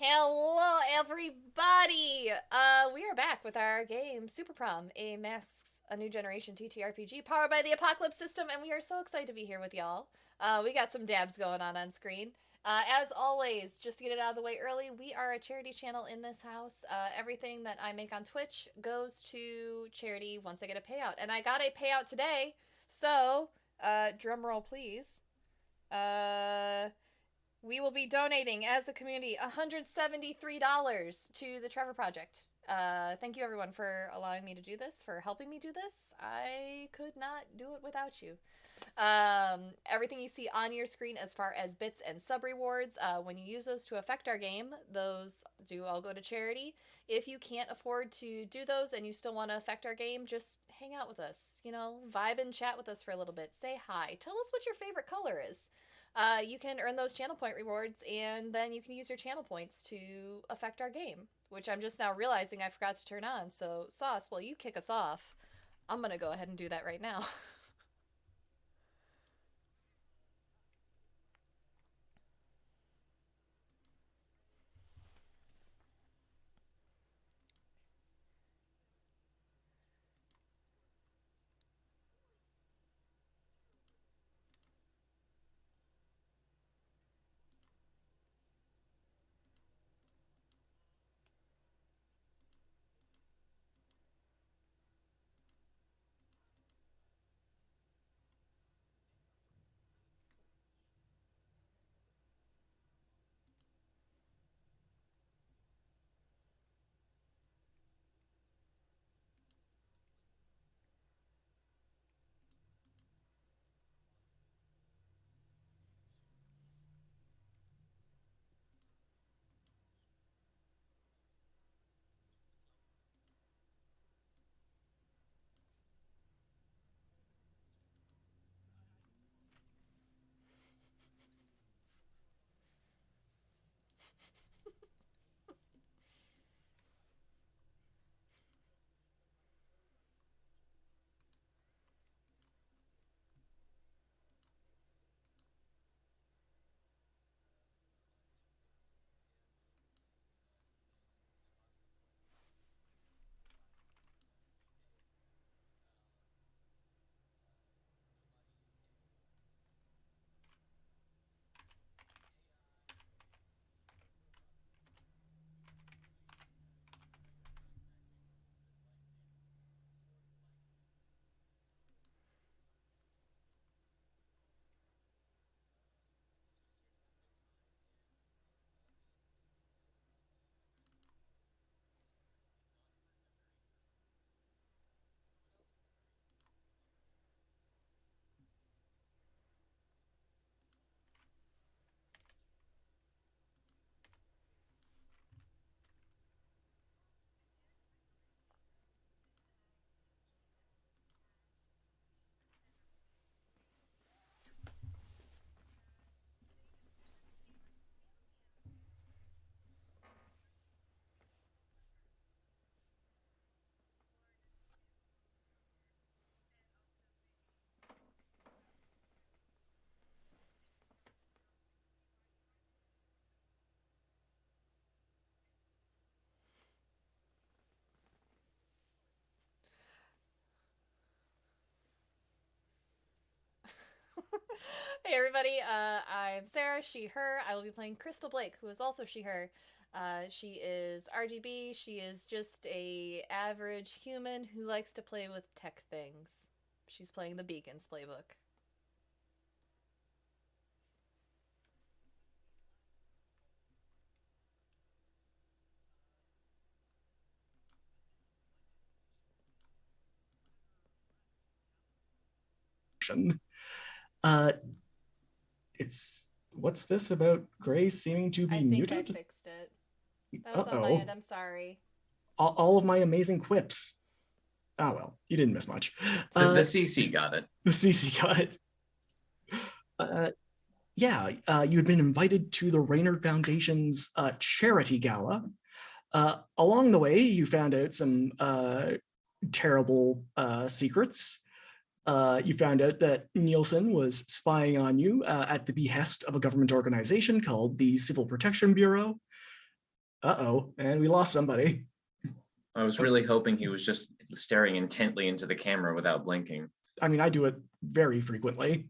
Hello, everybody! We are back with our game Super Prom, a new generation TTRPG powered by the Apocalypse system, and we are so excited to be here with y'all. We got some dabs going on screen. As always, just to get it out of the way early, we are a charity channel in this house. Everything that I make on Twitch goes to charity once I get a payout, and I got a payout today. So, drum roll, please. Uh, we will be donating as a community $173 to the Trevor Project. Thank you everyone for allowing me to do this, for helping me do this. I could not do it without you. Everything you see on your screen as far as bits and sub rewards, when you use those to affect our game, those do all go to charity. If you can't afford to do those and you still want to affect our game, just hang out with us. You know, vibe and chat with us for a little bit. Say hi. Tell us what your favorite color is. You can earn those channel point rewards, and then you can use your channel points to affect our game, which I'm just now realizing I forgot to turn on. So, Sauce, while you kick us off, I'm going to go ahead and do that right now. Hey everybody, I'm Sarah, she, her. I will be playing Crystal Blake, who is also she, her. She is RGB. She is just a average human who likes to play with tech things. She's playing the Beacons playbook. Uh, it's what's this about Gray seeming to I be think I muted? fixed it. That was on my end, Uh-oh. I'm sorry. All of my amazing quips. Ah, well, you didn't miss much. The CC got it. The CC got it. Yeah, you had been invited to the Raynard Foundation's charity gala. Along the way, you found out some terrible secrets. You found out that Nielsen was spying on you at the behest of a government organization called the Civil Protection Bureau. Uh-oh, and we lost somebody. I was really hoping he was just staring intently into the camera without blinking. I mean, I do it very frequently.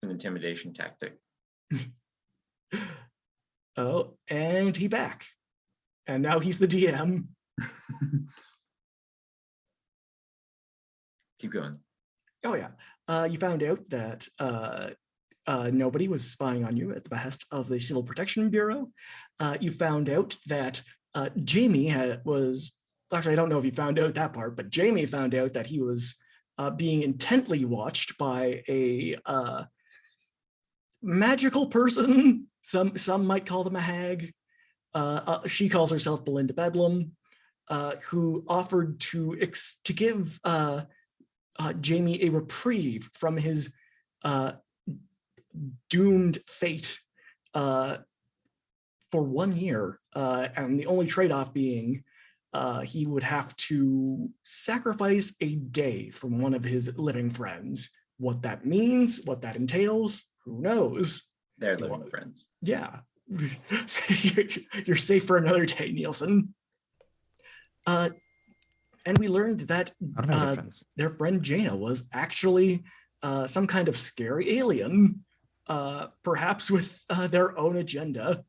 An intimidation tactic. Oh, and he back. And now he's the DM. Keep going. Oh, yeah. You found out that nobody was spying on you at the behest of the Civil Protection Bureau. You found out that Jamie was, actually, I don't know if you found out that part, but Jamie found out that he was being intently watched by a magical person. Some might call them a hag. She calls herself Belinda Bedlam, who offered to give Jamie a reprieve from his doomed fate for 1 year. And the only trade-off being he would have to sacrifice a day from one of his living friends. What that means, what that entails, who knows? They're living friends. Yeah. You're safe for another day, Nielsen. And we learned that their friend Jaina was actually some kind of scary alien, perhaps with their own agenda.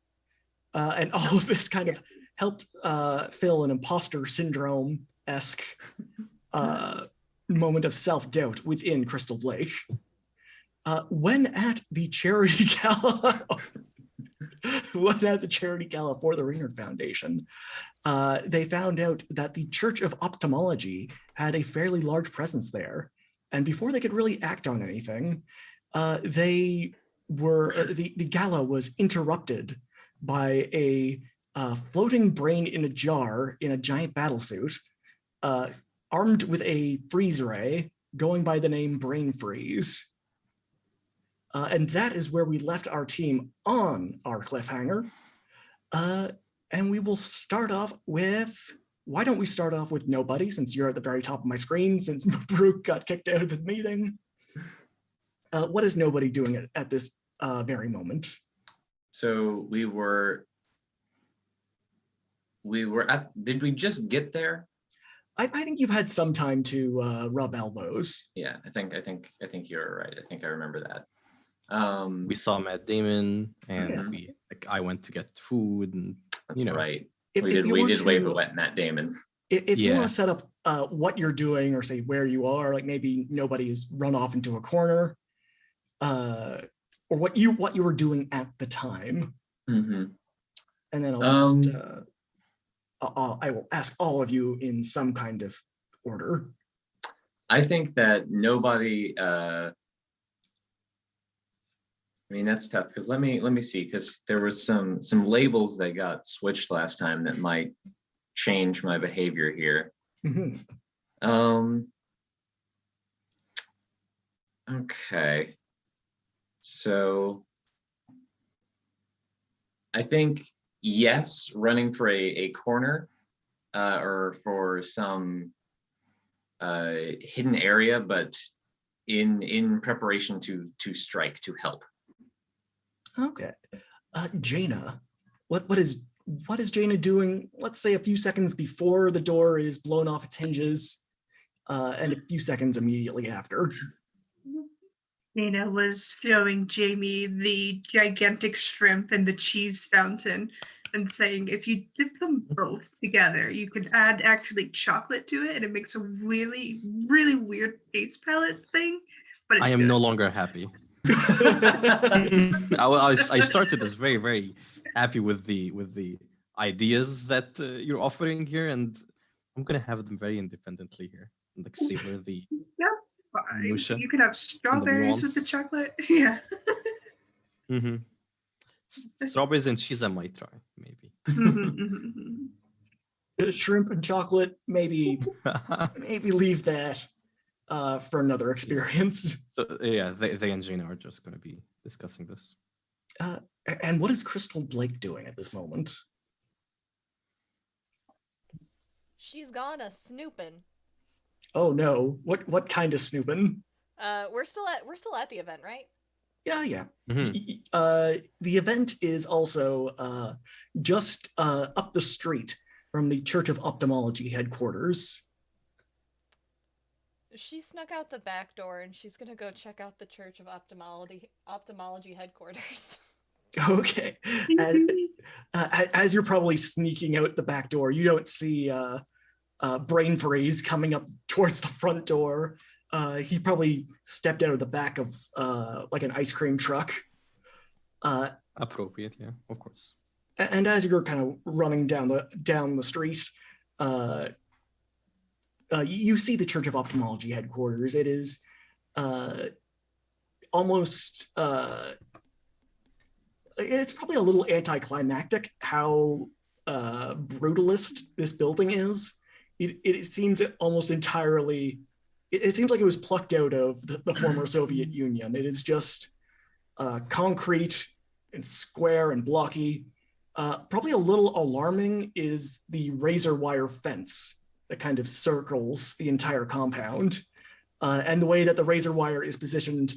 And all of this kind of helped fill an imposter syndrome-esque moment of self-doubt within Crystal Blake. When at the charity gala, for the Raynard Foundation, they found out that the Church of Ophthalmology had a fairly large presence there. And before they could really act on anything, the gala was interrupted by a floating brain in a jar in a giant battlesuit, armed with a freeze ray, going by the name Brain Freeze. And that is where we left our team on our cliffhanger. And we will start off with, why don't we start off with nobody, since you're at the very top of my screen, since Brooke got kicked out of the meeting. What is nobody doing at this very moment? So we were at, did we just get there? I think you've had some time to rub elbows. Yeah, I think you're right. I think I remember that. We saw Matt Damon, and Yeah. I went to get food, and That's right. If we did wave at Matt Damon. If you want to set up what you're doing, or say where you are, like maybe nobody's run off into a corner, or what you were doing at the time, Mm-hmm. and then I'll just I will ask all of you in some kind of order. I think that nobody. I mean, that's tough, because let me see, because there was some labels that got switched last time that might change my behavior here. Mm-hmm. Okay. So I think yes, running for a corner or for some hidden area, but in preparation to strike, to help. Okay. Jaina, what is Jaina doing, let's say a few seconds before the door is blown off its hinges, and a few seconds immediately after? Jaina was showing Jamie the gigantic shrimp and the cheese fountain and saying, if you dip them both together, you could add actually chocolate to it, and it makes a really, really weird taste palette thing. But it's I am good. no longer happy. I started as very, very happy with the ideas that you're offering here, and I'm gonna have them very independently here, and like savor the That's fine. minutia You can have strawberries with the nuance. chocolate. Yeah. Mm-hmm. Strawberries and cheese I might try, maybe. Shrimp and chocolate, maybe leave that for another experience. So yeah, they and Gina are just going to be discussing this. And what is Crystal Blake doing at this moment? She's gone a snooping. Oh no! What kind of snooping? We're still at the event, right? Yeah. Mhm. The event is also just up the street from the Church of Ophthalmology headquarters. She snuck out the back door and she's gonna go check out the Church of Ophthalmology headquarters. Okay. As you're probably sneaking out the back door, you don't see Brain Freeze coming up towards the front door. He probably stepped out of the back of like an ice cream truck. Appropriate, yeah, of course. And as you're kind of running down the street, you see the Church of Ophthalmology headquarters. It is almost it's probably a little anticlimactic how brutalist this building is. It seems almost entirely. It seems like it was plucked out of the former Soviet Union. It is just concrete and square and blocky. Probably a little alarming is the razor wire fence that kind of circles the entire compound, and the way that the razor wire is positioned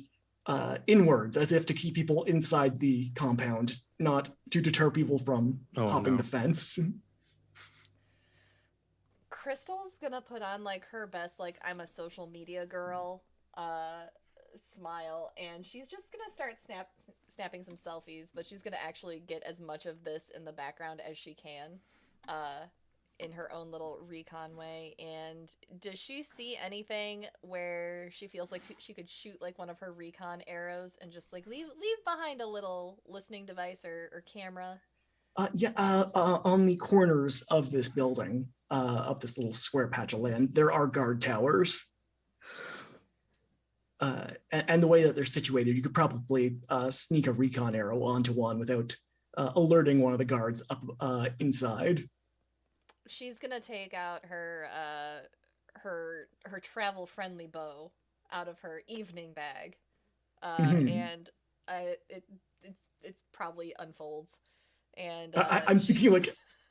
inwards, as if to keep people inside the compound, not to deter people from hopping the fence. Crystal's gonna put on like her best like I'm a social media girl smile, and she's just gonna start snapping some selfies, but she's gonna actually get as much of this in the background as she can in her own little recon way. And does she see anything where she feels like she could shoot like one of her recon arrows and just like leave behind a little listening device or camera? On the corners of this building, of this little square patch of land, there are guard towers. And the way that they're situated, you could probably sneak a recon arrow onto one without alerting one of the guards up inside. She's gonna take out her travel friendly bow out of her evening bag, and it's probably unfolds. And I'm thinking like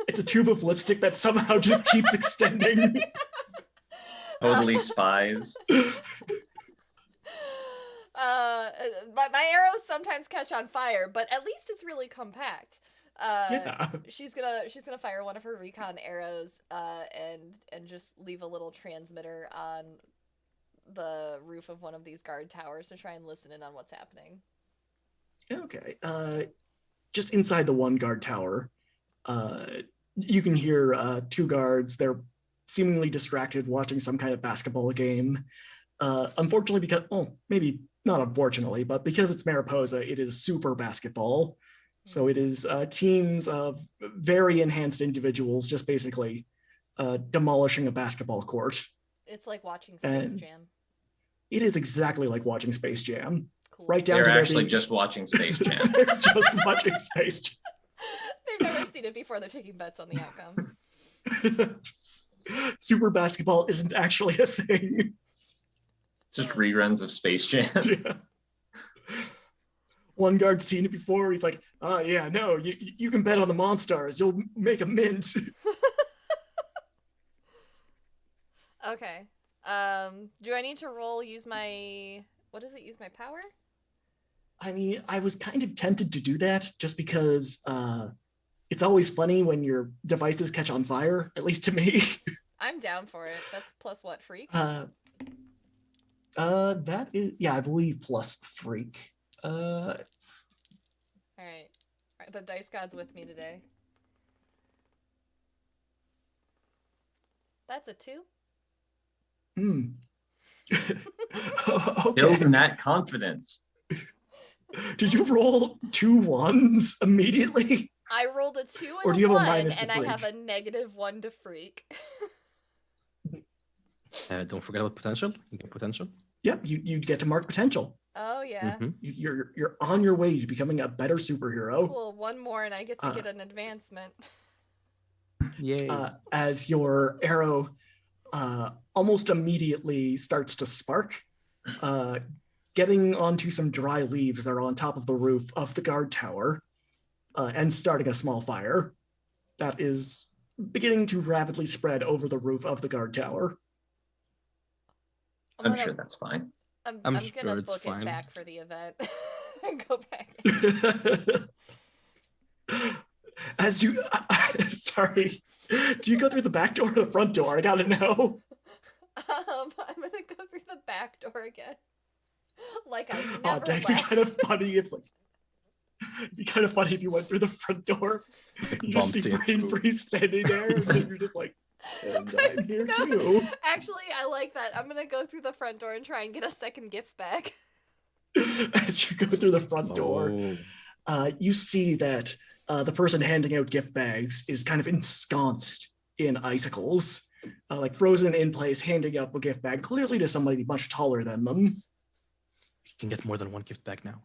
it's a tube of lipstick that somehow just keeps extending. Totally spies. My arrows sometimes catch on fire, but at least it's really compact. Yeah. She's gonna fire one of her recon arrows and just leave a little transmitter on the roof of one of these guard towers to try and listen in on what's happening. Okay. Just inside the one guard tower, you can hear two guards. They're seemingly distracted watching some kind of basketball game. Unfortunately, because, well, maybe not unfortunately, but because it's Mariposa, it is super basketball. So it is teams of very enhanced individuals just basically demolishing a basketball court. It's like watching Space Jam. It is exactly like watching Space Jam. Cool. Right down They're to actually just watching Space Jam. They're just watching Space Jam. They've never seen it before. They're taking bets on the outcome. Super basketball isn't actually a thing. It's just reruns of Space Jam. Yeah. One guard's seen it before. He's like, "Oh yeah, no, you can bet on the Monstars. You'll make a mint." Okay. Do I need to use my use my power? I mean, I was kind of tempted to do that just because it's always funny when your devices catch on fire, at least to me. I'm down for it. That's plus what, freak? That is, yeah, I believe plus freak. All right. The dice god's with me today. That's a 2. Okay. Building that confidence. Did you roll 2 1s immediately? I rolled a 2 and or do you a have 1, a -to and freak? I have a -1 to freak. Don't forget about potential. You get potential. Yep, you get to mark potential. Oh yeah. Mhm. You're on your way to becoming a better superhero. Cool. One more, and I get to get an advancement. Yay. As your arrow almost immediately starts to spark, getting onto some dry leaves that are on top of the roof of the guard tower, and starting a small fire that is beginning to rapidly spread over the roof of the guard tower. I'm sure that's fine. I'm I'm gonna sure it's book fine. it back for the event. Go back. As you, sorry, do you go through the back door or the front door? I gotta know. I'm gonna go through the back door again. Like I Oh, never that'd left. be kind of funny if, like, it'd be kind of funny if you went through the front door. You just see Bumped Brain into. Freeze standing there, and then you're just like, and I'm here No, too. Actually, I like that. I'm gonna go through the front door and try and get a second gift bag. As you go through the front door, Oh. you see that the person handing out gift bags is kind of ensconced in icicles, like frozen in place, handing out a gift bag, clearly to somebody much taller than them. You can get more than one gift bag now.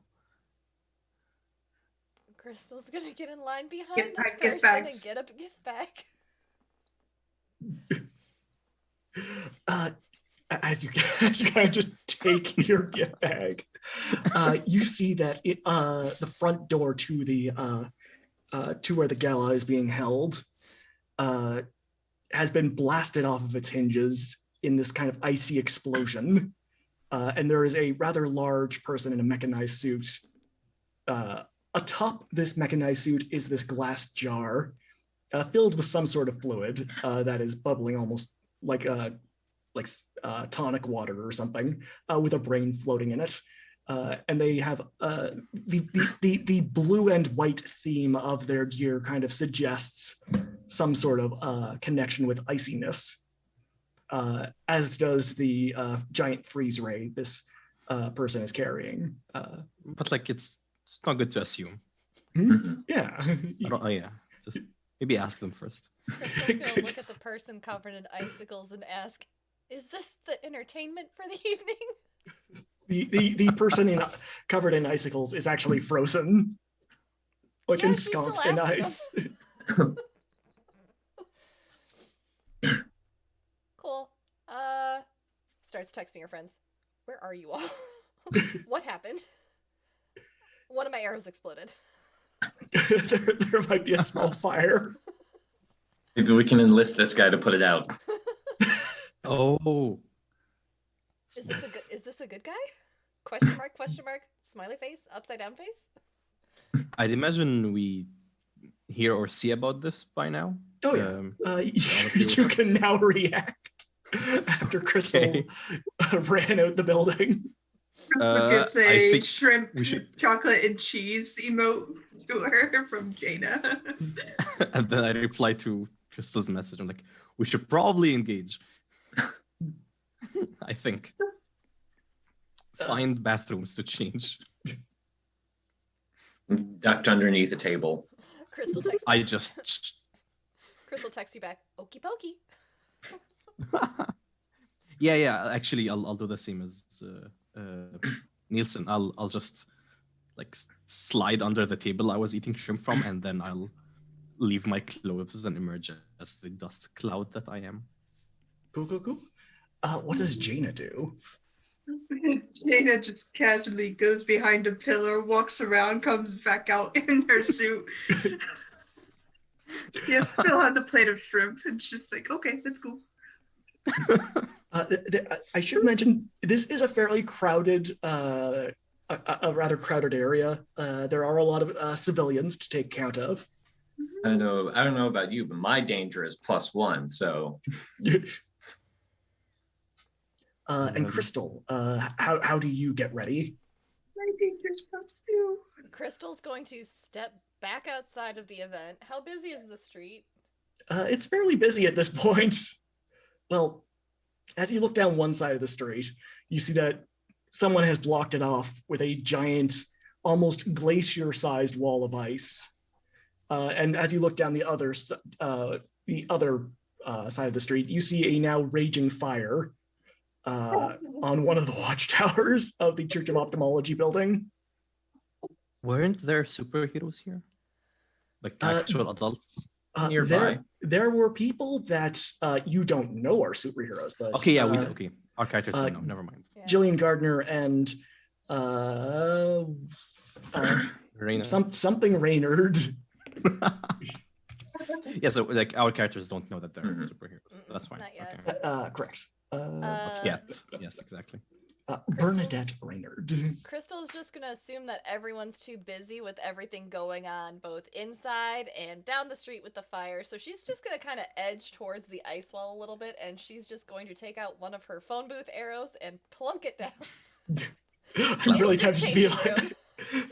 Crystal's gonna get in line behind Gift this bag, gift person and bags. get a gift bag. As you kind of just take your gift bag, you see that the front door to the to where the gala is being held has been blasted off of its hinges in this kind of icy explosion, and there is a rather large person in a mechanized suit. Atop this mechanized suit is this glass jar filled with some sort of fluid that is bubbling almost like tonic water or something, with a brain floating in it. And they have the blue and white theme of their gear kind of suggests some sort of connection with iciness, as does the giant freeze ray this person is carrying. But like it's not good to assume. Yeah. I don't, oh yeah. Just maybe ask them first. Crystal's gonna look at the person covered in icicles and ask, "Is this the entertainment for the evening?" The person covered in icicles is actually frozen, like Yeah, she's still ensconced in asking ice. Cool. Starts texting her friends. Where are you all? What happened? One of my arrows exploded. there might be a small fire. Maybe we can enlist this guy to put it out. Oh. Is this a good guy? Question mark, smiley face, upside down face? I'd imagine we hear or see about this by now. Oh yeah. You can now react after Crystal Okay. Ran out the building. It's I a think shrimp, we should- chocolate and cheese emote to her from Jaina. And then I reply to Crystal's message. I'm like, we should probably engage. I think. Find bathrooms to change. Ducked underneath a table. Crystal texts I back. just. Crystal texts you back. Okie pokey. Yeah. Actually, I'll do the same as Nielsen. I'll just like slide under the table I was eating shrimp from, and then I'll leave my clothes and emerge as the dust cloud that I am. Cool. What does Jaina do? Jaina just casually goes behind a pillar, walks around, comes back out in her suit. Yeah, still has a plate of shrimp. It's just like, okay, that's cool. I should mention this is a fairly crowded, a rather crowded area. There are a lot of civilians to take count of. I don't know about you, but my danger is +1, so And Crystal, how do you get ready? My danger's +2. Crystal's going to step back outside of the event. How busy is the street? It's fairly busy at this point. Well, as you look down one side of the street, you see that someone has blocked it off with a giant, almost glacier-sized wall of ice. And as you look down the other side of the street, you see a now raging fire on one of the watchtowers of the Church of Ophthalmology building. Weren't there superheroes here? Like actual adults? nearby. There were people that you don't know are superheroes, but Okay, yeah, we do. Okay. Our characters say no, never mind. Yeah. Jillian Gardner and Reina. something Raynard. Yeah, so like our characters don't know that they're Mhm. superheroes. That's fine. Not yet. Okay. Correct. Yeah, yes, exactly. Bernadette Raynard. Crystal's just gonna assume that everyone's too busy with everything going on, both inside and down the street with the fire. So she's just gonna kind of edge towards the ice wall a little bit, and she's just going to take out one of her phone booth arrows and plunk it down. I'm really tempted to be like,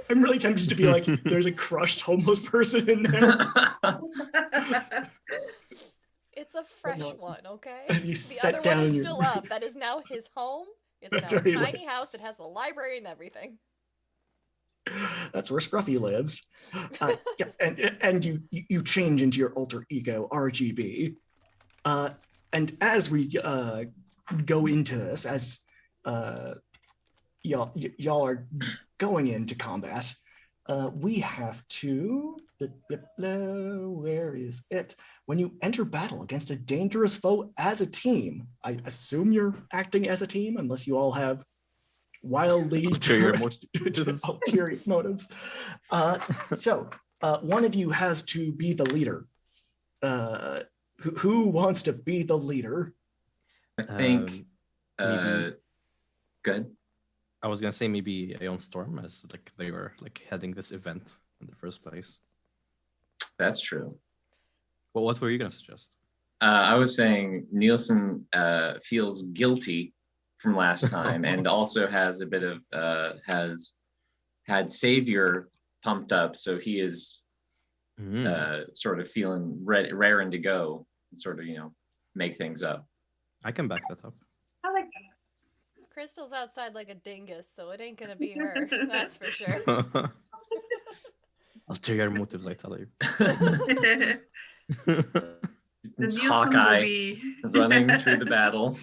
I'm really tempted to be like, there's a crushed homeless person in there. It's a fresh no, it's- one, okay? You The set other down one is your- still up. That is now his home. It's That's now a where he tiny lives. house. It has a library and everything. That's where Scruffy lives. Yeah, and you change into your alter ego RGB. And as we go into this, as y'all are going into combat, we have to. Where is it? When you enter battle against a dangerous foe as a team, I assume you're acting as a team, unless you all have wildly Ulterior ulterior motives. So one of you has to be the leader. Who wants to be the leader? I think. Maybe- Good. I was gonna say maybe Aeon Storm, as like they were like heading this event in the first place. That's true. Well, what were you gonna suggest? I was saying Nielsen feels guilty from last time, and also has a bit of has had Savior pumped up, so he is sort of feeling raring to go, and sort of make things up. I can back that up. I like that. Crystal's outside like a dingus, so it ain't gonna be her. That's for sure. Ulterior motives, I tell you. The It's Nielsen Hawkeye movie. running through the battle.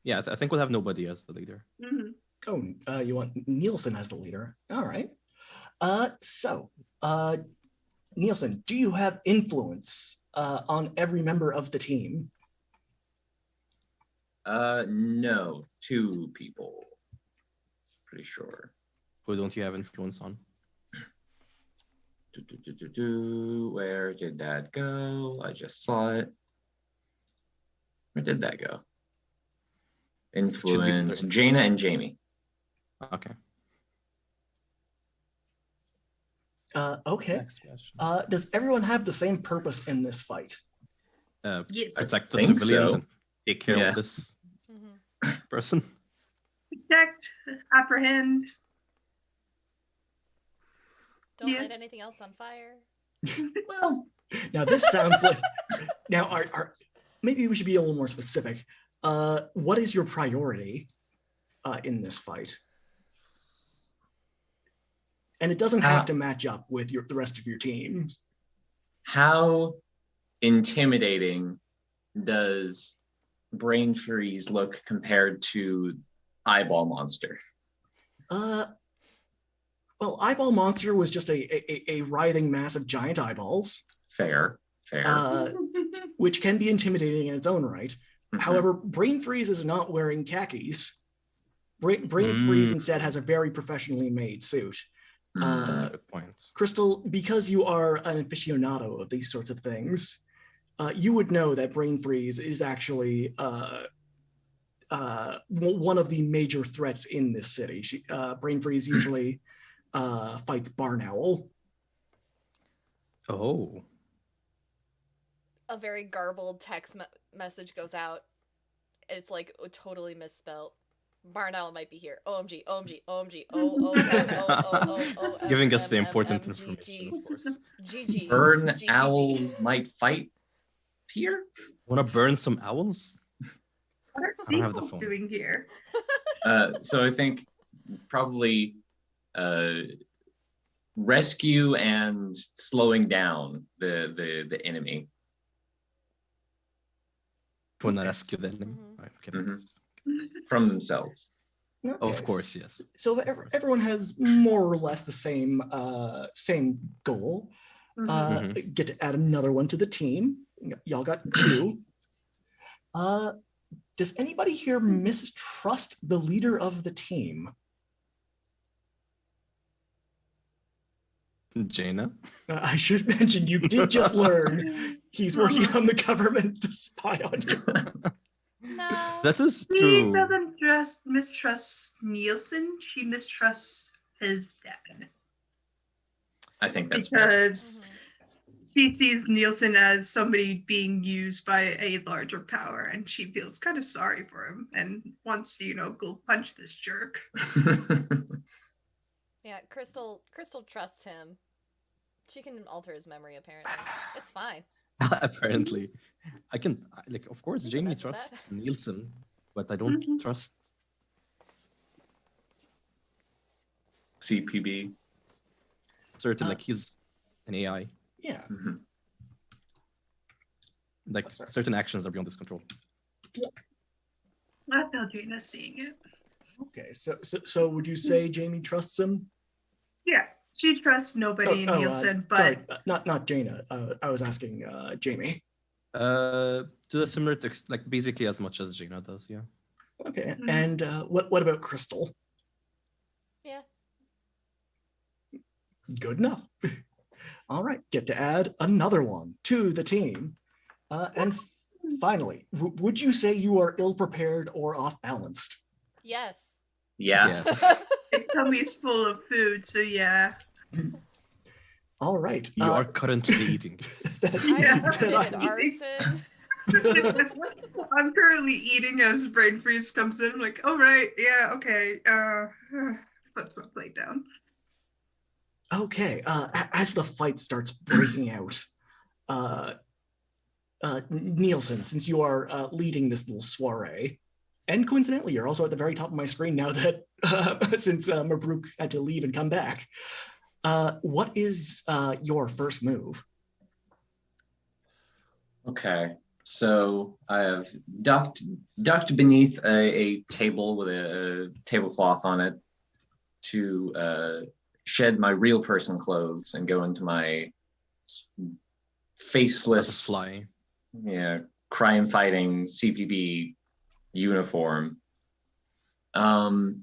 Yeah, I think we'll have nobody as the leader. Mhm. Oh, you want Nielsen as the leader? All right. So, Nielsen, do you have influence on every member of the team? No, 2 people. Pretty sure. Who don't you have influence on? Where did that go? I just saw it. Where did that go? Influence Jaina and Jamie. Okay. Okay. Next question. Does everyone have the same purpose in this fight? Yes. Protect the think civilians so. and take care Yeah. of this Mhm. person. Protect, apprehend. Don't light Yes. anything else on fire. Well, now this sounds like. Now, maybe we should be a little more specific. What is your priority in this fight? And it doesn't have to match up with the rest of your teams. How intimidating does Brain Freeze look compared to Eyeball Monster? Well, Eyeball Monster was just a writhing mass of giant eyeballs, Fair. which can be intimidating in its own right. Mhm. However, Brain Freeze is not wearing khakis. Brain Freeze instead has a very professionally made suit. That's a good point. Crystal, because you are an aficionado of these sorts of things, you would know that Brain Freeze is actually one of the major threats in this city. Brain Freeze usually fights Barn Owl. Oh. A very garbled text message goes out. It's like totally misspelled. Barn Owl might be here. OMG, OMG, OMG, O. Giving us the important information, of course. GG. Burn GG. Owl might fight here? Wanna burn some owls? What are I don't have the sequels phone. doing here? So I think probably rescue and slowing down the enemy. Wanna rescue the enemy? Mhm. Right, okay. Mhm. From themselves. Oh, of course, yes. So everyone has more or less the same goal. Mhm. Get to add another one to the team. Y'all got 2. Does anybody here mistrust the leader of the team? Jaina? I should mention you did just learn he's working on the government to spy on you. No. That is She true. doesn't mistrust Nielsen. She mistrusts his dad. I think that's fair. Because she sees Nielsen as somebody being used by a larger power, and she feels kind of sorry for him and wants to, go punch this jerk. Yeah, Crystal trusts him. She can alter his memory, apparently. It's fine. Apparently, I can of course, You can Jamie mess with trusts that. Nielsen, but I don't Mhm. trust. CPB. Certain, he's an AI. Yeah. Mhm. Like Sorry. certain actions are beyond his control. That's how Gina's seeing it. Okay. So would you say Jamie trusts him? Yeah, she trusts nobody in Nielsen, but sorry, not Jaina. I was asking Jamie. To a similar like basically as much as Jaina does, yeah. Okay. Mhm. And what about Crystal? Yeah. Good enough. All right, get to add another one to the team. And finally, would you say you are ill-prepared or off-balanced? Yes. Yeah. Yes. the tummy's full of food, so yeah. All right. You are currently eating. I Yeah. just committed arson. I'm currently eating as brain freeze comes in. I'm like, all right, yeah, okay. Puts my plate down. Okay. As the fight starts breaking out, Nielsen, since you are leading this little soiree, and coincidentally, you're also at the very top of my screen now that since Mabruk had to leave and come back. What is your first move? Okay. So I have ducked beneath a table with a tablecloth on it to shed my real person clothes and go into my faceless, Fly. yeah, crime fighting CPB uniform. So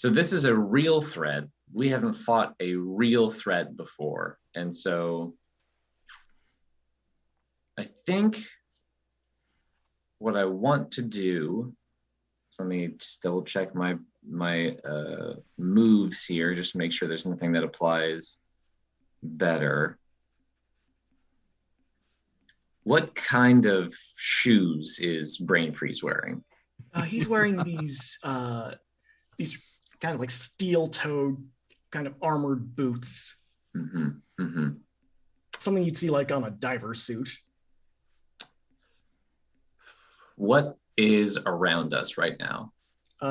this is a real threat. We haven't fought a real threat before, and so I think what I want to do. So let me just double check my moves here, just to make sure there's nothing that applies better. What kind of shoes is Brain Freeze wearing? He's wearing these kind of like steel-toed, kind of armored boots. Mm-hmm, mm-hmm. Something you'd see like on a diver suit. What is around us right now?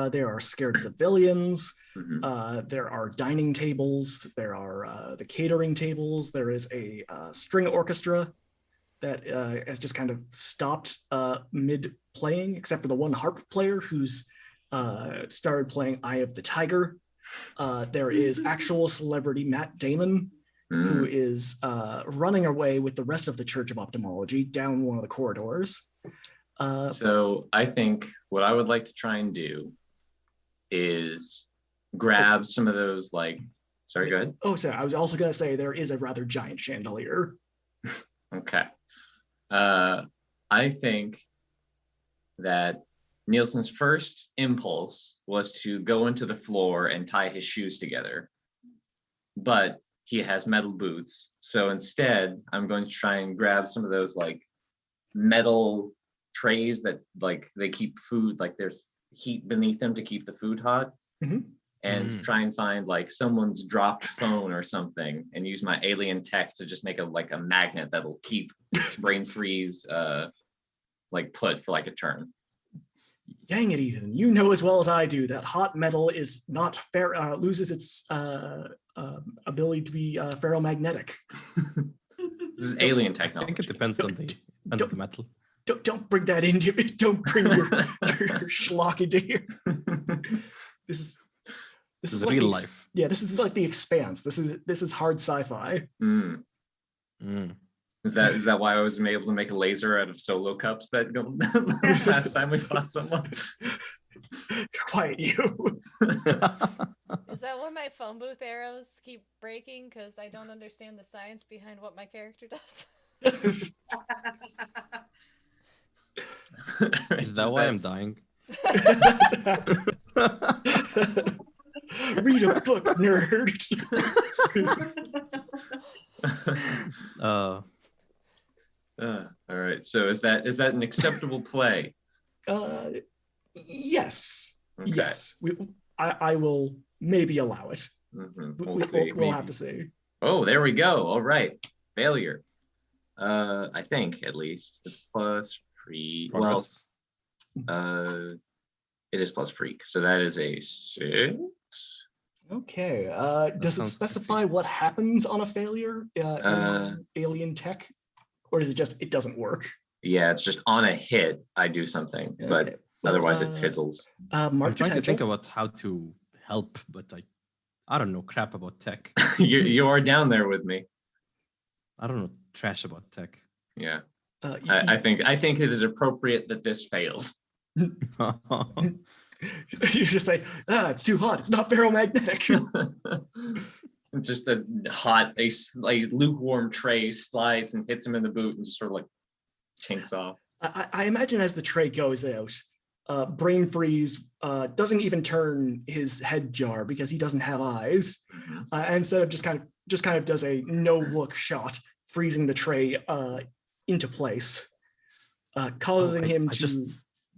There are scared civilians. Mm-hmm. There are dining tables. There are the catering tables. There is a string orchestra that has just kind of stopped mid-playing, except for the one harp player who's started playing Eye of the Tiger. There is actual celebrity Matt Damon, who is running away with the rest of the Church of Ophthalmology down one of the corridors. So I think what I would like to try and do is grab some of those, like, sorry, go ahead. Oh, sorry. I was also going to say there is a rather giant chandelier. Okay. I think that Nielsen's first impulse was to go into the floor and tie his shoes together, but he has metal boots. So instead, I'm going to try and grab some of those like metal trays that like they keep food, like there's heat beneath them to keep the food hot. Mm-hmm. And try and find like someone's dropped phone or something and use my alien tech to just make a magnet that'll keep Brain Freeze like put for like a turn. Dang it, Ethan. You know as well as I do that hot metal is not fair, loses its ability to be ferromagnetic. This is alien I technology. think it depends on the metal. Don't bring that into it. Don't bring your schlock into here. This is like real the, life. Yeah, this is like The Expanse. This is hard sci-fi. Is that why I was able to make a laser out of solo cups that go last time we fought someone? Quiet you. Is that why my phone booth arrows keep breaking? Because I don't understand the science behind what my character does. Is that why I'm dying? Read a book, nerd. uh, All right. So is that an acceptable play? Yes. Okay. Yes. I will maybe allow it. We'll see. We'll have to see. Oh, there we go. All right. Failure. I think at least it's plus freak. Well, it is plus freak, so that is a 6. Okay. Does it sounds specify what happens on a failure in alien tech, or is it just it doesn't work? Yeah, it's just on a hit, I do something, but Okay. Well, otherwise it fizzles. Mark I'm trying to think potential. about how to help, but I don't know crap about tech. You are down there with me. I don't know trash about tech. Yeah. I think it is appropriate that this fails. You just say, it's too hot. It's not ferromagnetic. Just a lukewarm tray slides and hits him in the boot and just sort of like tinks off. I imagine as the tray goes out, Brain Freeze doesn't even turn his head jar because he doesn't have eyes. Instead of just kind of does a no look shot, freezing the tray into place, causing him to.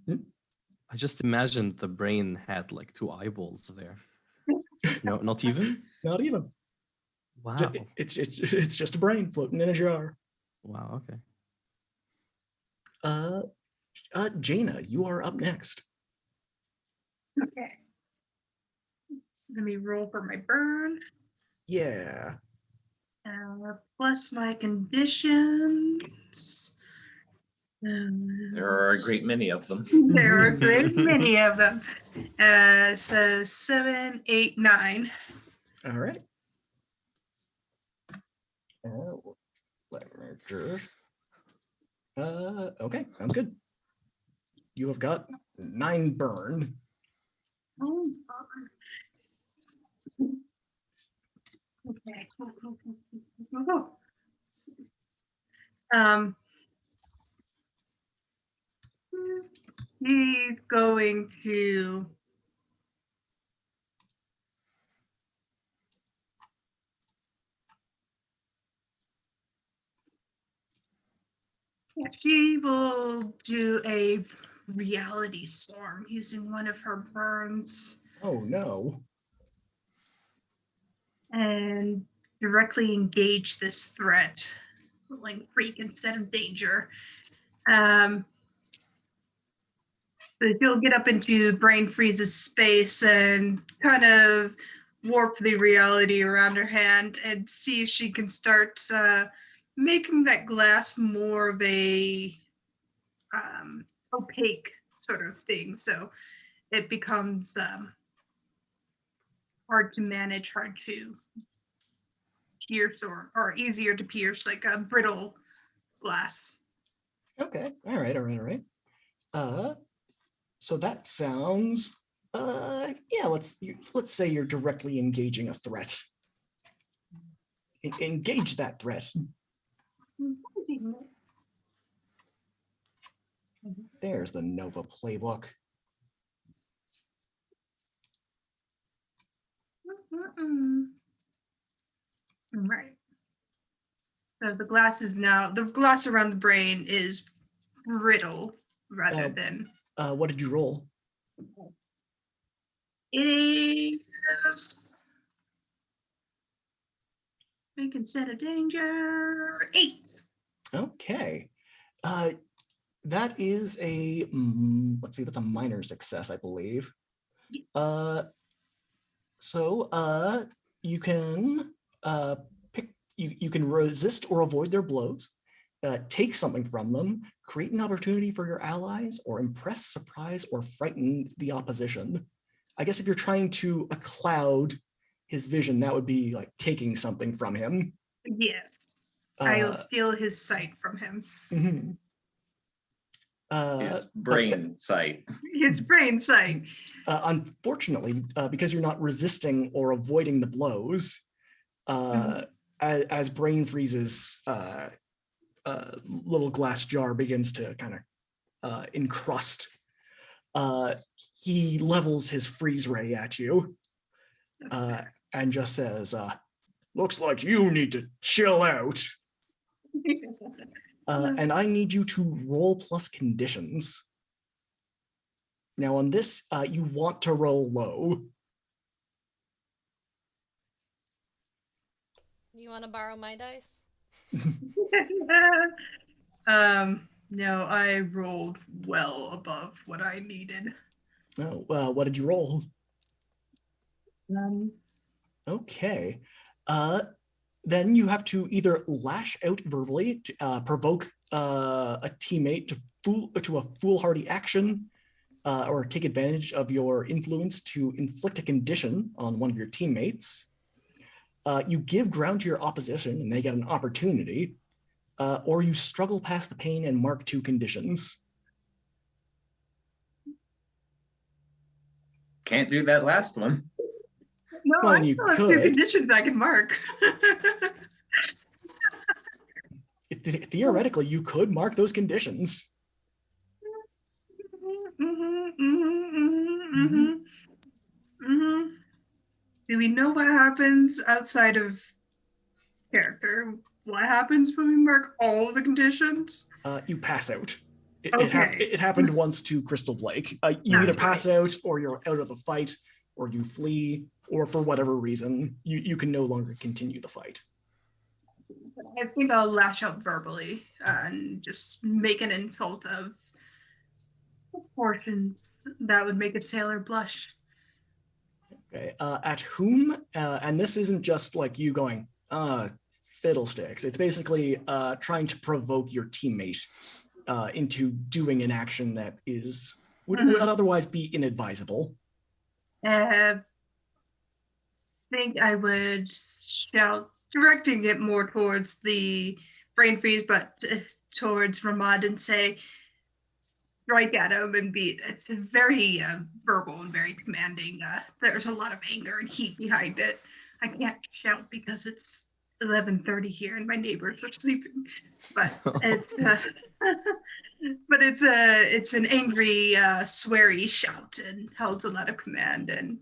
I just imagined the brain had like 2 eyeballs there. No, not even. Not even. Wow. It's just a brain floating in a jar. Wow. Okay. Jaina, you are up next. Okay. Let me roll for my burn. Yeah. Plus my conditions. There are a great many of them. There are a great many of them. So 7, 8, 9. All right. Let me just. Okay, sounds good. You have got 9 burn. Oh, okay. Cool. He's going to she will do a reality storm using one of her burns. Oh no. And directly engage this threat, like freak instead of danger. So she'll get up into Brain Freeze's space and kind of warp the reality around her hand and see if she can start making that glass more of a opaque sort of thing. So it becomes hard to manage, hard to pierce, or easier to pierce, like a brittle glass. Okay. All right. So that sounds yeah, let's say you're directly engaging a threat. Engage that threat. There's the Nova playbook. Right. So the glass around the brain is brittle rather than. What did you roll? It is make instead of danger 8. Okay. That is a let's see, that's a minor success, I believe. So you can pick you can resist or avoid their blows, take something from them, create an opportunity for your allies, or impress, surprise, or frighten the opposition. I guess if you're trying to cloud his vision, that would be like taking something from him. Yes. I'll steal his sight from him. Mm-hmm. His brain sight. His brain sight. Unfortunately, because you're not resisting or avoiding the blows, as Brain Freeze's little glass jar begins to kind encrust. He levels his freeze ray at you and just says, looks like you need to chill out. And I need you to roll plus conditions. Now on this, you want to roll low. You want to borrow my dice? No, I rolled well above what I needed. Oh, what did you roll? Um, Okay. Then you have to either lash out verbally to provoke a teammate to a foolhardy action, or take advantage of your influence to inflict a condition on one of your teammates. You give ground to your opposition and they get an opportunity, or you struggle past the pain and mark 2 conditions. Can't do that last one. no, Well, I you still have 2 could. conditions I can mark. Theoretically, you could mark those conditions. Do we know what happens outside of character? What happens when we mark all of the conditions? You pass out. Okay. It happened once to Crystal Blake. You either That's pass out, or you're out of the fight, or you flee, or for whatever reason, you can no longer continue the fight. I think I'll lash out verbally and just make an insult of proportions that would make a sailor blush. Okay. At whom? And this isn't just like you going, fiddlesticks. It's basically trying to provoke your teammate into doing an action that would otherwise be inadvisable. I think I would shout, directing it more towards the brain freeze, but towards Ramad, and say, strike at him and beat. It's very verbal and very commanding. There's a lot of anger and heat behind it. I can't shout because it's 11:30 here and my neighbors are sleeping, but it's an angry, sweary shout and holds a lot of command and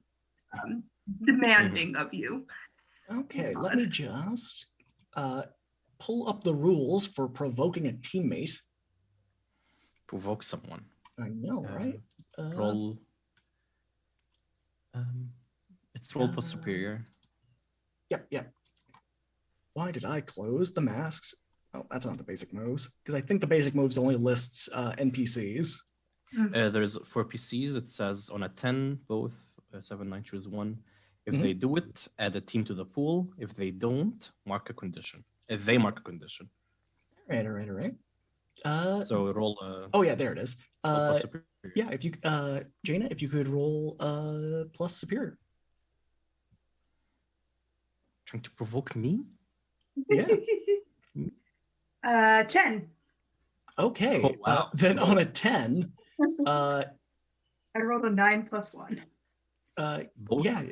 demanding of you. Okay, let me just pull up the rules for provoking a teammate. Provoke someone. I know, right? Roll. It's roll plus superior. Yep. Why did I close the masks? Oh, that's not the basic moves, because I think the basic moves only lists NPCs. There's for PCs, it says on a 10, both 7, 9, choose one. If they do it, add a team to the pool. If they don't, mark a condition. If they mark a condition. Right. So roll. Oh yeah, there it is. Plus superior. Yeah, if you, Jaina, if you could roll plus superior. Trying to provoke me? Yeah. 10. Okay. Oh, wow. Then on a 10, I rolled a 9 plus 1. Both? Yeah,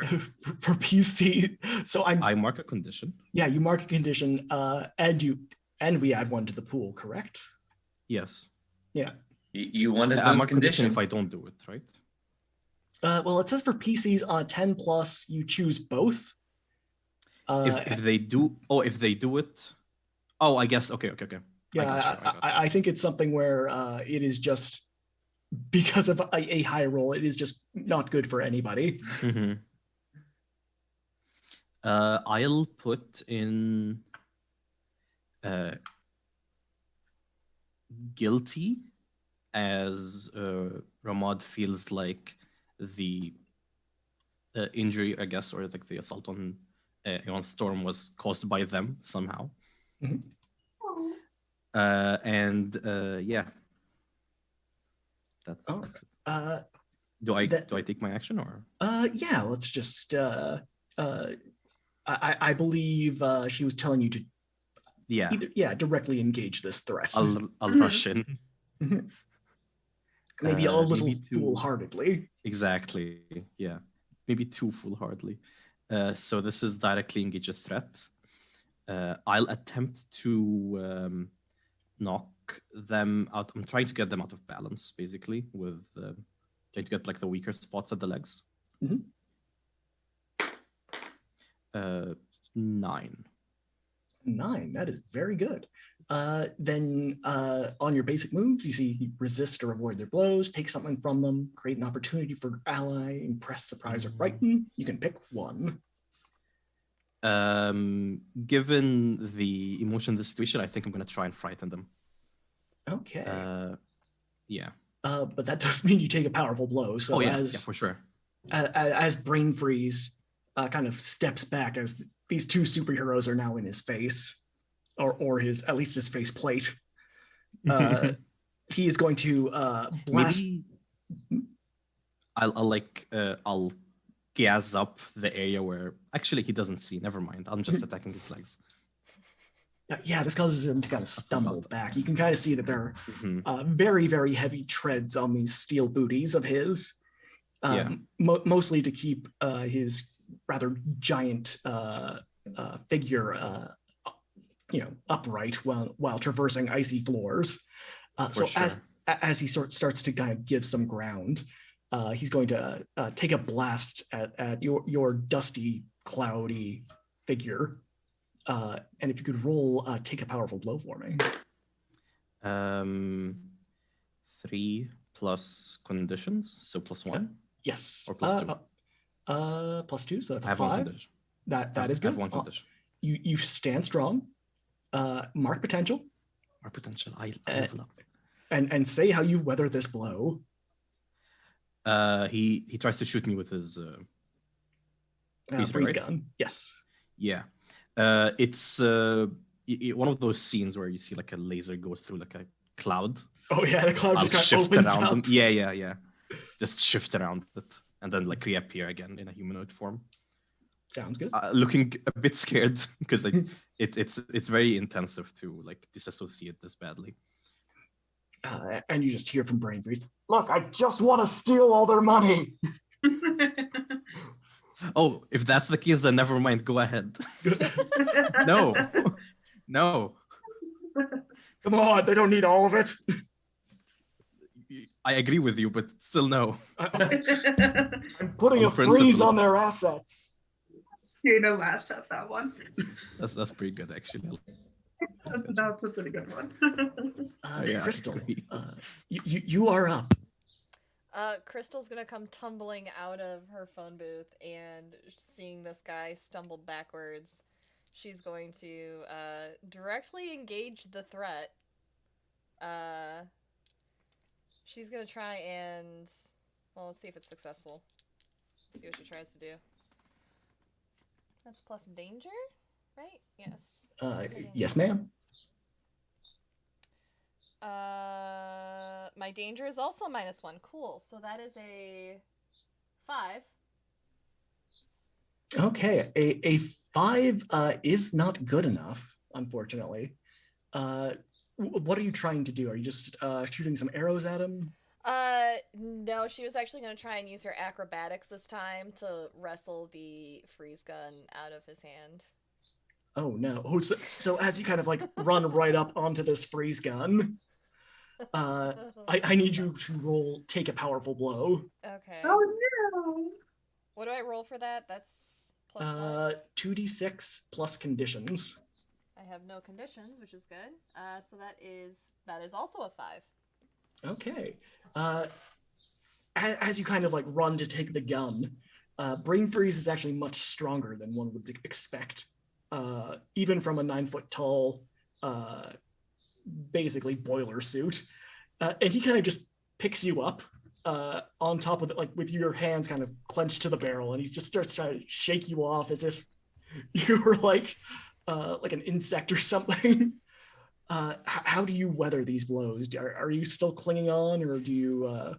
for PC. So I mark a condition. Yeah, you mark a condition, and we add one to the pool, correct? Yes. Yeah. You wanted I those mark a condition conditions. if I don't do it, right? Well, it says for PCs on 10 plus, you choose both. If they do, if they do it, I guess okay. Yeah, I think it's something where it is just because of a high roll, it is just not good for anybody. Mm-hmm. I'll put in guilty, as Ramad feels like the injury, I guess, or like the assault on Storm was caused by them somehow. Mhm. Yeah. That's do I take my action or? Yeah, let's just I believe she was telling you to directly engage this threat. I'll rush in. Maybe a little maybe foolhardily. Exactly. Yeah. Maybe too foolhardily. So this is directly engage a threat. I'll attempt to knock them out. I'm trying to get them out of balance, basically, with trying to get like the weaker spots at the legs. Mhm. 9. 9. That is very good. Then on your basic moves, you see resist or avoid their blows, take something from them, create an opportunity for ally, impress, surprise, or frighten. You can pick one. Given the emotion of the situation, I think I'm going to try and frighten them. Okay. Yeah. But that does mean you take a powerful blow. So yeah, for sure. As Brain Freeze kind of steps back, as these two superheroes are now in his face, or his, at least his face plate, he is going to blast. Maybe I'll gas up the area where actually he doesn't see. Never mind. I'm just attacking his legs. Yeah, this causes him to kind of stumble back. You can kind of see that there are very, very heavy treads on these steel booties of his, mostly to keep his rather giant figure, upright while traversing icy floors. As he starts to kind of give some ground, he's going to take a blast at your dusty, cloudy figure. And if you could roll, take a powerful blow for me. 3 plus conditions, so +1. Yes. Or +2. +2, so that's a 5. 1 condition. That is good. I have 1 condition. You stand strong. Mark potential. Mark potential. I level up. And say how you weather this blow. He tries to shoot me with his freeze gun. Yes. Yeah. It's one of those scenes where you see like a laser goes through like a cloud. Oh yeah, the cloud just kind of opens around up. them. Yeah. Just shift around it and then like reappear again in a humanoid form. Sounds good. Looking a bit scared because it's very intensive to like disassociate this badly. And you just hear from Brain Freeze, "Look, I just want to steal all their money." Oh, if that's the case, then never mind. Go ahead. No. Come on, they don't need all of it. I agree with you, but still no. I'm putting a freeze on their assets. Dana laughs at that one. That's pretty good, actually. That's a pretty good one. Crystal, you are up. Crystal's gonna come tumbling out of her phone booth, and seeing this guy stumble backwards, she's going to directly engage the threat. She's gonna try and, well, let's see if it's successful. See what she tries to do. That's plus danger, right? Yes. Yes, ma'am. My danger is also -1. Cool. So that is a 5. Okay, a 5 is not good enough, unfortunately. What are you trying to do? Are you just shooting some arrows at him? No, she was actually going to try and use her acrobatics this time to wrestle the freeze gun out of his hand. Oh no. Oh, so as you kind of like run right up onto this freeze gun, I need you to roll take a powerful blow. Okay. Oh no. What do I roll for that? That's plus what? 2d6 plus conditions. I have no conditions, which is good. So that is also a 5. Okay. As you kind of like run to take the gun, Brain Freeze is actually much stronger than one would expect. Even from a 9-foot tall, basically boiler suit. And he kind of just picks you up on top of it, like with your hands kind of clenched to the barrel, and he just starts trying to shake you off as if you were like an insect or something. How do you weather these blows? Are you still clinging on, or do you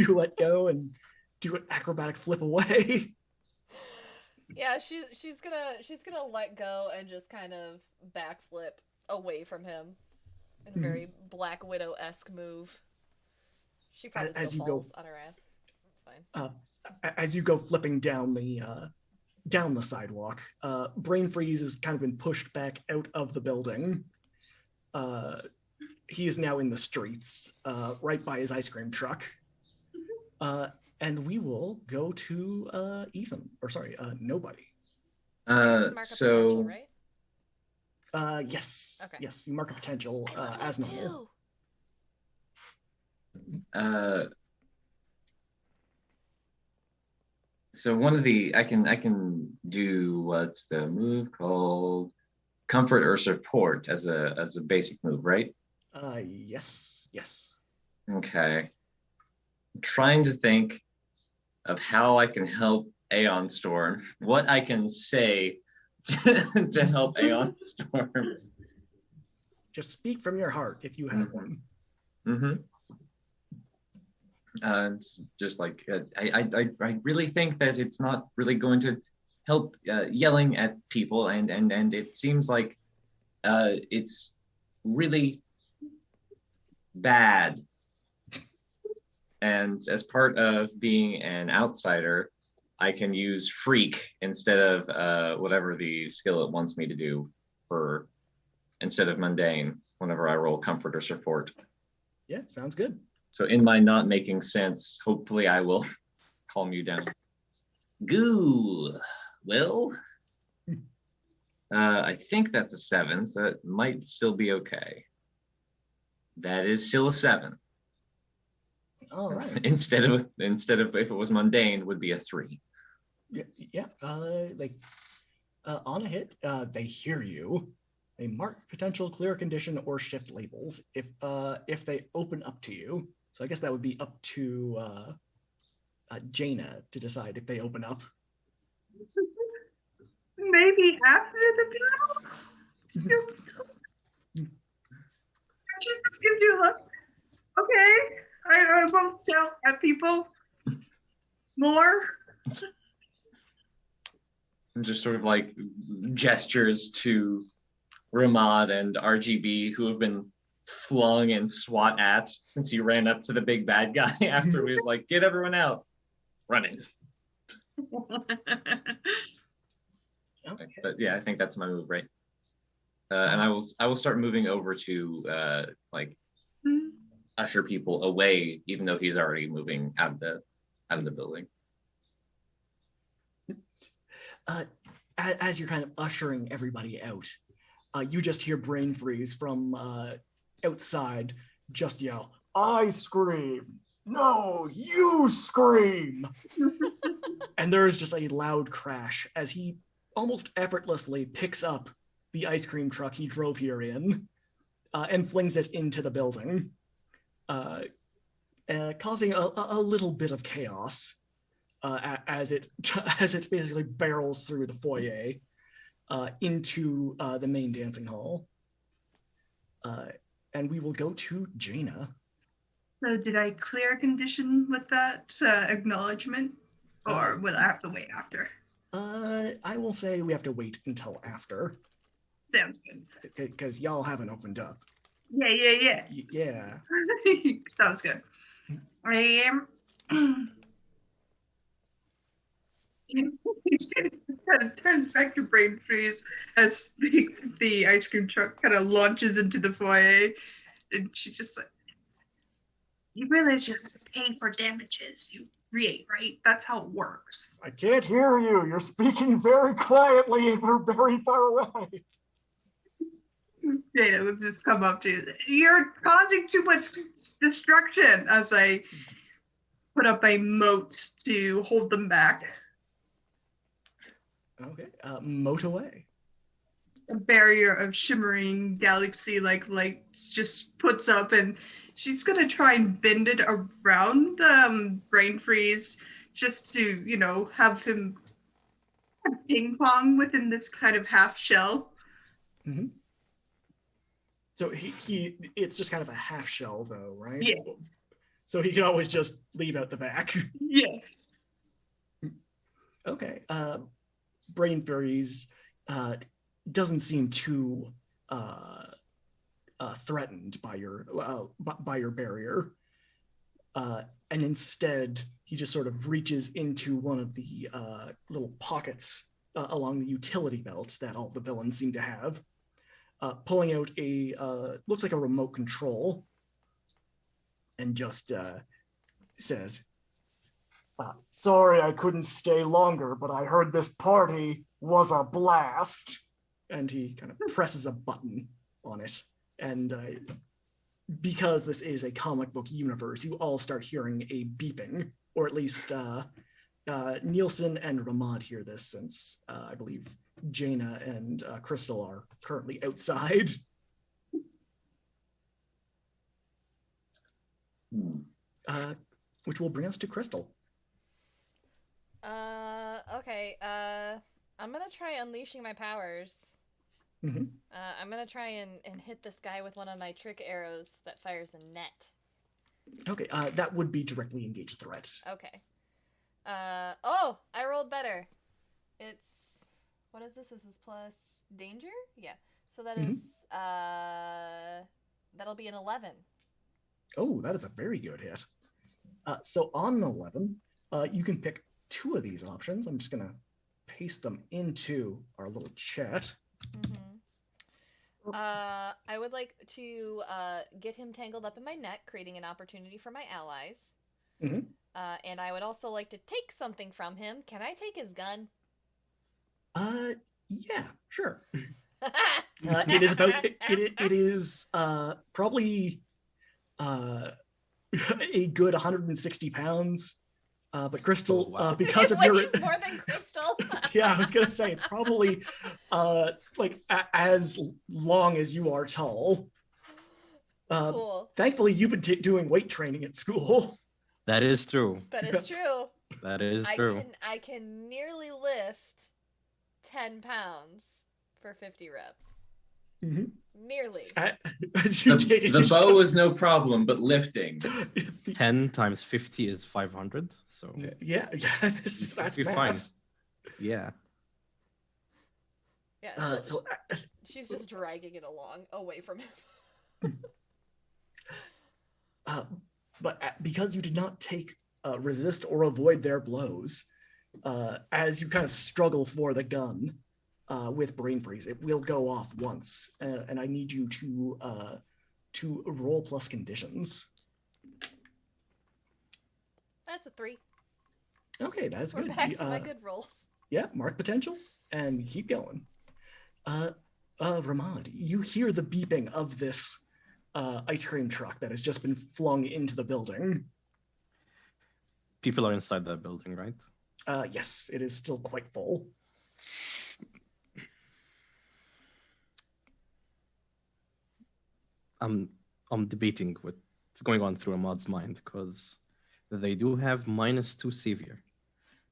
let go and do an acrobatic flip away? Yeah, she's gonna let go and just kind of backflip away from him in a very Black Widow-esque move. She probably still falls on her ass. It's fine. As you go flipping down the sidewalk, Brain Freeze has kind of been pushed back out of the building. he is now in the streets, right by his ice cream truck. And we will go to Ethan, or sorry, nobody. I get to mark a potential, So right? Yes. Okay. Yes, you mark a potential I love as that normal. too. So one of the I can do what's the move called? Comfort or support as a basic move, right? Yes. Yes. Okay. I'm trying to think of how I can help Aeon Storm, what I can say to help Aeon Storm. Just speak from your heart if you have one. Mm-hmm. It's just like I really think that it's not really going to help yelling at people, and it seems like it's really bad. And as part of being an outsider, I can use freak instead of whatever the skill it wants me to do for instead of mundane whenever I roll comfort or support. Yeah, sounds good. So in my not making sense, hopefully I will calm you down. Goo. Well, I think that's a 7, so that might still be okay. That is still a 7. All right. Instead of if it was mundane, would be a 3. Yeah. On a hit, they hear you. They mark potential clear condition or shift labels if they open up to you. So I guess that would be up to Jaina to decide if they open up. Maybe after the battle? She just gives you a look. Okay, I won't shout at people more. And just sort of like gestures to Ramad and RGB, who have been flung and swat at since he ran up to the big bad guy after he was like, get everyone out. Running. Okay. But yeah, I think that's my move, right? And I will start moving over to usher people away, even though he's already moving out of the building. As you're kind of ushering everybody out, you just hear Brain Freeze from outside just yell, "I scream! No, you scream!" And there's just a loud crash as he almost effortlessly picks up the ice cream truck he drove here in and flings it into the building, causing a little bit of chaos as it basically barrels through the foyer into the main dancing hall. And we will go to Jaina. So did I clear a condition with that acknowledgement, or will I have to wait after? I will say we have to wait until after. Sounds good. Because y'all haven't opened up. Yeah. Yeah. Sounds good. I am. Kind of turns back to Brain Freeze as the ice cream truck kind of launches into the foyer, and she's just like, "You realize you have to pay for damages you create, right? That's how it works." I can't hear you. You're speaking very quietly and we're very far away. Dana would just come up to you. "You're causing too much destruction," as I put up a moat to hold them back. Okay, moat away. A barrier of shimmering galaxy-like lights just puts up, and she's gonna try and bend it around Brain Freeze just to, have him ping pong within this kind of half shell. Mm-hmm. So it's just kind of a half shell though, right? Yeah. So he can always just leave out the back. Yeah. Okay. Brain Freeze doesn't seem too threatened by your barrier, and instead he just sort of reaches into one of the little pockets along the utility belts that all the villains seem to have, pulling out a looks like a remote control, and just says, "Sorry, I couldn't stay longer, but I heard this party was a blast." And he kind of presses a button on it, and because this is a comic book universe, you all start hearing a beeping, or at least Nielsen and Ramad hear this, since I believe Jaina and Crystal are currently outside. Which will bring us to Crystal. Okay. I'm gonna try unleashing my powers. Mm-hmm. I'm gonna try and hit this guy with one of my trick arrows that fires a net. Okay, that would be directly engage threat. Okay. Oh, I rolled better. It's, what is this? This is plus danger? Yeah. So that is, that'll be an 11. Oh, that is a very good hit. So on an 11, you can pick two of these options. I'm just gonna paste them into our little chat. Mm-hmm. I would like to get him tangled up in my net, creating an opportunity for my allies. Mm-hmm. And I would also like to take something from him. Can I take his gun? Yeah, sure. It is about it is probably a good 160 pounds. But Crystal, Oh, wow. because It of your weighs more than Crystal. yeah, I was gonna say it's probably like as long as you are tall. Cool. Thankfully, you've been doing weight training at school. That is true. That is true. That is true. I can nearly lift 10 pounds for 50 reps. Mm-hmm. Nearly. As you take it, The you just bow gotta- is no problem, but lifting. 10 times 50 is 500. So yeah, that's you're math. fine. Yeah. Yeah, So she's just dragging it along away from him. but because you did not take resist or avoid their blows, as you kind of struggle for the gun with brain freeze, it will go off once, and I need you to roll plus conditions. That's a 3. Okay, that's We're good. back to my good rolls. Yeah, mark potential and keep going. Ramad, you hear the beeping of this ice cream truck that has just been flung into the building. People are inside that building, right? Yes, it is still quite full. I'm debating what's going on through Ahmad's mind, because they do have -2 savior.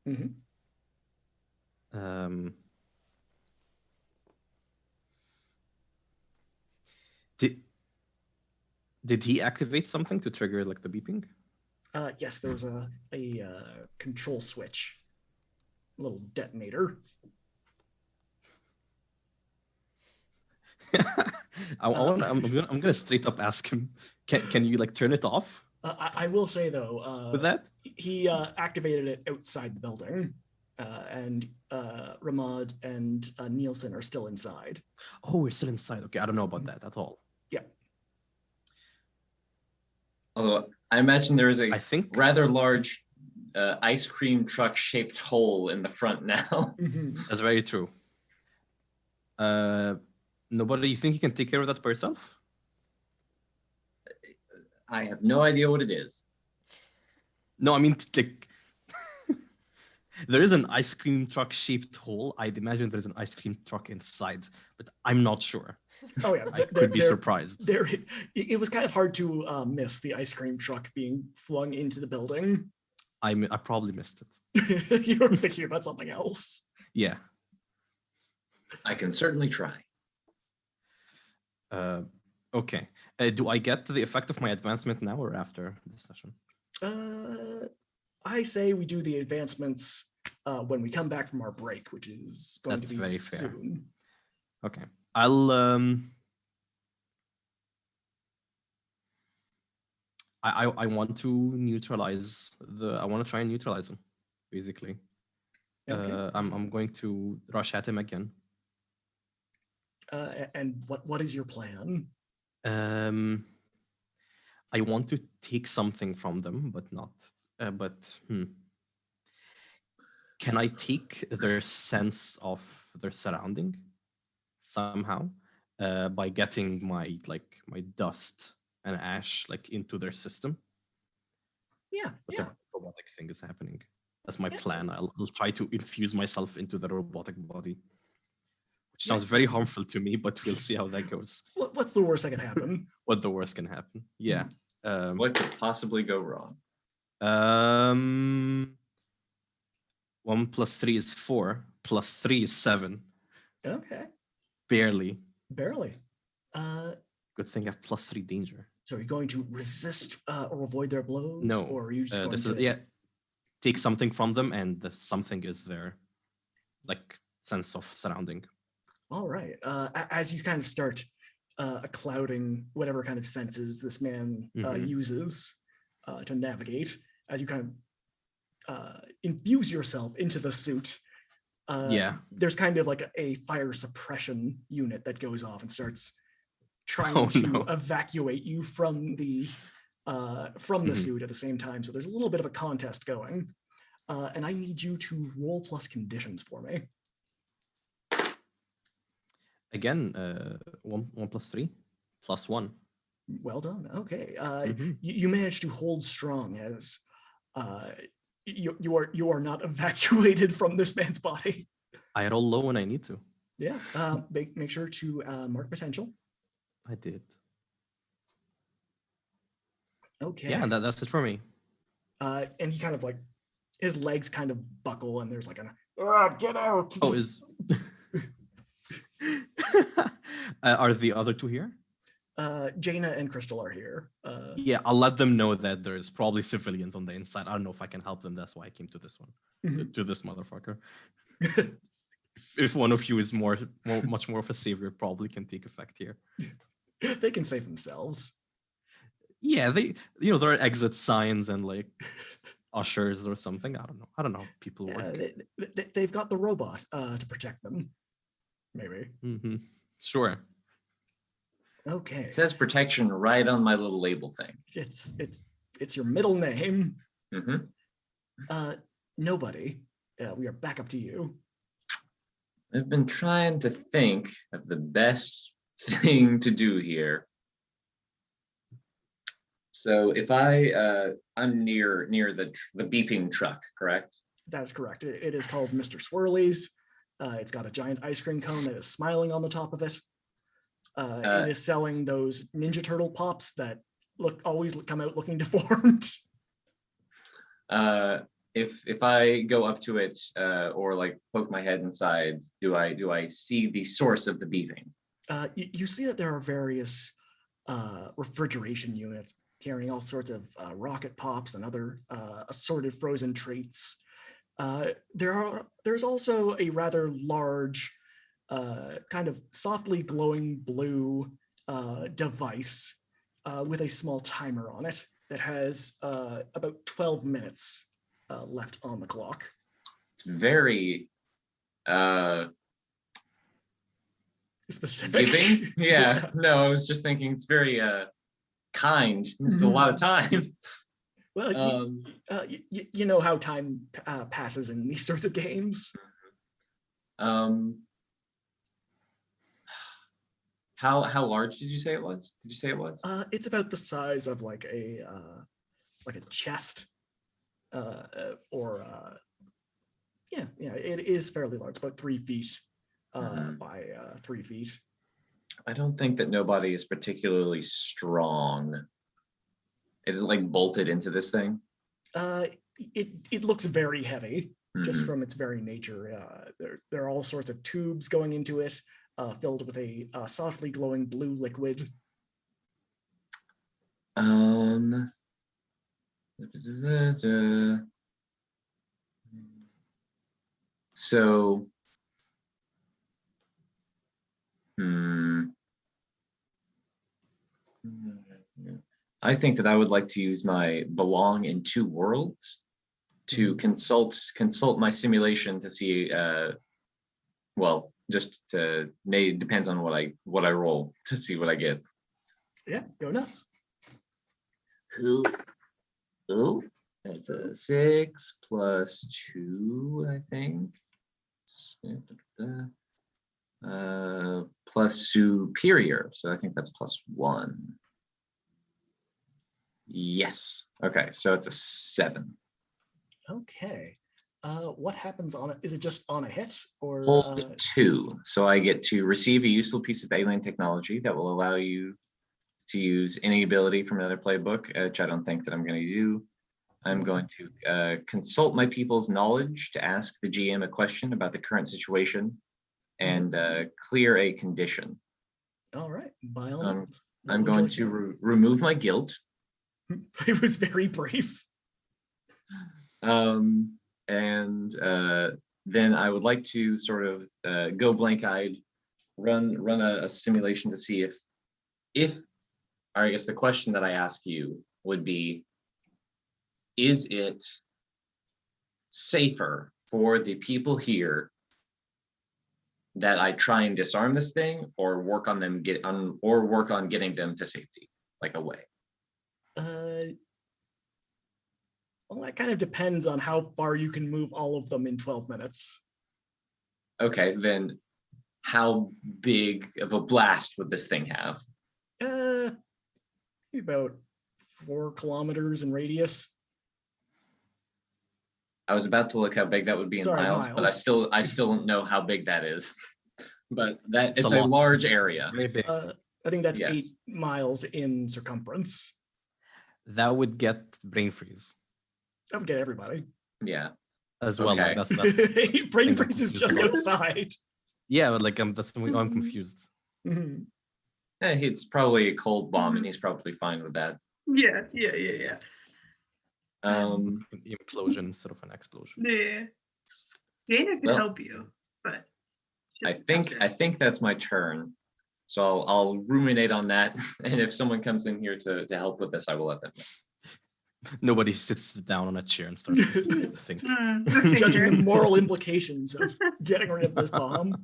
Mm-hmm. Did he activate something to trigger like the beeping? Yes, there was a control switch, a little detonator. I'm gonna straight up ask him. Can you like turn it off? I will say though, With that? he activated it outside the building, and Ramad and Nielsen are still inside. Oh, we're still inside. Okay, I don't know about that at all. Yeah. Although I imagine there is a I think rather large ice cream truck shaped hole in the front now. that's very true. Nobody, you think you can take care of that by yourself? I have no idea what it is. No, I mean like there is an ice cream truck shaped hole. I'd imagine there's an ice cream truck inside, but I'm not sure. Oh yeah, I could be surprised. It was kind of hard to miss the ice cream truck being flung into the building. I probably missed it. You were thinking about something else. Yeah. I can certainly try. Okay. Do I get the effect of my advancement now or after this session? I say we do the advancements when we come back from our break, which is going That's to be very fair. soon. Okay. I'll I want to neutralize I want to try and neutralize him, basically. Okay. I'm going to rush at him again. And what is your plan? I want to take something from them, but not. Can I take their sense of their surrounding somehow by getting my dust and ash into their system? Yeah, But yeah. the robotic thing is happening. That's my Yeah. plan. I'll try to infuse myself into the robotic body, which Yeah. sounds very harmful to me, but we'll see how that goes. What's the worst that can happen? What the worst can happen? Yeah. What could possibly go wrong? 1 + 3 is 4. +3 is 7. Okay, Barely. barely. Good thing I have +3 danger. So are you going to resist or avoid their blows? No. Or are you just going This to... is take something from them, and the something is their sense of surrounding. All right. As you kind of start clouding whatever kind of senses this man uses to navigate, as you kind of infuse yourself into the suit, there's kind of like a fire suppression unit that goes off and starts trying to evacuate you from the suit at the same time. So there's a little bit of a contest going, and I need you to roll plus conditions for me. Again, 1 + 3 + 1. Well done. Okay. You managed to hold strong as you are not evacuated from this man's body. I roll low when I need to. Yeah. Make sure to mark potential. I did. Okay. Yeah, that's it for me. And he kind of his legs kind of buckle, and there's get out. Oh, is are the other two here? Jaina and Crystal are here. Yeah, I'll let them know that there's probably civilians on the inside. I don't know if I can help them. That's why I came to this one, to this motherfucker. If one of you is much more of a savior, probably can take effect here. They can save themselves. Yeah, there are exit signs and ushers or something. I don't know how people work. They've got the robot to protect them. Maybe. Sure. Okay. It says protection right on my little label thing. It's your middle name. Nobody. We are back up to you. I've been trying to think of the best thing to do here. So if I'm near the beeping truck, correct? That is correct. It is called Mr. Swirlies. It's got a giant ice cream cone that is smiling on the top of it. It is selling those Ninja Turtle pops that always come out looking deformed. If I go up to it or poke my head inside, do I see the source of the beeping? You see that there are various refrigeration units carrying all sorts of rocket pops and other assorted frozen treats. There's also a rather large, kind of softly glowing blue device with a small timer on it that has about 12 minutes left on the clock. It's very specific. Giving? Yeah. No, I was just thinking it's very kind. It's a lot of time. Well, you know how time passes in these sorts of games. How large did you say it was? It's about the size of a chest, it is fairly large, about 3 feet by 3 feet. I don't think that nobody is particularly strong. Is it bolted into this thing? It looks very heavy, just from its very nature. There are all sorts of tubes going into it, filled with a softly glowing blue liquid. So, I think that I would like to use my belong in two worlds to consult my simulation to see, Just depends on what I roll to see what I get. Yeah, go nuts. Ooh, that's a 6 plus 2, I think. Plus superior, so I think that's plus 1. Yes. Okay, so it's a 7. Okay. What happens on it? Is it just on a hit or Hold 2. So I get to receive a useful piece of alien technology that will allow you to use any ability from another playbook, which I don't think that I'm going to do. I'm going to consult my people's knowledge to ask the GM a question about the current situation and clear a condition. All right, by all means. What I'm would you going like to remove my guilt. It was very brief. And then I would like to sort of go blank-eyed, run a simulation to see if, or I guess the question that I ask you would be, is it safer for the people here that I try and disarm this thing, or work on getting them to safety, like away? Well, that kind of depends on how far you can move all of them in 12 minutes. Okay, then how big of a blast would this thing have? About 4 kilometers in radius. I was about to look how big that would be in miles, but I still don't know how big that is. But it's a large area. Very big. I think that's 8 miles in circumference. That would get brain freeze. That would get everybody. Yeah. As well. Okay. Like, that's brain freeze is just outside. Yeah, but like I'm confused. Mhm. It's probably a cold bomb, and he's probably fine with that. Yeah. Um, An implosion instead of an explosion. Yeah. Dana can help you, but I think that's my turn. So I'll ruminate on that, and if someone comes in here to help with this, I will let them know. Nobody sits down on a chair and starts to think. Judging the moral implications of getting rid of this bomb.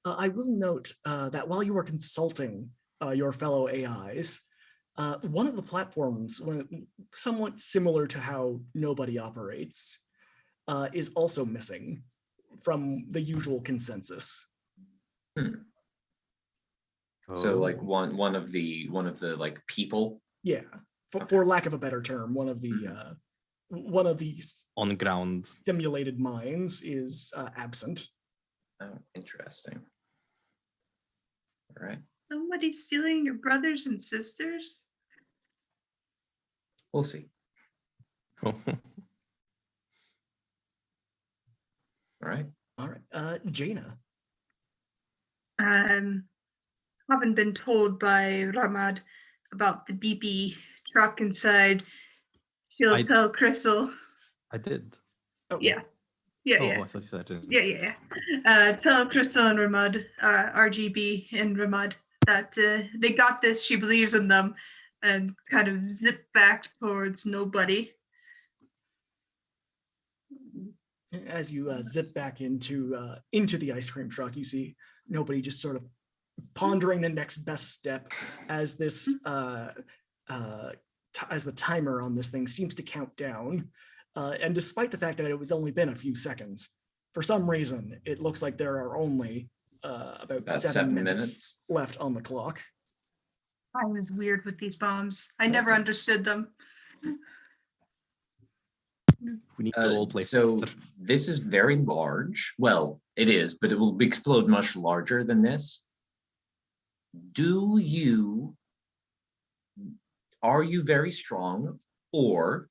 I will note that while you were consulting your fellow AIs, one of the platforms, somewhat similar to how Nobody operates, is also missing from the usual consensus. So like one of the like people. Yeah, for lack of a better term, one of these on ground simulated minds is absent. Oh, interesting. All right. Somebody's stealing your brothers and sisters? We'll see. All right. Jaina. Haven't been told by Ramad about the BP truck inside. She'll tell Crystal. I did. Oh. Yeah. I thought you said I didn't. Yeah. Tell Crystal and Ramad, RGB and Ramad, that they got this. She believes in them, and kind of zip back towards Nobody. As you zip back into the ice cream truck, you see Nobody just sort of pondering the next best step as this as the timer on this thing seems to count down. And despite the fact that it was only been a few seconds, for some reason, it looks like there are only about 7 minutes left on the clock. I was weird with these bombs. I never understood them. We need to all play so faster. This is very large. Well, it is, but it will explode much larger than this. Are you very strong, or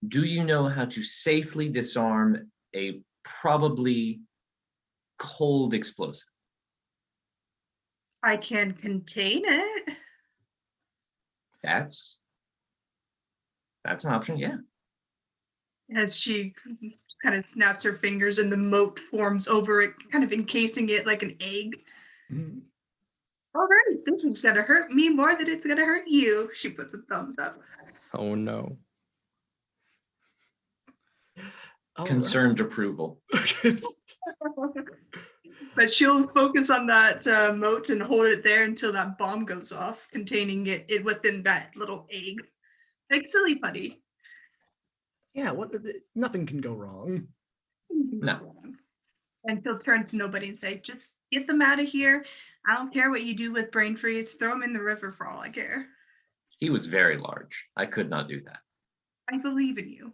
do you know how to safely disarm a probably cold explosive? I can contain it. That's an option, yeah. As she kind of snaps her fingers and the moat forms over it, kind of encasing it like an egg. Mm-hmm. All right, this is gonna hurt me more than it's gonna hurt you. She puts a thumbs up. Oh no. Concerned approval. But she'll focus on that moat and hold it there until that bomb goes off, containing it within that little egg. Like silly putty. Yeah, nothing can go wrong. No. And she'll turn to nobody and say, just get them out of here. I don't care what you do with brain freeze. Throw them in the river for all I care. He was very large. I could not do that. I believe in you.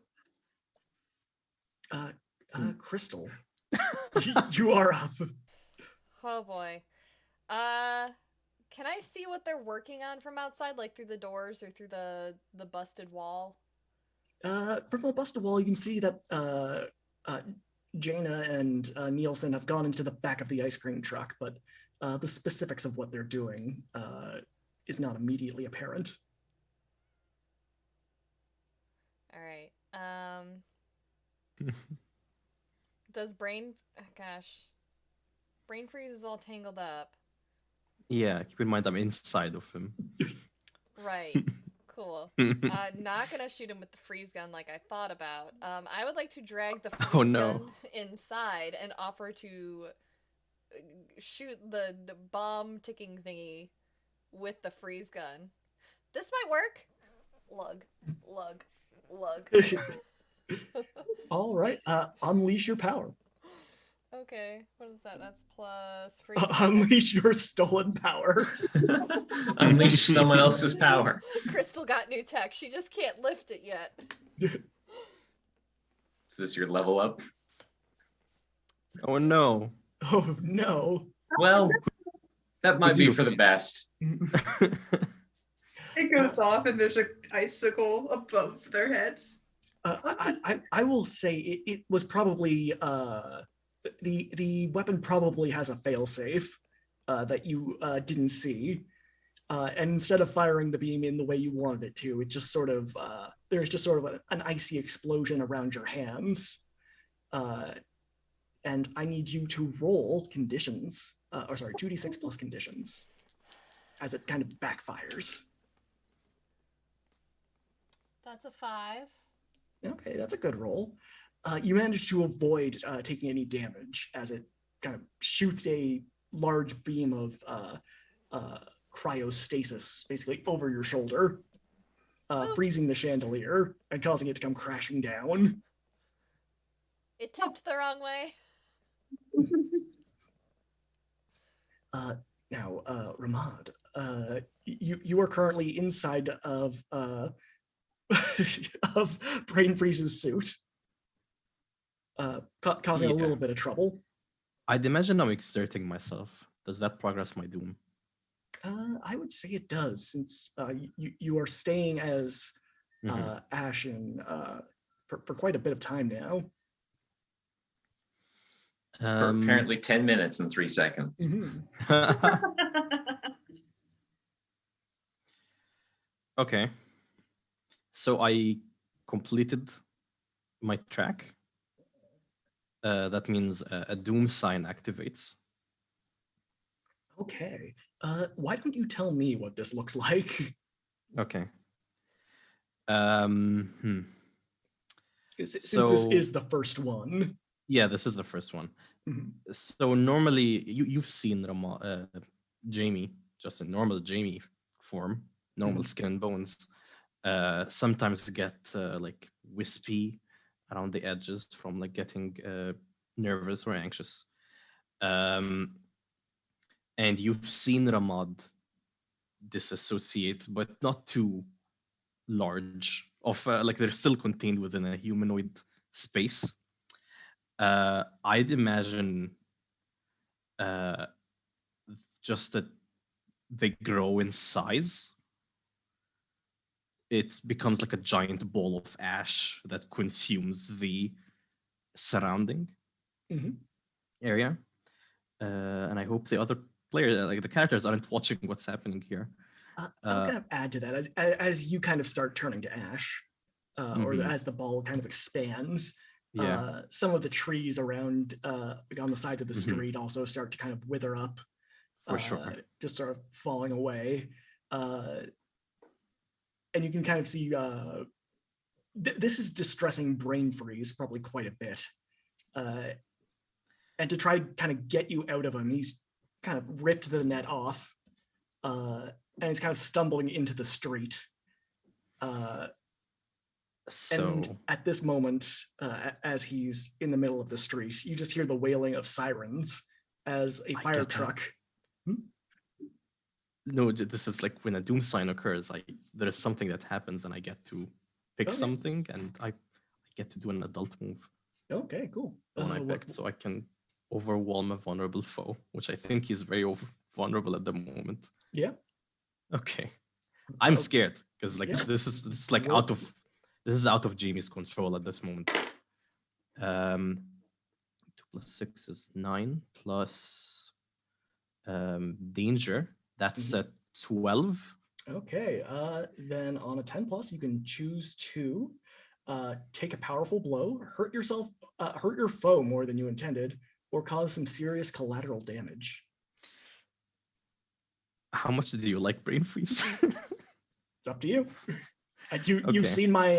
Crystal, you are up. Oh boy. Can I see what they're working on from outside, like through the doors or through the busted wall? From a busted wall, you can see that Jaina and Nielsen have gone into the back of the ice cream truck, but the specifics of what they're doing is not immediately apparent. All right. Does brain freeze is all tangled up. Yeah, keep in mind I'm inside of him. Right. Cool. Not gonna shoot him with the freeze gun like I thought about. I would like to drag the freeze gun inside and offer to shoot the bomb ticking thingy with the freeze gun. This might work. Lug. All right, unleash your power. Okay, what is that? That's plus free. Unleash your stolen power. Unleash someone else's power. Crystal got new tech. She just can't lift it yet. Is this your level up? Oh no. Oh no. Well, that might be for the best. It goes off and there's an icicle above their heads. I will say it was probably the weapon probably has a failsafe that you didn't see, and instead of firing the beam in the way you wanted it to, it just sort of there's just sort of an icy explosion around your hands, and I need you to roll conditions, 2d6 plus conditions, as it kind of backfires. That's a 5. Okay, that's a good roll. You manage to avoid taking any damage as it kind of shoots a large beam of cryostasis basically over your shoulder, freezing the chandelier and causing it to come crashing down. It tipped the wrong way. Now, Ramad, you are currently inside of of Brain Freeze's suit, causing a little bit of trouble. I'd imagine I'm exerting myself. Does that progress my doom? I would say it does, since you are staying as Ash for quite a bit of time now. For apparently 10 minutes and 3 seconds. Okay. So I completed my track. That means a doom sign activates. Okay. Why don't you tell me what this looks like? Okay. Since this is the first one. Yeah, this is the first one. So normally, you've seen Jamie, just in normal Jamie form, normal skin and bones. Sometimes get like wispy around the edges from like getting nervous or anxious. And you've seen Ramad disassociate, but not too large. Like they're still contained within a humanoid space. I'd imagine just that they grow in size. It becomes like a giant ball of ash that consumes the surrounding area. And I hope the other players, like the characters, aren't watching what's happening here. I'm going to add to that as you kind of start turning to ash, or as the ball kind of expands. Some of the trees around on the sides of the street also start to kind of wither up. For sure. Just sort of falling away. And you can kind of see this is distressing Brain Freeze probably quite a bit. and to try kind of get you out of him, he's kind of ripped the net off, and he's kind of stumbling into the street. And So at this moment, as he's in the middle of the street, you just hear the wailing of sirens as a I fire get that. truck. no, this is like when a doom sign occurs. There is something that happens, and I get to pick Okay. something, and I get to do an adult move Okay, cool. when I picked, so I can overwhelm a vulnerable foe, which I think is very vulnerable at the moment. Yeah. Okay, I'm Oh, scared because like yeah. this is like Roll. this is out of Jamie's control at this moment. 2 + 6 is 9 plus danger. That's a 12. Okay, then on a 10 plus, you can choose to take a powerful blow, hurt your foe more than you intended, or cause some serious collateral damage. How much do you like brain freeze? It's up to you. You've Okay. seen my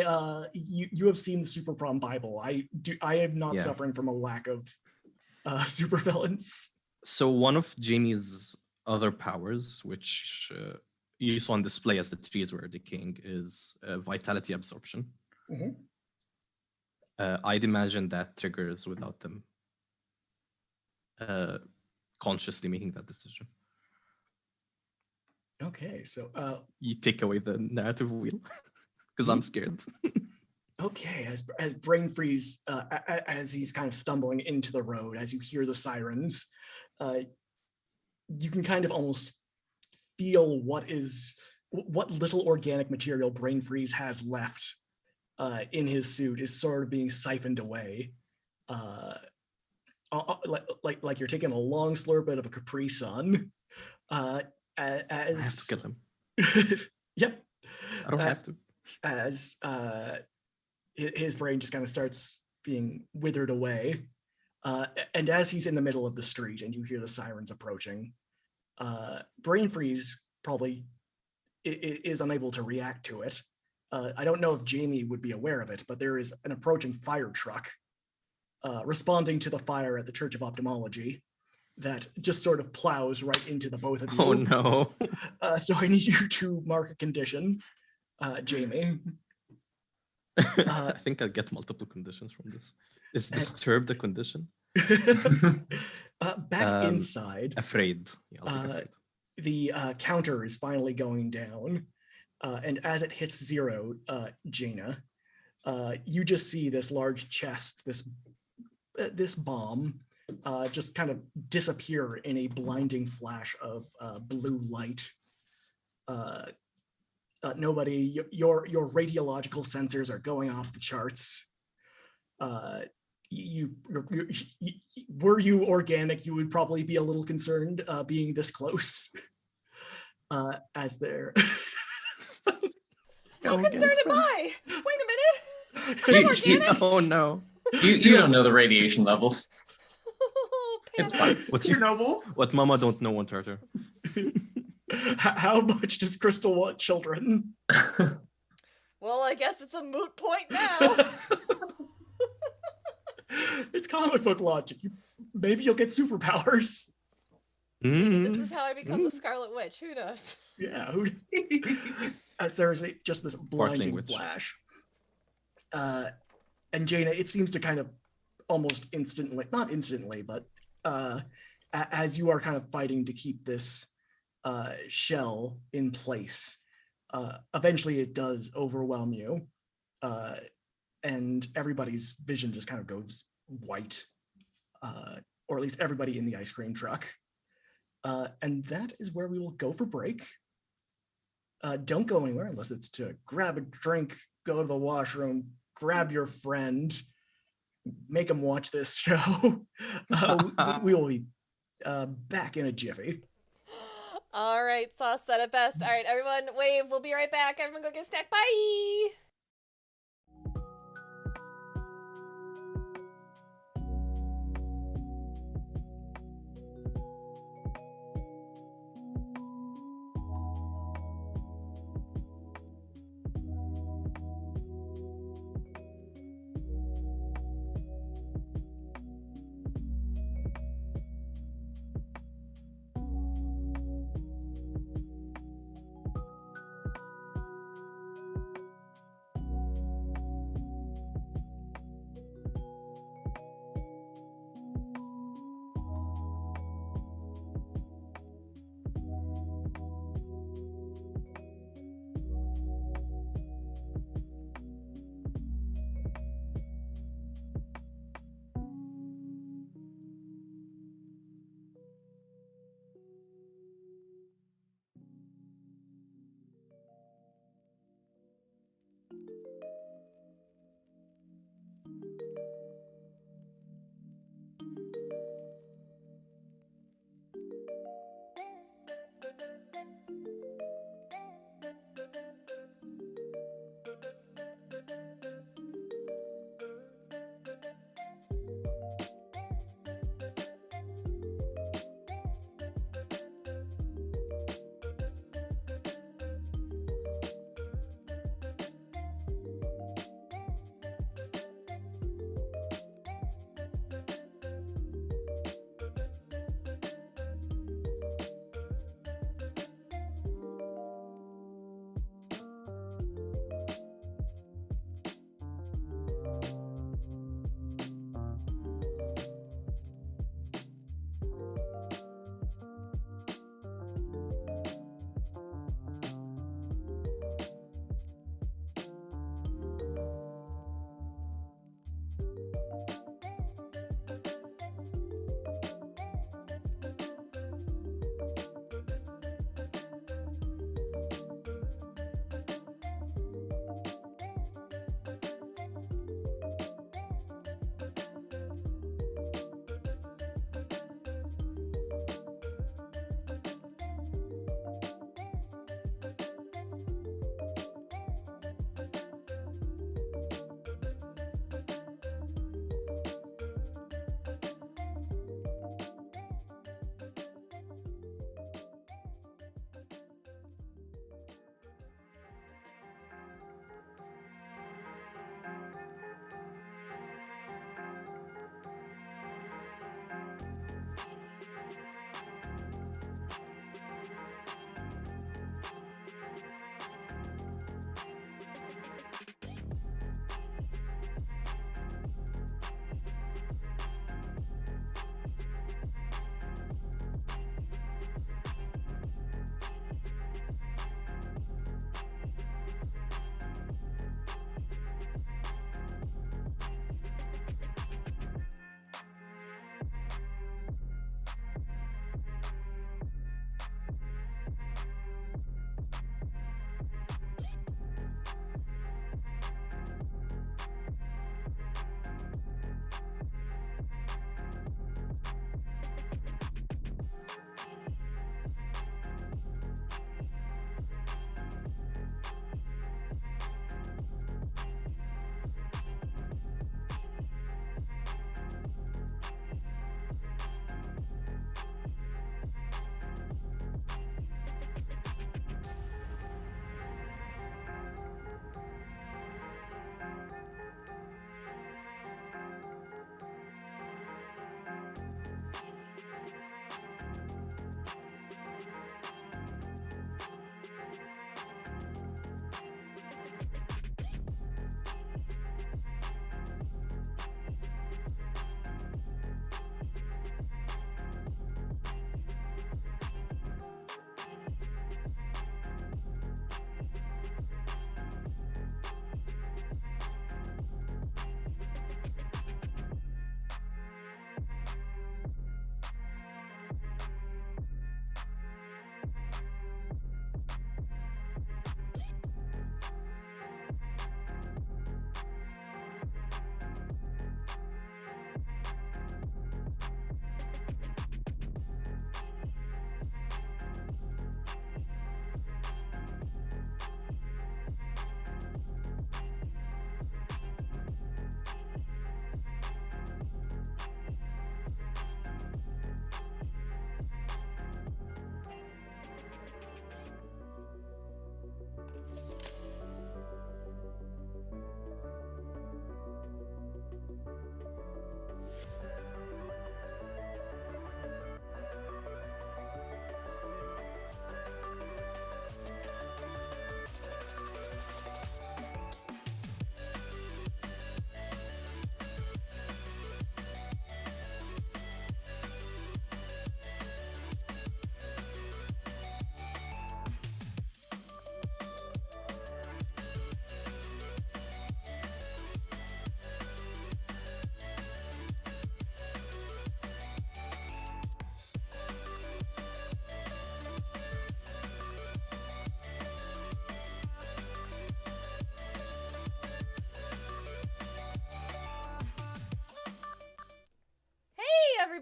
you have seen the Super Prom Bible. I am not Yeah. suffering from a lack of supervillains. So one of Jamie's other powers, which you saw on display as the trees were decaying, is vitality absorption. Mhm. I'd imagine that triggers without them consciously making that decision. Okay, so You take away the narrative wheel because I'm scared. okay, as brain freeze, as he's kind of stumbling into the road, as you hear the sirens, you can kind of almost feel what little organic material brain freeze has left in his suit is sort of being siphoned away. Like you're taking a long slurp out of a Capri Sun. I have to kill him. Yep. I don't have to. As his brain just kind of starts being withered away. And as he's in the middle of the street and you hear the sirens approaching, brain freeze probably is unable to react to it. I don't know if Jamie would be aware of it, but there is an approaching fire truck responding to the fire at the Church of Ophthalmology that just sort of plows right into the both of you. Oh no. So I need you to mark a condition, Jamie. I think I'll get multiple conditions from this. Is disturb the condition? Back inside, Afraid. Yeah, I'll take afraid. the counter is finally going down. And as it hits 0, Jaina, you just see this large chest, this bomb, just kind of disappear in a blinding flash of blue light. Nobody, your radiological sensors are going off the charts. Were you organic, you would probably be a little concerned being this close. As they're How concerned am I? Wait a minute. You- Organic? Oh no. You don't know the radiation levels. It's Panic. fine. What Chernobyl. what Mama don't know on Tartar. How much does Crystal want children? Well, I guess it's a moot point now. It's comic book logic. Maybe you'll get superpowers. Maybe this is how I become the Scarlet Witch. Who knows? Yeah. As there's just this blinding witch. flash. And Jaina, it seems to kind of almost instantly, not instantly, but as you are kind of fighting to keep this shell in place, eventually it does overwhelm you. And everybody's vision just kind of goes white, or at least everybody in the ice cream truck. And that is where we will go for break. Don't go anywhere unless it's to grab a drink, go to the washroom, grab your friend, make them watch this show. We will be back in a jiffy. All right, Sauce said it best. All right, everyone, wave. We'll be right back. Everyone go get a snack. Bye.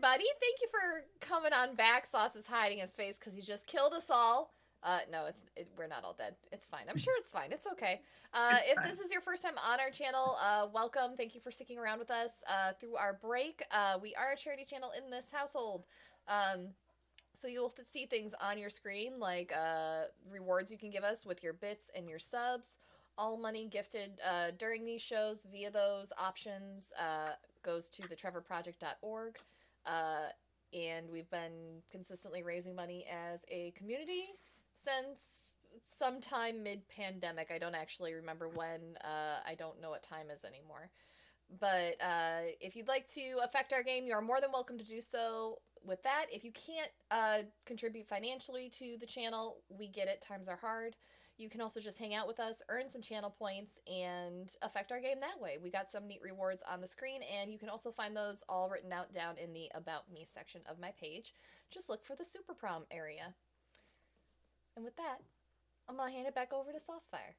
everybody. Thank you for coming on back. Sauce is hiding his face because he just killed us all. No, we're not all dead. It's fine. I'm sure it's fine. It's okay. If fine. this is your first time on our channel, welcome. Thank you for sticking around with us through our break. We are a charity channel in this household. So you'll see things on your screen like rewards you can give us with your bits and your subs. All money gifted during these shows via those options goes to the Ttrpg.org. And we've been consistently raising money as a community since sometime mid-pandemic. I don't actually remember when. I don't know what time is anymore. But if you'd like to affect our game, you are more than welcome to do so with that. If you can't contribute financially to the channel, we get it. Times are hard. You can also just hang out with us, earn some channel points, and affect our game that way. We got some neat rewards on the screen, and you can also find those all written out down in the About Me section of my page. Just look for the Super Prom area. And with that, I'm going to hand it back over to Saucefire.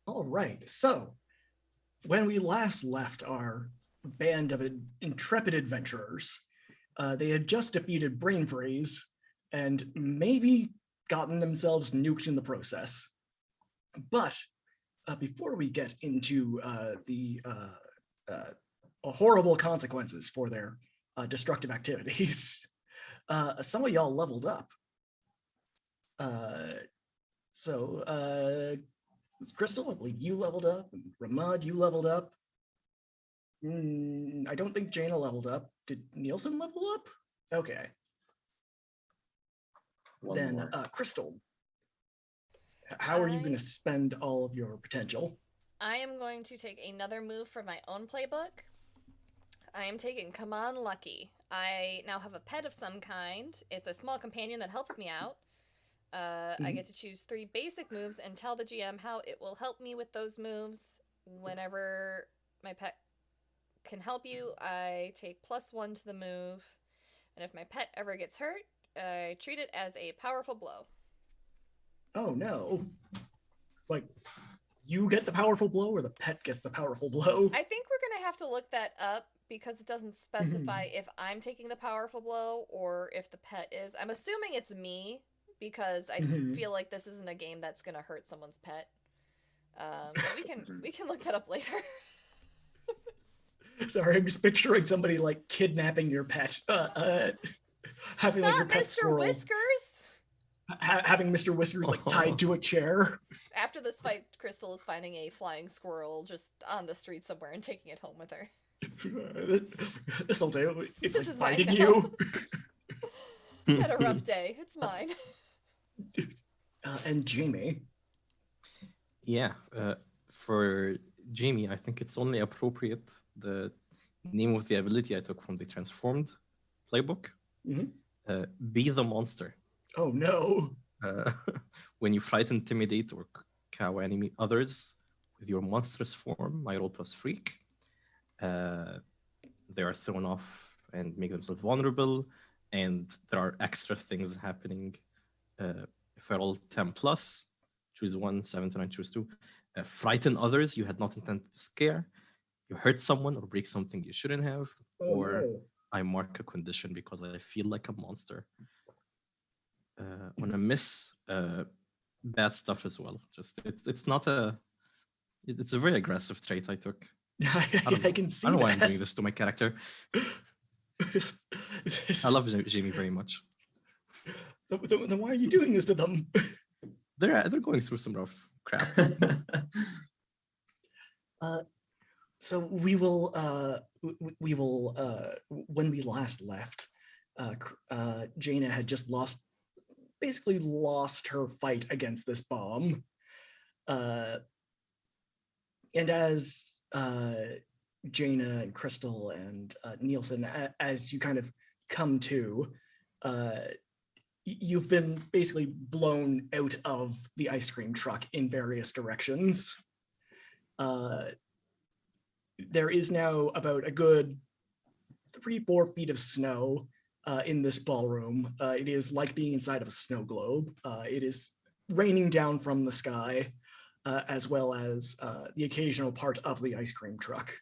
All right, so when we last left our band of intrepid adventurers, they had just defeated Brain Freeze and maybe gotten themselves nuked in the process. But before we get into the horrible consequences for their destructive activities, some of y'all leveled up. Crystal, I believe you leveled up. Ramad, you leveled up. I don't think Jaina leveled up. Did Nielsen level up? Okay. One more. Crystal, how are you going to spend all of your potential? I am going to take another move from my own playbook. I am taking Come On Lucky. I now have a pet of some kind. It's a small companion that helps me out. I get to choose 3 basic moves and tell the GM how it will help me with those moves. Whenever my pet can help you, I take +1 to the move. And if my pet ever gets hurt, I treat it as a powerful blow. Oh no. Like, you get the powerful blow or the pet gets the powerful blow? I think we're going to have to look that up because it doesn't specify if I'm taking the powerful blow or if the pet is. I'm assuming it's me because I feel like this isn't a game that's going to hurt someone's pet. But we can look that up later. Sorry, I'm just picturing somebody like kidnapping your pet. Having like your pet Mr. squirrel. Whiskers. Having Mr. Whiskers like tied to a chair. After this fight, Crystal is finding a flying squirrel just on the street somewhere and taking it home with her. This'll do. It's This like is mine finding now. you. Had a rough day. It's mine. And Jamie. Yeah, for Jamie, I think it's only appropriate the name of the ability I took from the Transformed playbook. Be the monster. Oh no. When you frighten, intimidate, or cow enemy others with your monstrous form, my roll plus freak, they are thrown off and make themselves vulnerable, and there are extra things happening. If I roll 10 plus, choose 1, 7 to 9, choose 2. Frighten others you had not intended to scare. You hurt someone or break something you shouldn't have, or no. I mark a condition because I feel like a monster. On a miss, bad stuff as well. Just it's not a. It's a very aggressive trait I took. I can see I don't know why that. I'm doing this to my character. I love Jamie very much. Then why are you doing this to them? They're going through some rough crap. So we will when we last left, Jaina had just basically lost her fight against this bomb. And as Jaina and Crystal and Nielsen, as you kind of come to, you've been basically blown out of the ice cream truck in various directions. There is now about a good 3-4 feet of snow in this ballroom. It is like being inside of a snow globe. It is raining down from the sky, as well as the occasional part of the ice cream truck.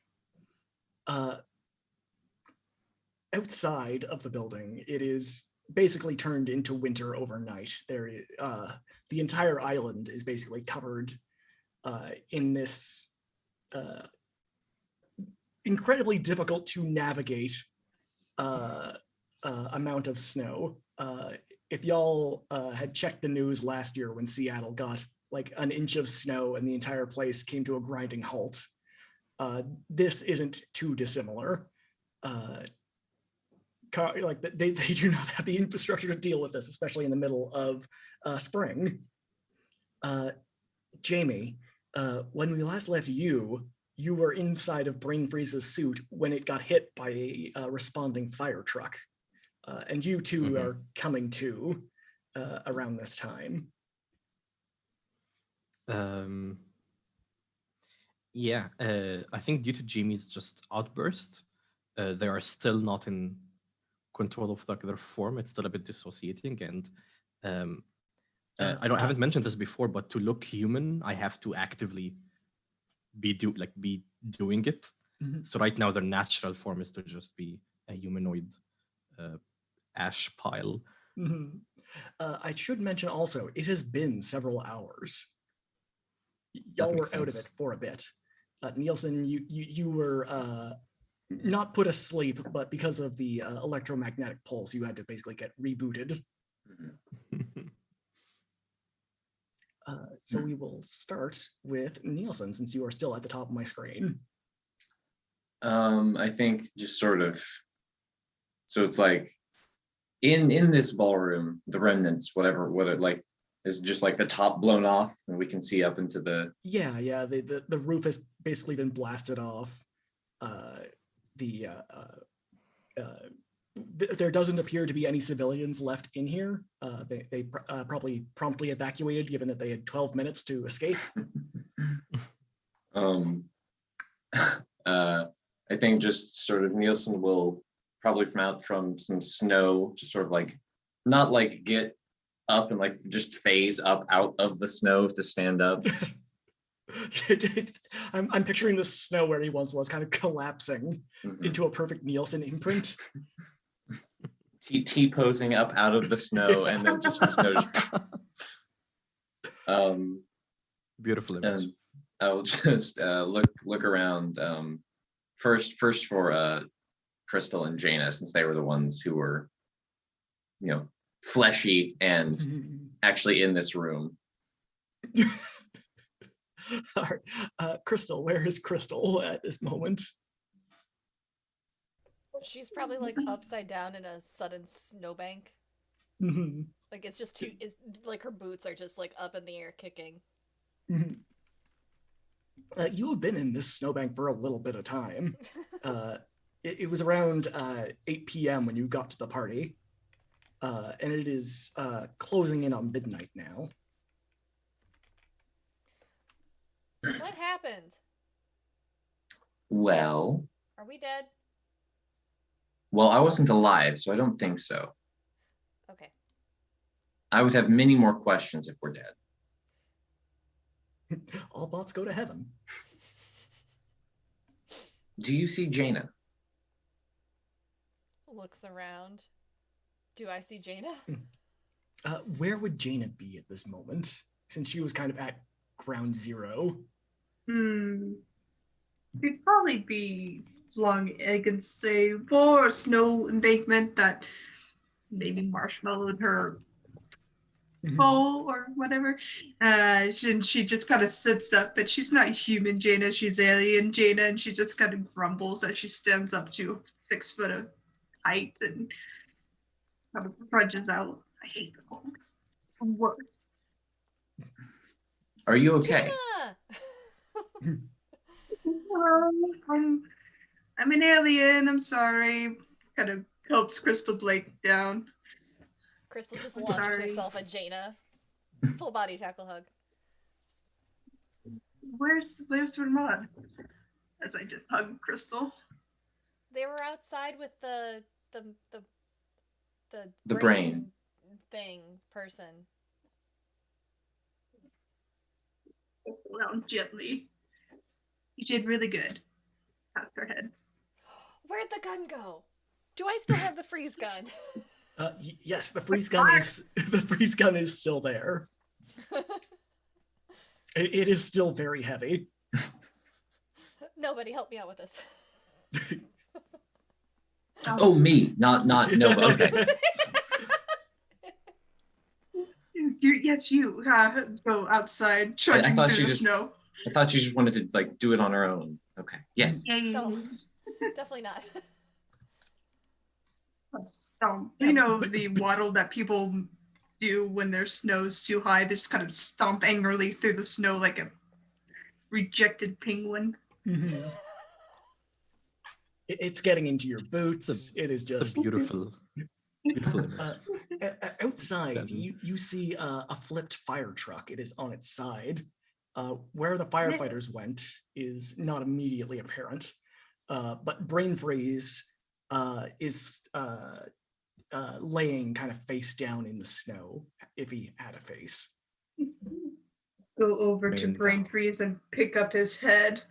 outside of the building, it is basically turned into winter overnight. The entire island is basically covered in this incredibly difficult to navigate amount of snow. If y'all had checked the news last year when Seattle got like an inch of snow and the entire place came to a grinding halt, this isn't too dissimilar. They do not have the infrastructure to deal with this, especially in the middle of spring. Jamie, when we last left you were inside of Brain Freeze's suit when it got hit by a responding fire truck. And you two are coming to around this time. Yeah, I think due to Jamie's just outburst, they are still not in control of like their form. It's still a bit dissociating, and I haven't mentioned this before, but to look human, I have to actively be doing it. Mhm. So right now, their natural form is to just be a humanoid ash pile. Mhm. I should mention also, it has been several hours. Y'all were makes out of sense. it for a bit. Nielsen, you were not put asleep, but because of the electromagnetic pulse, you had to basically get rebooted. So we will start with Nielsen, since you are still at the top of my screen. I think just sort of, so it's like in this ballroom, the remnants, whether like is just like the top blown off and we can see up into the Yeah, the roof has basically been blasted off. There doesn't appear to be any civilians left in here. They probably promptly evacuated, given that they had 12 minutes to escape. I think just sort of Nielsen will probably come out from some snow, just sort of like not like get up and like just phase up out of the snow to stand up. I'm picturing the snow where he once was kind of collapsing into a perfect Nielsen imprint. T-posing up out of the snow and then just the snow just Beautiful image. and I'll just look around first for Crystal and Jaina, since they were the ones who were, fleshy and actually in this room. All right. Crystal, where is Crystal at this moment? She's probably like upside down in a sudden snowbank. Mhm. Like it's just too. It's like her boots are just like up in the air kicking. Mhm. You have been in this snowbank for a little bit of time. It was around 8 p.m. when you got to the party, and it is closing in on midnight now. What happened? Well, Are we dead? I wasn't alive, so I don't think so. Okay. I would have many more questions if we're dead. All bots go to heaven. Do you see Jaina? Looks around. Do I see Jaina? Where would Jaina be at this moment, since she was kind of at ground zero? It'd probably be along against a wall or snow embankment that maybe marshmallowed her bowl or whatever. And she just kind of sits up, but she's not human Jaina, she's alien Jaina, and she just kind of grumbles as she stands up to 6 foot of height and kind of trudges out. I hate the cold. What? Are you okay? Jaina! I'm an alien, I'm sorry. Kind of helps Crystal Blake down. Crystal just I'm launches sorry. herself at Jaina. Full body tackle hug. Where's Ramad? As I just hug Crystal. They were outside with the brain thing person. Down gently. You did really good. Pats her head. Where'd the gun go? Do I still have the freeze gun? Yes, the freeze gun is still there. It is still very heavy. Nobody help me out with this. Oh, me, not Nova. Okay. Yes, you go outside, trudging thought through she the just- snow. I thought she just wanted to like do it on her own. Okay. Yes. No, definitely not. Stomp. You know the waddle that people do when their snow's too high. They just kind of stomp angrily through the snow like a rejected penguin. Mhm. It's getting into your boots. It is It's just a beautiful image. outside. Doesn't- You see a flipped fire truck. It is on its side. Where the firefighters went is not immediately apparent, but Brain Freeze is laying kind of face down in the snow, if he had a face. Go over to Man Brain down. Freeze and pick up his head,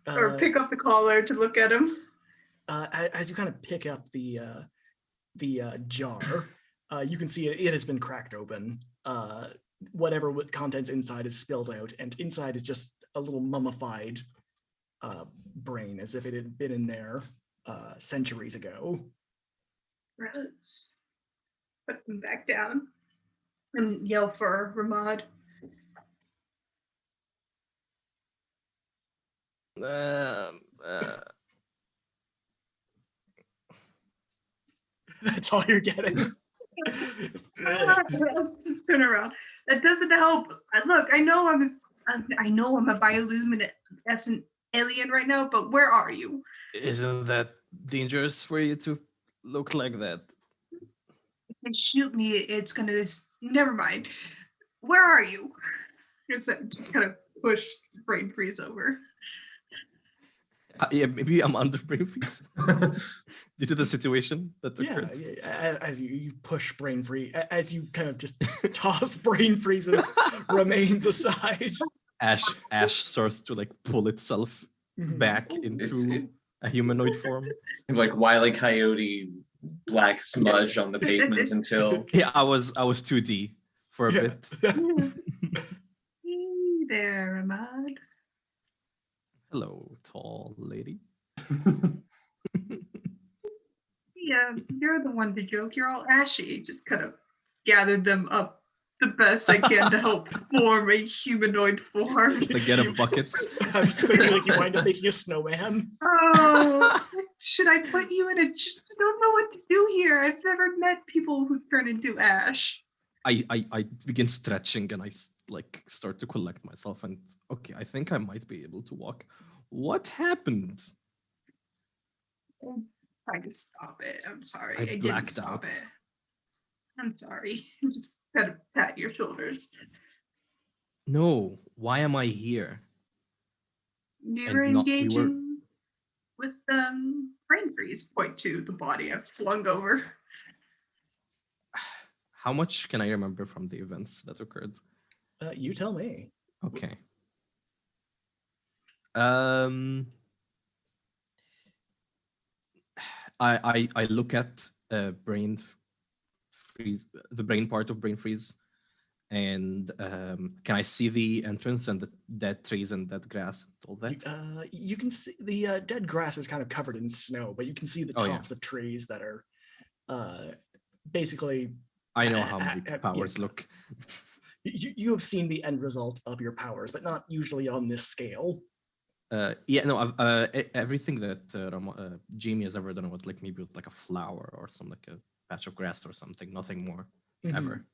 or Uh, pick up the collar to look at him. As you kind of pick up the jar, you can see it has been cracked open. Whatever contents inside is spilled out, and inside is just a little mummified brain, as if it had been in there centuries ago. Gross. Put him back down and yell for Ramad. That's all you're getting. Turn around. That doesn't help. Look, I know I'm a bioluminescent alien right now, but where are you? Isn't that dangerous for you to look like that? If they shoot me, it's gonna. Never mind. Where are you? It's just kind of push Brain Freeze over. Yeah, maybe I'm under brain freeze due to the situation that occurred. Yeah, as you push Brain Freeze, as you kind of just toss Brain Freeze's remains aside. Ash starts to like pull itself Mhm. back into a humanoid form. Like Wile E. Coyote, black smudge on the pavement until Yeah, I was 2D for a Yeah. bit. Hey there, Ramad. Hello, tall lady. Yeah, you're the one to joke. You're all ashy. Just kind of gathered them up the best I can to help form a humanoid form. Like get a bucket. I was thinking like you wind up making a snowman. Oh, should I put you in a? I don't know what to do here. I've never met people who turn into ash. I begin stretching and like start to collect myself and okay, I think I might be able to walk. What happened? Trying to stop it. I'm sorry. I I didn't blacked stop out. it. I'm sorry. Just gotta pat your shoulders. No, why am I here? You And were not- we were- engaging with Brain Freeze. Point to the body I've flung over. How much can I remember from the events that occurred? You tell me. Okay. I look at brain freeze, the brain part of brain freeze, and can I see the entrance and the dead trees and dead grass, all that? You can see the dead grass is kind of covered in snow, but you can see the Oh, yeah. tops of trees that are basically. I know how my yeah. powers look. You have seen the end result of your powers, but not usually on this scale. Yeah, no, everything that Jamie has ever done was like maybe with like a flower or some like a patch of grass or something, nothing more ever.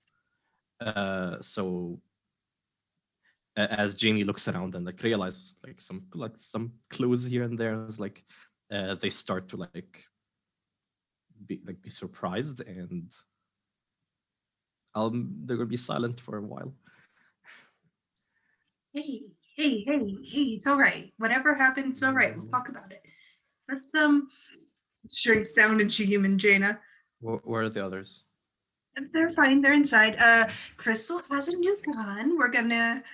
So as Jamie looks around and like realizes like some clues here and there, is like they start to like be surprised, and they're gonna be silent for a while. Hey, it's all right. Whatever happens, it's all right. We'll talk about it. Let's shrinks down into human Jaina. Where are the others? They're fine. They're inside. Crystal has a new gun. We're gonna.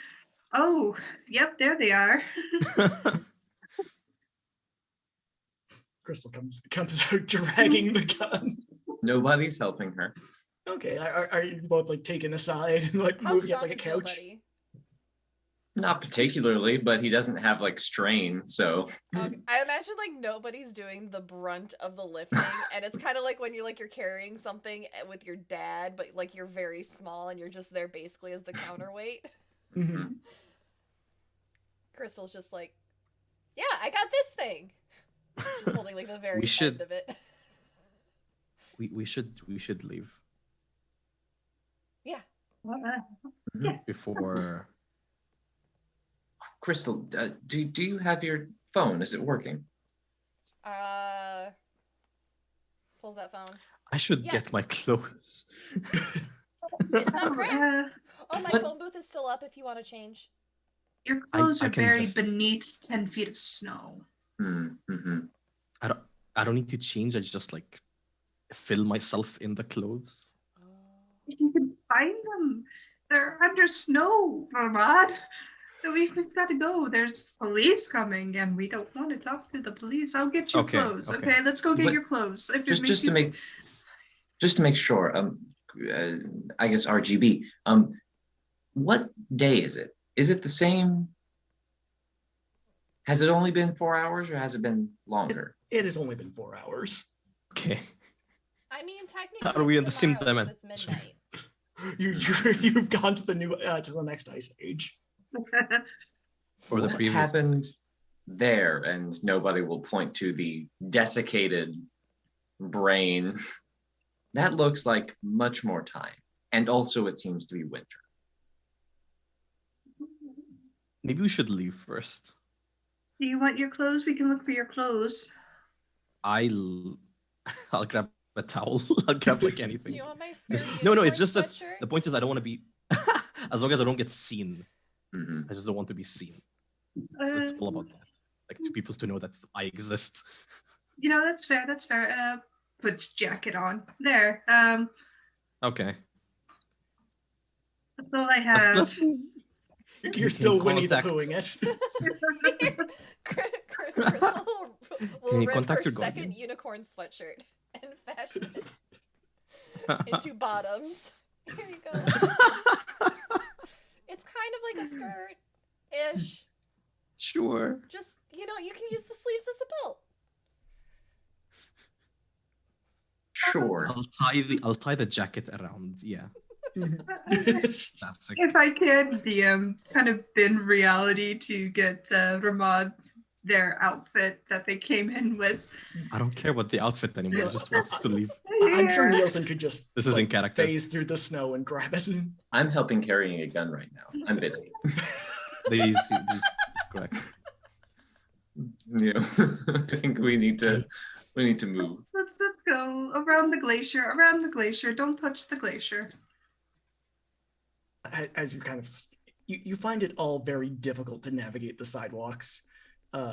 Oh, yep, there they are. Crystal comes out dragging the gun. Nobody's helping her. Okay, are you both like taken aside and like How moving it strong like a is couch? nobody? Not particularly, but he doesn't have like strain, so Okay. I imagine like nobody's doing the brunt of the lifting, and it's kind of like when you're carrying something with your dad, but like you're very small and you're just there basically as the counterweight. Mhm. Crystal's just like, yeah, I got this thing. She's holding like the very should- end of it. we should leave Yeah. before. Crystal, do you have your phone? Is it working? Pulls that phone. I should Yes. get my clothes. It's not cracked. Oh, my But- phone booth is still up if you want to change. Your clothes I are can buried just- beneath 10 feet of snow. Mm-hmm. I don't need to change. I just like fill myself in the clothes. If you can find them, they're under snow, Ramad. We've got to go. There's police coming, and we don't want to talk to the police. I'll get you Okay, clothes. okay. Okay, let's go get But your clothes. If it Just makes just to you- make sure, I guess RGB. What day is it? Is it the same? Has it only been 4 hours, or has it been longer? It has only been 4 hours. Okay. I mean, technically, Are we it's in the same tomorrow 'cause dimension? It's midnight. You've gone to the new to the next ice age. Or the What previous. happened there? And nobody will point to the desiccated brain. That looks like much more time. And also it seems to be winter. Maybe we should leave first. Do you want your clothes? We can look for your clothes. I'll grab a towel. I'll grab like anything. Do you want my spare No, it's unicorn just that sweatshirt? the point is I don't want to be as long as I don't get seen. Mhm. I just don't want to be seen. So it's all about that. Like to people to know that I exist. You know, that's fair. That's fair. Puts jacket on. There. Okay. That's all I Let's- have. let's- You're in still Winnie the contact. Poohing it. Crystal will you rip contact her your second guardian? unicorn sweatshirt and fashion it into bottoms. Here you go. It's kind of like a skirt-ish. Sure. Just, you can use the sleeves as a belt. Sure. I'll tie the jacket around. Yeah. Mhm. Classic. If I can, DM kind of bend reality to get Ramad their outfit that they came in with. I don't care about the outfit anymore. I just want us to leave. I'm sure Here. Nielsen could just This is in character. phase through the snow and grab it. I'm helping carrying a gun right now. I'm busy. These is correct. Yeah. I think we need to move. Let's go around the glacier. Around the glacier. Don't touch the glacier. As you kind of you find it all very difficult to navigate the sidewalks,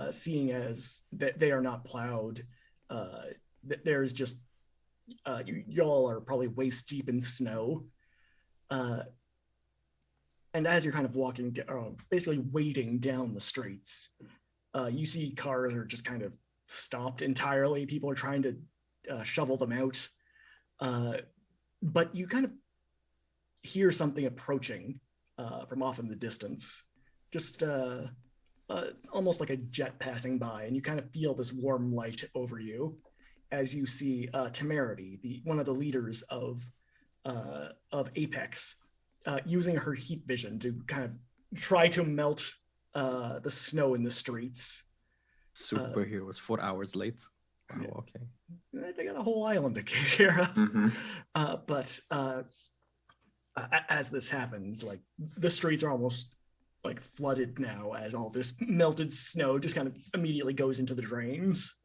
seeing as that they are not plowed. There's just y'all are probably waist deep in snow, and as you're kind of walking, basically wading down the streets, you see cars are just kind of stopped entirely. People are trying to shovel them out, but you kind of hear something approaching from off in the distance, just almost like a jet passing by, and you kind of feel this warm light over you as you see Temerity, one of the leaders of Apex, using her heat vision to kind of try to melt the snow in the streets. Superhero was 4 hours late. Wow, Yeah. okay. They got a whole island to take care of. Mhm. But as this happens, like the streets are almost like flooded now as all this melted snow just kind of immediately goes into the drains.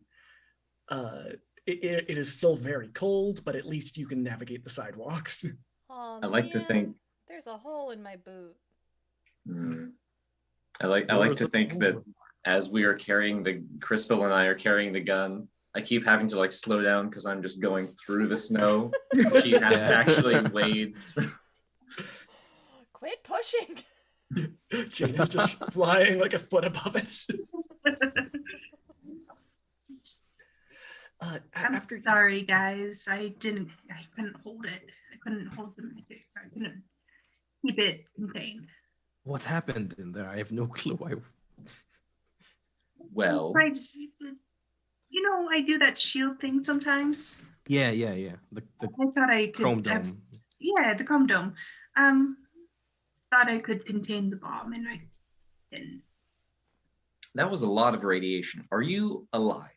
It is still very cold, but at least you can navigate the sidewalks. Oh, I like to man, think- there's a hole in my boot. I like to think that as we are carrying Crystal and I are carrying the gun, I keep having to like slow down because I'm just going through the snow. She has to Yeah. actually wade through. Quit pushing. Jane is just flying like a foot above it. I'm After sorry, guys. I couldn't hold it. I couldn't hold the magic. I couldn't keep it contained. What happened in there? I have no clue. Well, Right. You know, I do that shield thing sometimes. Yeah. The I thought I could. chrome dome. Yeah, the chrome dome. Thought I could contain the bomb, and I didn't. that was a lot of radiation. Are you alive?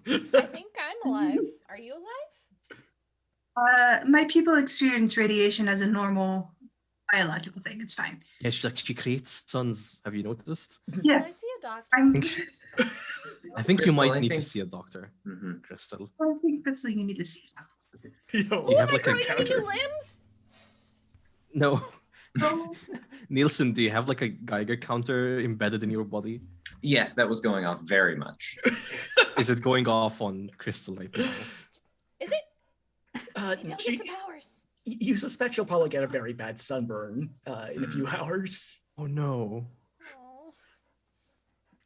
I think I'm alive. Are you alive? My people experience radiation as a normal biological thing. It's fine. Yeah, she creates suns. Have you noticed? Can I Yes, see a doctor? I think you Crystal, might I need to think- see a doctor, Mhm. Crystal. I think that's what you need to see. Yo, Oh, have am I like a growing any counter. new limbs? No. So, Nielsen, do you have like a Geiger counter embedded in your body? Yes, that was going off very much. Is it going off on Crystal right now? Is it? Maybe I'll she- get some powers. you suspect you'll probably get a very bad sunburn in a few hours. Oh no. Oh.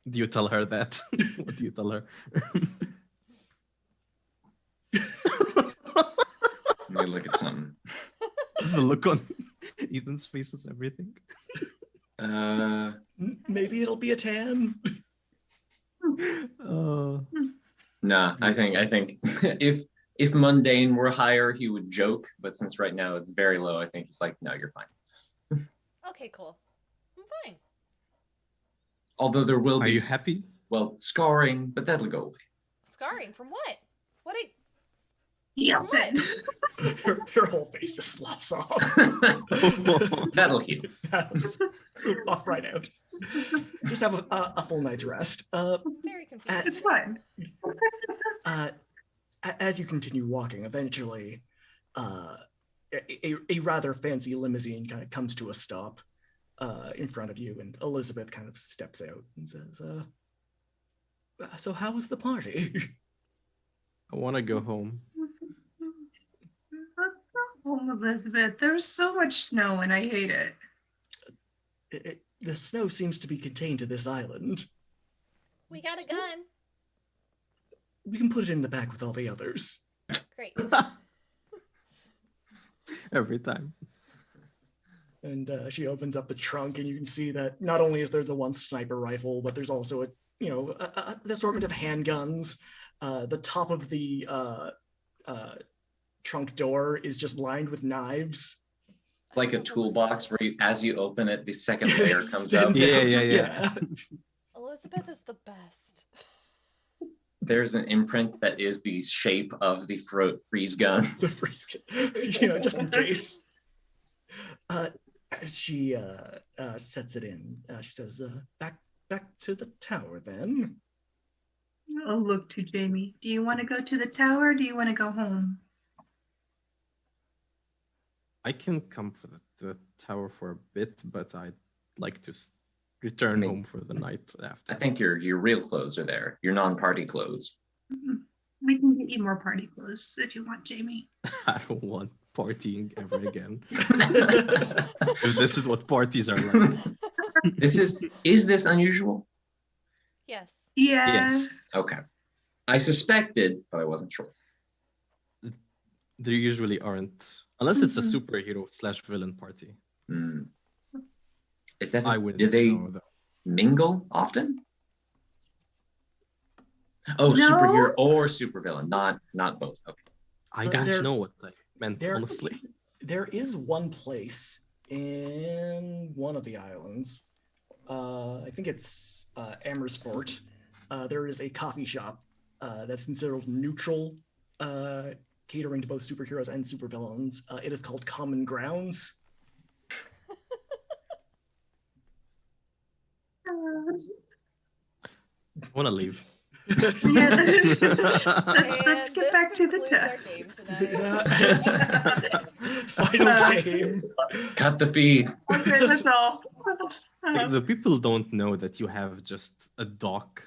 Do you tell her that? What do you tell her? Let me look at something. The look on Ethan's face is everything. Maybe it'll be a tan. Nah, I think if mundane were higher, he would joke. But since right now it's very low, I think he's like, no, you're fine. Okay, cool. I'm fine. Although there will Are be you happy? well, scarring, but that'll go away. Scarring from what? What? yes. What? Her whole face just slops off. That'll heal. Off right out. Just have a full night's rest. Very It's confused. fine. As you continue walking, eventually, a rather fancy limousine kind of comes to a stop in front of you, and Elizabeth kind of steps out and says, "So how was the party?" I want to go home. Oh, Elizabeth, there's so much snow and I hate it. The snow seems to be contained to this island. We got a gun. We can put it in the back with all the others. Great. Every time. And she opens up the trunk, and you can see that not only is there the one sniper rifle, but there's also an assortment of handguns. The top of the trunk door is just lined with knives. Like a toolbox where as you open it, the second layer comes up. Extends out. Yeah. Elizabeth is the best. There's an imprint that is the shape of the freeze gun. The freeze, just in case. She sets it in. She says, back to the tower then. I'll look to Jamie. Do you want to go to the tower or do you want to go home? I can come for the tower for a bit, but I'd like to return home for the night after. I think your real clothes are there. Your non-party clothes. We can get you more party clothes if you want, Jamie. I don't want partying ever again. If this is what parties are like. Is this unusual? Yes. Yeah. Yes. Okay. I suspected, but I wasn't sure. There usually aren't, unless it's a superhero/villain party. Hmm. Is that? I wouldn't Do they know, though. mingle often? Oh, No. superhero or supervillain, not both. Okay. I But don't there- know what I meant, honestly. There is one place in one of the islands. I think it's Amersport. There is a coffee shop that's considered neutral, catering to both superheroes and supervillains. It is called Common Grounds. I want to leave. Yeah. Let's And get back to the concludes tower. our game tonight. Final game. Cut the feed. Okay, that's all. The people don't know that you have just a doc,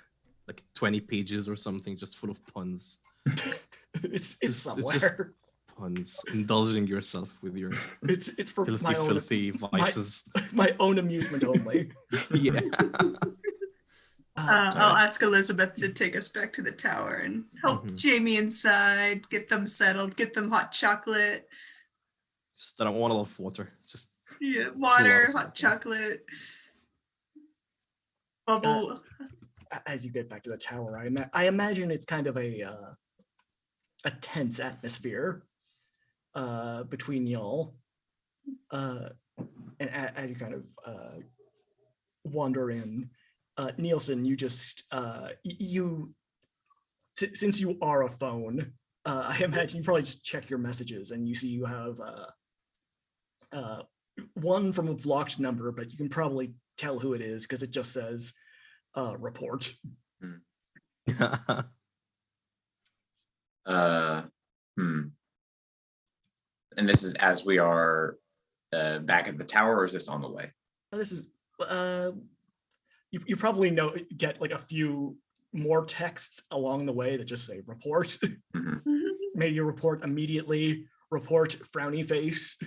like 20 pages or something, just full of puns. It's It's somewhere. Puns, indulging yourself with your It's for filthy, my own filthy vices. my own amusement only. Yeah. I'll ask Elizabeth to take us back to the tower and help Jamie inside, get them settled, get them hot chocolate. Just I don't want a lot of water. Just Water, hot chocolate, bubble. As you get back to the tower, I imagine it's kind of a tense atmosphere between y'all. And as you kind of wander in, Nielsen, you just since you are a phone, I imagine you probably just check your messages and you see you have one from a blocked number, but you can probably tell who it is because it just says report. And this is as we are back at the tower, or is this on the way? This is you probably get like a few more texts along the way that just say report. Maybe you report immediately, report frowny face.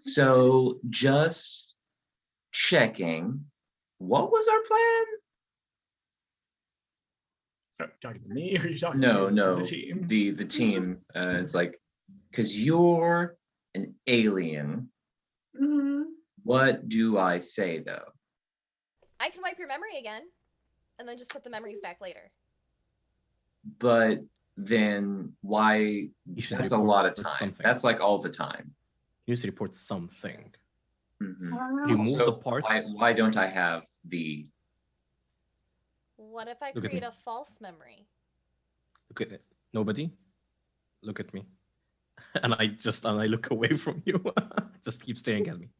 So just checking, what was our plan? Talking to me, or are you talking No, to the team? The team. It's like, because you're an alien. What do I say though? I can wipe your memory again, and then just put the memories back later. But then why? That's a lot of time. Something. That's like all the time. You need to report something. Remove the parts. Why don't I have the? What if I create a false memory? Look at it. Nobody. Look at me. And I look away from you. Just keep staring at me.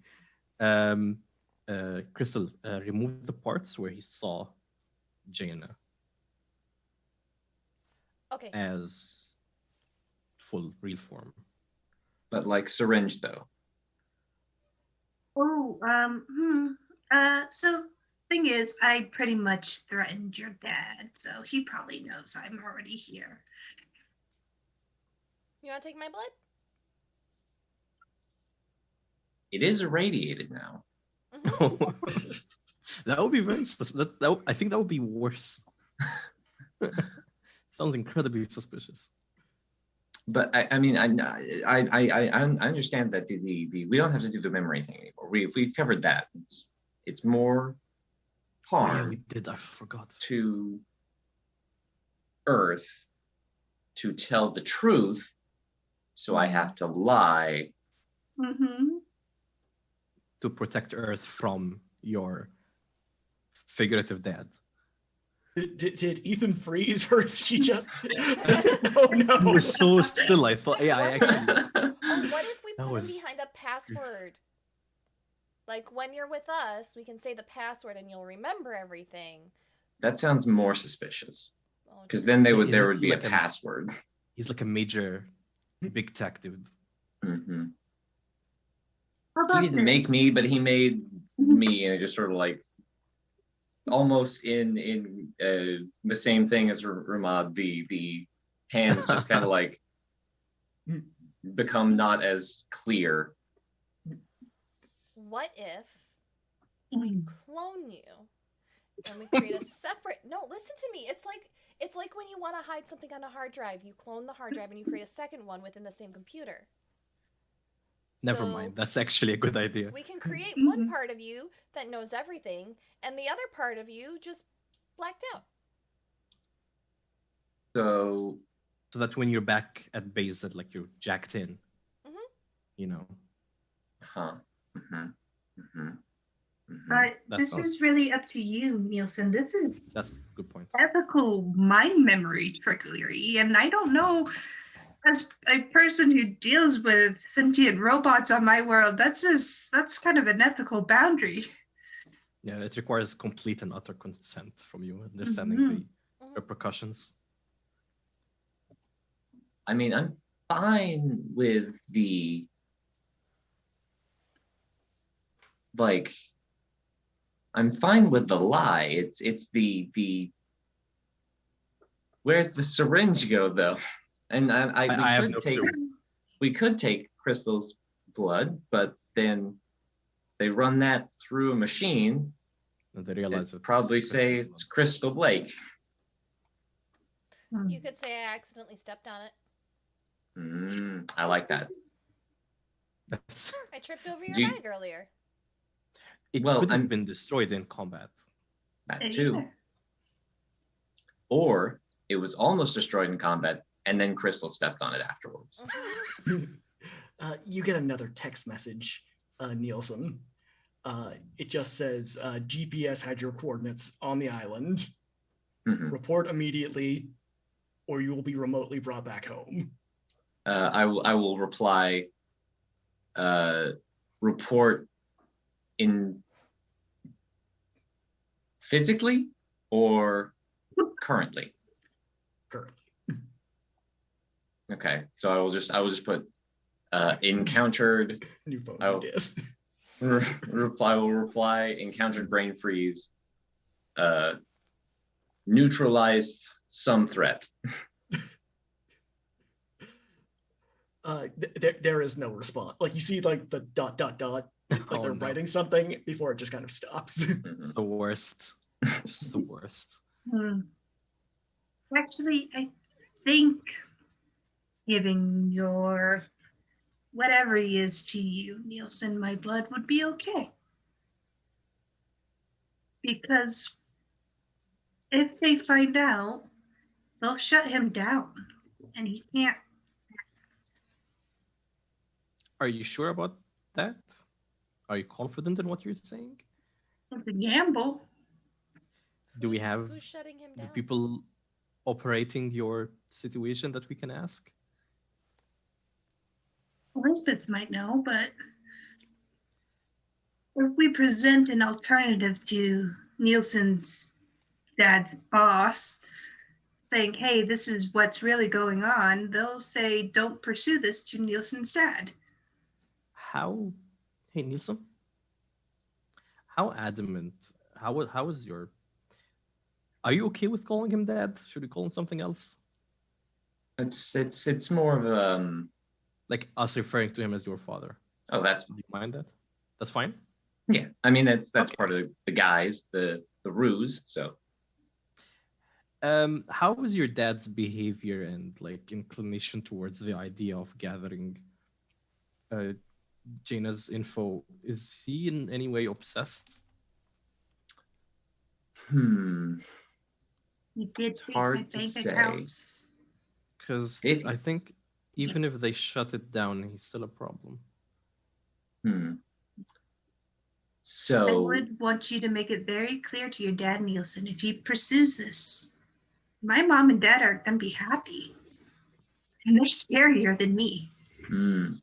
Crystal, remove the parts where he saw Jaina. Okay. As full real form. But like syringe though. So thing is, I pretty much threatened your dad, so he probably knows I'm already here. You want to take my blood? It is irradiated now. That would be very. I think that would be worse. Sounds incredibly suspicious. But I mean, I understand that the we don't have to do the memory thing anymore. We've covered that. It's more harm. Yeah, we did. I forgot. To Earth to tell the truth, so I have to lie. To protect Earth from your figurative dad. Did Ethan freeze, or is he just? No. He was so still. I thought, yeah, I actually. What if we put him behind a password? Like when you're with us, we can say the password and you'll remember everything. That sounds more suspicious. Because then there would be like a password. He's like a major, big tech dude. He didn't make me, but he made me, and it just sort of like. Almost in the same thing as Ramad, the hands just kind of like become not as clear. What if we clone you and we create a separate? No, listen to me. It's like when you want to hide something on a hard drive, you clone the hard drive and you create a second one within the same computer. Never mind. That's actually a good idea. We can create one part of you that knows everything, and the other part of you just blacked out. So that when you're back at base, that like you're jacked in. You know. This is really up to you, Nielsen. That's a good point. Ethical mind memory trickery, and I don't know. As a person who deals with sentient robots on my world, that's kind of an ethical boundary. Yeah, it requires complete and utter consent from you, understanding the repercussions. I mean, I'm fine with the I'm fine with the lie. It's the where'd the syringe go though? And we could take Crystal's blood, but then they run that through a machine, And they realize I'd it's probably say Crystal's it's Crystal Blake. You could say I accidentally stepped on it. I like that. blood. I tripped over your Do you- bag earlier. It Well, could have I'm- been destroyed in combat. That too. Or it was almost destroyed in combat, and then Crystal stepped on it afterwards. You get another text message, Nielsen. It just says, GPS had your coordinates on the island. Mhm. Report immediately, or you will be remotely brought back home. I will reply. Report in physically or currently. Currently. Okay, so I will just put encountered. New phone Oh. ideas. Will reply encountered brain freeze. Neutralized some threat. There is no response. Like you see like the ... like Oh, they're no. writing something before it just kind of stops. Mhm. The worst. Just the worst. Actually, I think giving your whatever he is to you, Nielsen, my blood would be okay. Because if they find out, they'll shut him down and he can't. Are you sure about that? Are you confident in what you're saying? It's a gamble. Do we have Who's shutting him the down? people operating your situation that we can ask? Elizabeth might know, but if we present an alternative to Nielsen's dad's boss, saying, hey, this is what's really going on, they'll say, don't pursue this to Nielsen's dad. How, hey Nielsen, how adamant? How is your? Are you okay with calling him dad? Should we call him something else? It's more of Like us referring to him as your father. oh, that's Do you mind that? That's fine. yeah. I mean that's Okay. part of the guise, the ruse. So How is your dad's behavior and like inclination towards the idea of gathering Jaina's info? Is he in any way obsessed? He did It's take hard my to bank say. accounts. Because Did he? I think even if they shut it down, he's still a problem. I So would want you to make it very clear to your dad, Nielsen, if he pursues this, my mom and dad are going to be happy. And they're scarier than me. hmm.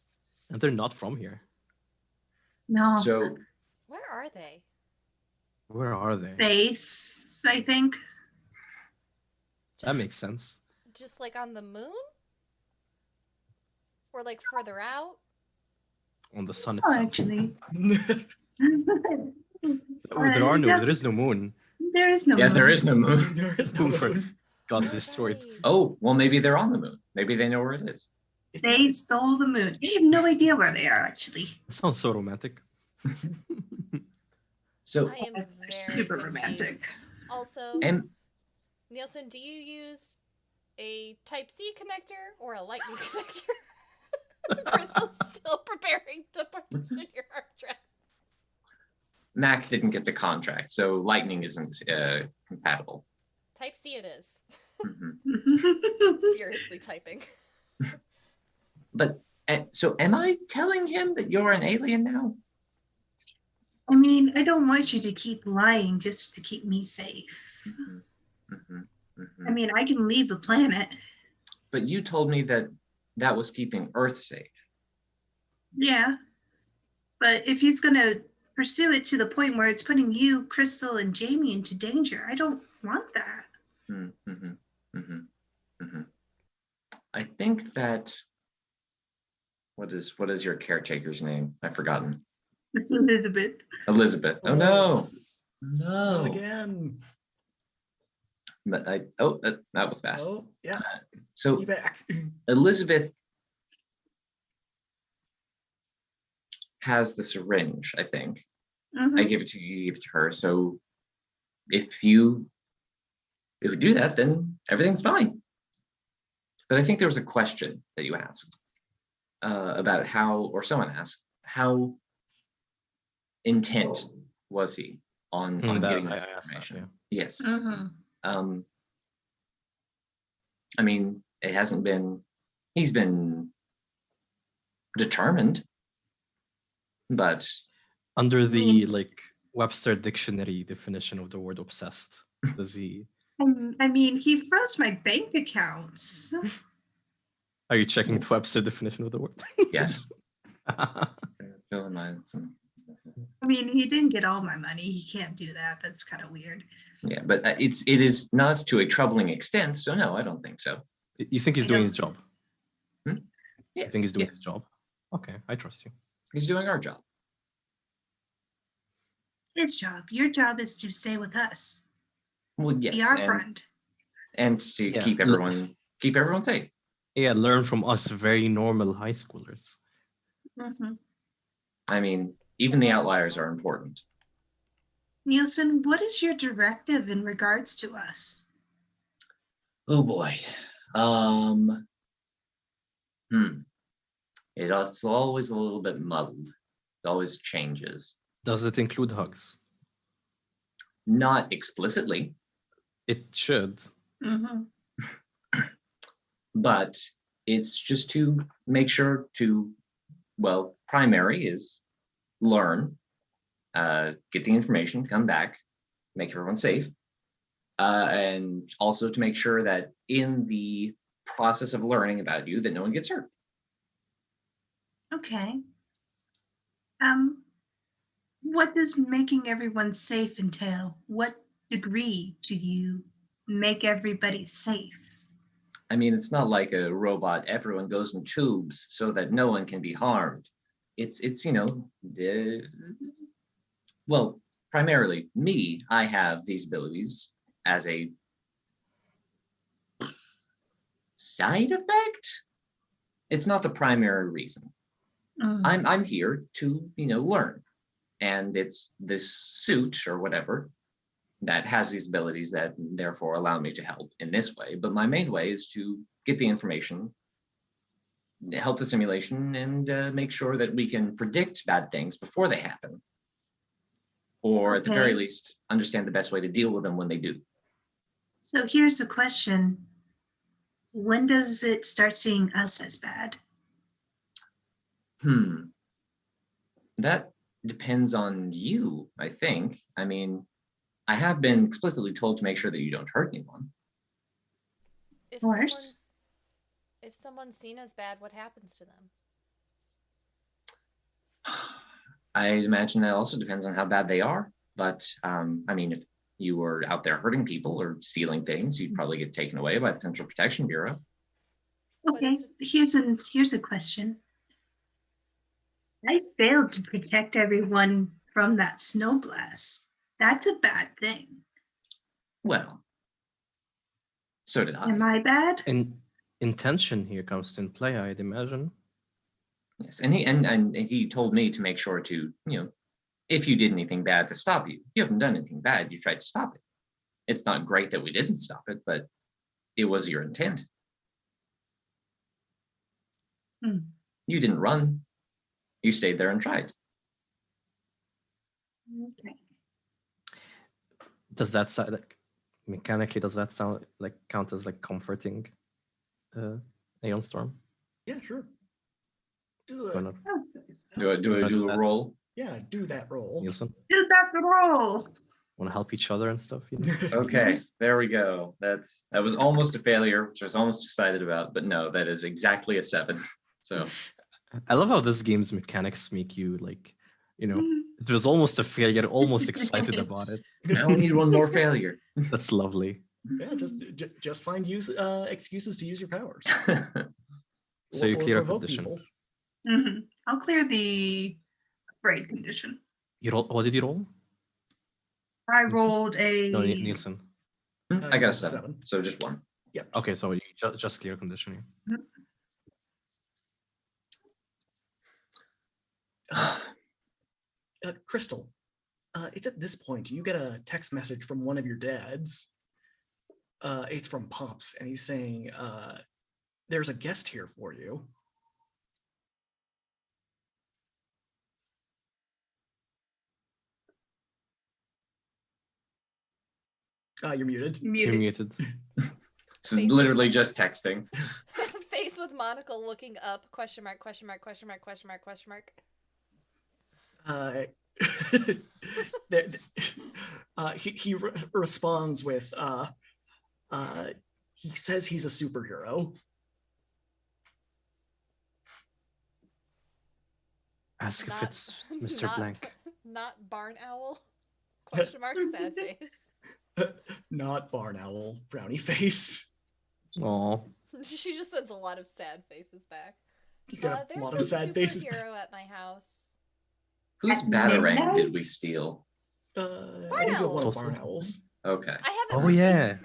And they're not from here. No. So Where are they? Where are they? Space, I think. That Just, makes sense. just like on the moon? Or like further out? On the sun Oh, itself. actually. There is no moon. There is no yeah, moon. there is no moon. There is no Hoover moon. got Oh, destroyed. right. Oh, well, maybe they're on the moon. Maybe they know where it is. It's They stole the moon. They have no idea where they are, actually. That sounds so romantic. So I am very Super confused. romantic. Also, and Nielsen, do you use a Type-C connector or a Lightning connector? Crystal's still preparing to partition your hard drive. Mac didn't get the contract, so Lightning isn't compatible. Type-C it is. Mhm. Furiously typing. But so am I telling him that you're an alien now? I mean, I don't want you to keep lying just to keep me safe. Mhm. Mhm. Mhm. I mean, I can leave the planet. But you told me that that was keeping Earth safe. Yeah. But if he's going to pursue it to the point where it's putting you, Crystal, and Jamie into danger, I don't want that. Mhm. Mhm. Mhm. I think that what is your caretaker's name? I've forgotten. Elizabeth. Elizabeth. Oh no. No. Not again. But that was fast. Oh, yeah. So Be back. Elizabeth has the syringe, I think. Mhm. I gave it to you, you gave it to her. So if you do that, then everything's fine. But I think there was a question that you asked about how, or someone asked, how intent was he on getting this information? Yes. I mean, it hasn't been, he's been determined, but Under the like Webster dictionary definition of the word obsessed, does he? I mean, he froze my bank accounts. Are you checking the Webster definition of the word? yes. I mean, he didn't get all my money. He can't do that. That's kind of weird. Yeah, but it is not to a troubling extent. So no, I don't think so. You think he's doing his job? Yes, you think he's doing his job? Okay, I trust you. He's doing our job. His job. Your job is to stay with us. Well, yes, be our friend. And to keep everyone safe. Yeah, learn from us very normal high schoolers. I mean, even the outliers are important. Nielsen, what is your directive in regards to us? Oh boy. It's always a little bit muddled. It always changes. Does it include hugs? Not explicitly. It should. But it's just to make sure to, well, primary is learn, get the information, come back, make everyone safe. And also to make sure that in the process of learning about you, that no one gets hurt. Okay. What does making everyone safe entail? What degree do you make everybody safe? I mean, it's not like a robot. Everyone goes in tubes so that no one can be harmed. It's you know, well, primarily me. I have these abilities as a side effect. It's not the primary reason. I'm here to, you know, learn, and it's this suit or whatever that has these abilities that therefore allow me to help in this way. But my main way is to get the information, help the simulation, and make sure that we can predict bad things before they happen. Or at the very least, understand the best way to deal with them when they do. So here's the question. When does it start seeing us as bad? That depends on you, I think. I mean, I have been explicitly told to make sure that you don't hurt anyone. If someone's seen as bad, what happens to them? I imagine that also depends on how bad they are. But I mean, if you were out there hurting people or stealing things, you'd probably get taken away by the Central Protection Bureau. Okay, here's a question. I failed to protect everyone from that snow blast. That's a bad thing. Well, so did I. Am I bad? And intention here comes into play, I'd imagine. Yes, and he told me to make sure to, you know, if you did anything bad, to stop you. You haven't done anything bad. You tried to stop it. It's not great that we didn't stop it, but it was your intent. You didn't run. You stayed there and tried. Okay. Does that sound like mechanically? Does that sound like count as like comforting Aeon Storm? Yeah, sure. Do it. Do I do a roll? Yeah, do that roll. Nielsen? Do that roll. Want to help each other and stuff? You know? Okay, there we go. That was almost a failure, which I was almost excited about, but no, that is exactly a 7. So I love how this game's mechanics make you like, you know, it was almost a failure, almost excited about it. Now we need one more failure. That's lovely. Yeah, just find excuses to use your powers. So you clear a condition. I'll clear the afraid condition. You roll. What did you roll? I rolled a. No, Nielsen. I got a 7, so just 1. Yep. Okay, so you just clear conditioning. Crystal, It's at this point you get a text message from one of your dads. It's from Pops, and he's saying, "There's a guest here for you." You're muted. You're muted. So Face literally just texting. Face with monocle looking up, question mark, question mark, question mark, question mark, question mark. He responds with, he says he's a superhero. Ask if it's Mr. not- Blank. Not barn owl? Question mark, sad face. Not barn owl, brownie face. Oh, She just sends a lot of sad faces back. You got a There's lot a of sad faces. superhero at my house. Whose At batarang midnight? did we steal? I think it was one of owls. barn owls. Okay. I haven't. Oh, yeah.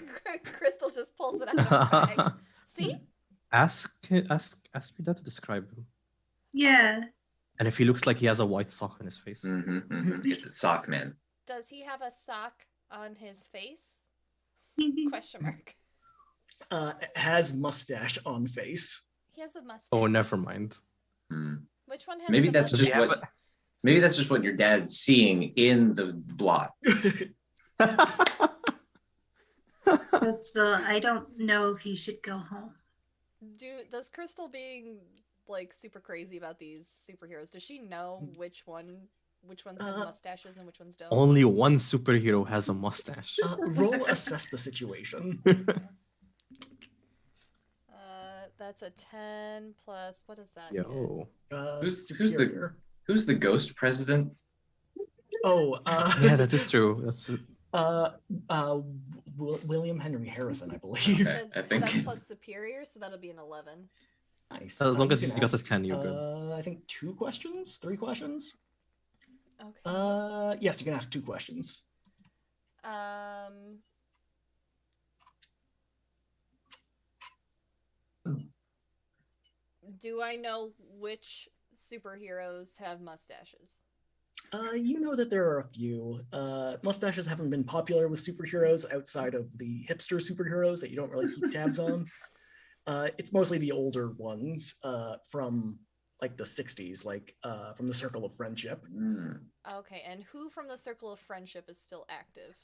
Crystal just pulls it out of her bag. See? ask your dad to describe him. Yeah. And if he looks like he has a white sock on his face. Is it Sockman? Does he have a sock on his face? Question mark. Has mustache on face. He has a mustache. Oh, never mind. Hmm. Which one has Maybe the that's Does he just mustache? what. Maybe that's just what your dad's seeing in the blot. So I don't know if you should go home. Does Crystal being like super crazy about these superheroes, does she know which ones have mustaches and which ones don't? Only one superhero has a mustache. Roll assess the situation. That's a 10 plus, what is that? Yo. Who's Superior. Who's the ghost president? Oh, Yeah, that is true. That's it. William Henry Harrison, I believe. Okay. I think- That's plus superior, so that'll be an 11. Nice. As long as can you got the ask, 10, you're good. I think 2 questions, 3 questions. Okay. Yes, you can ask 2 questions. Do I know which superheroes have mustaches? You know that there are a few. Mustaches haven't been popular with superheroes outside of the hipster superheroes that you don't really keep tabs on. It's mostly the older ones from like the 60s, like from the Circle of Friendship. Okay, and who from the Circle of Friendship is still active?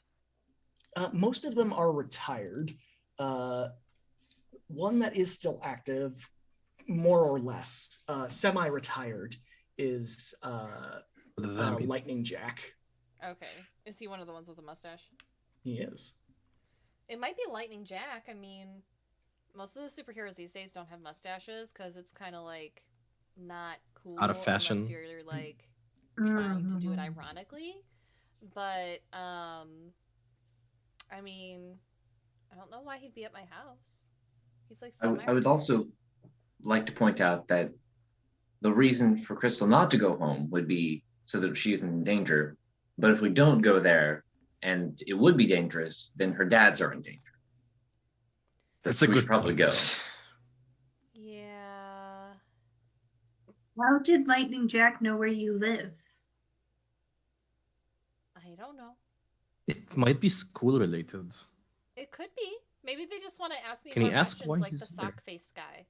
Most of them are retired. One that is still active, more or less, semi-retired, is Lightning Jack. Okay, is he one of the ones with a mustache? He is. It might be Lightning Jack. I mean, most of the superheroes these days don't have mustaches because it's kind of like not cool. Out of fashion. Unless you're like trying to do it ironically. But I mean, I don't know why he'd be at my house. He's like I would also like to point out that the reason for Crystal not to go home would be so that she isn't in danger. But if we don't go there and it would be dangerous, then her dads are in danger. That's a We good should probably point. go. Yeah. How did Lightning Jack know where you live? I don't know. It might be school related. It could be. Maybe they just want to ask me Can more you ask questions why like he's the there? sock face guy.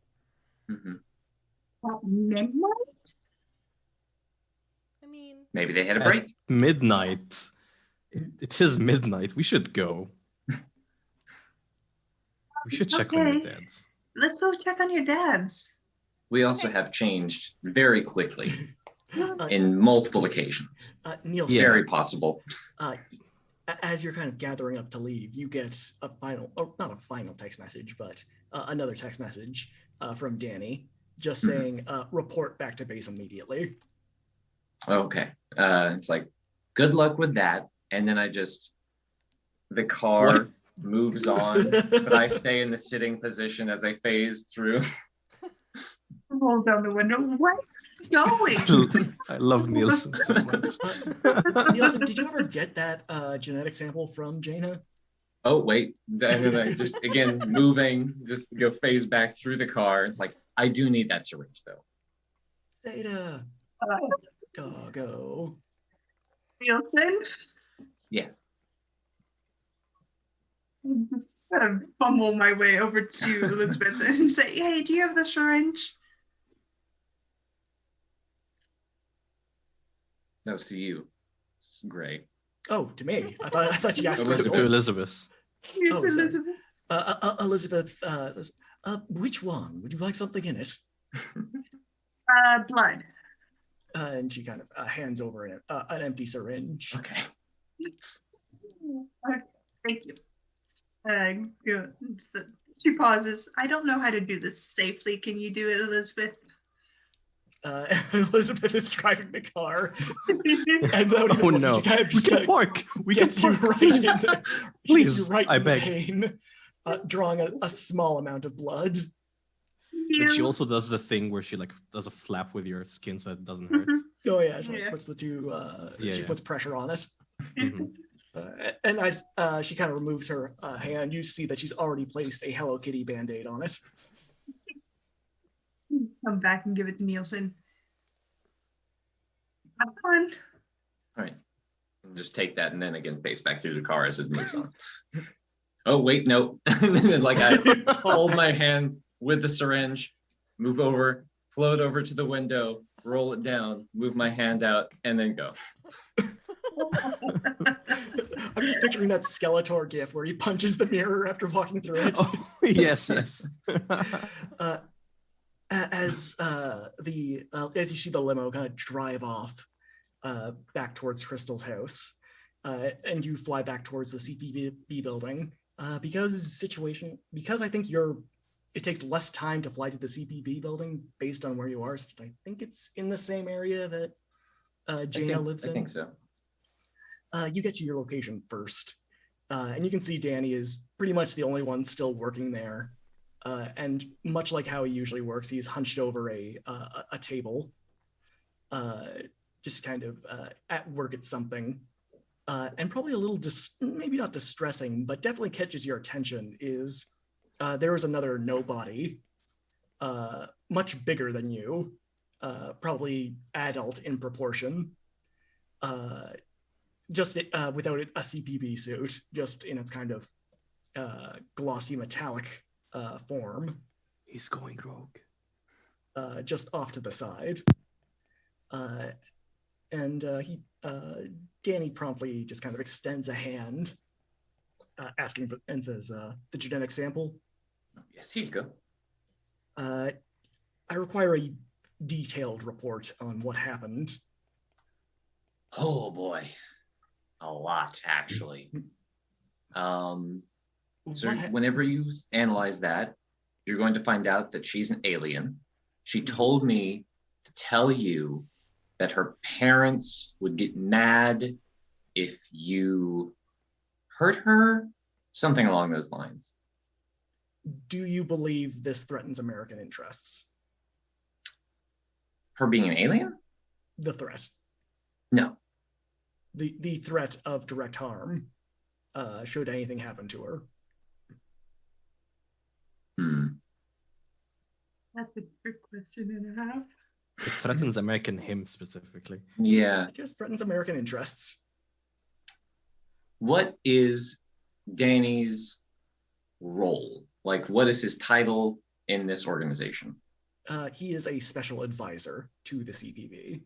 At midnight? I mean, Maybe they had a At break. midnight. It is midnight. We should go. We should check on your Okay. dads. Let's go check on your dad's. We also Okay. have changed very quickly Uh, in multiple occasions. Nielsen, Yeah. Very possible. As you're kind of gathering up to leave, you get a final, or not a final text message, but another text message from Danny, just saying, report back to base immediately. Okay. It's like, good luck with that. And then the car moves on, but I stay in the sitting position as I phase through. Roll down the window. What's going? I love Nielsen so much. Nielsen, did you ever get that genetic sample from Jaina? Oh, wait. And then I just, again, moving, just go phase back through the car. It's like, I do need that syringe, though. Zeta, doggo. Nielsen? Yes. I'm just gonna fumble my way over to Elizabeth and say, hey, do you have the syringe? No, it's to you. It's great. Oh, to me. I thought you asked Elizabeth. To Crystal. Elizabeth. Here's Oh, sorry. Elizabeth. Elizabeth, which one? Would you like something in it? Blood. And she kind of hands over an empty syringe. Okay. Thank you. She pauses. I don't know how to do this safely. Can you do it, Elizabeth? Elizabeth is driving the car, and without even Oh looking, no. she kind of We just can kinda park. We gets can you park. right in Please. the, she gets you Please, right I in the beg. vein, drawing a small amount of blood. Like she You. also does the thing where she like does a flap with your skin so it doesn't hurt. Oh yeah, she Yeah. puts the two. Yeah, She yeah. puts pressure on it, Mhm. and as she kind of removes her hand, you see that she's already placed a Hello Kitty Band-Aid on it. Come back and give it to Nielsen. Have fun. All right. Just take that and then again face back through the car as it moves on. Oh wait, no. And then like I hold my hand with the syringe, move over, float over to the window, roll it down, move my hand out, and then go. I'm just picturing that Skeletor gif where he punches the mirror after walking through it. Oh, yes, yes. As you see the limo kind of drive off back towards Crystal's house, and you fly back towards the CPB building, because I think it takes less time to fly to the CPB building based on where you are. Since I think it's in the same area that Jaina lives in. I think so. You get to your location first, and you can see Danny is pretty much the only one still working there. And much like how he usually works, he's hunched over a table, just kind of at work at something. And probably a little, maybe not distressing, but definitely catches your attention is there is another nobody, much bigger than you, probably adult in proportion, just without a CPB suit, just in its kind of glossy metallic form. He's going rogue. Just off to the side. And Danny promptly just kind of extends a hand, asking for, and says, the genetic sample. Yes, here you go. I require a detailed report on what happened. Oh boy. A lot, actually. So whenever you analyze that, you're going to find out that she's an alien. She told me to tell you that her parents would get mad if you hurt her, something along those lines. Do you believe this threatens American interests? Her being an alien? The threat. No. The threat of direct harm, should anything happen to her. That's a trick question and a half. It threatens American him specifically. Yeah. It just threatens American interests. What is Danny's role? Like, what is his title in this organization? He is a special advisor to the CPB.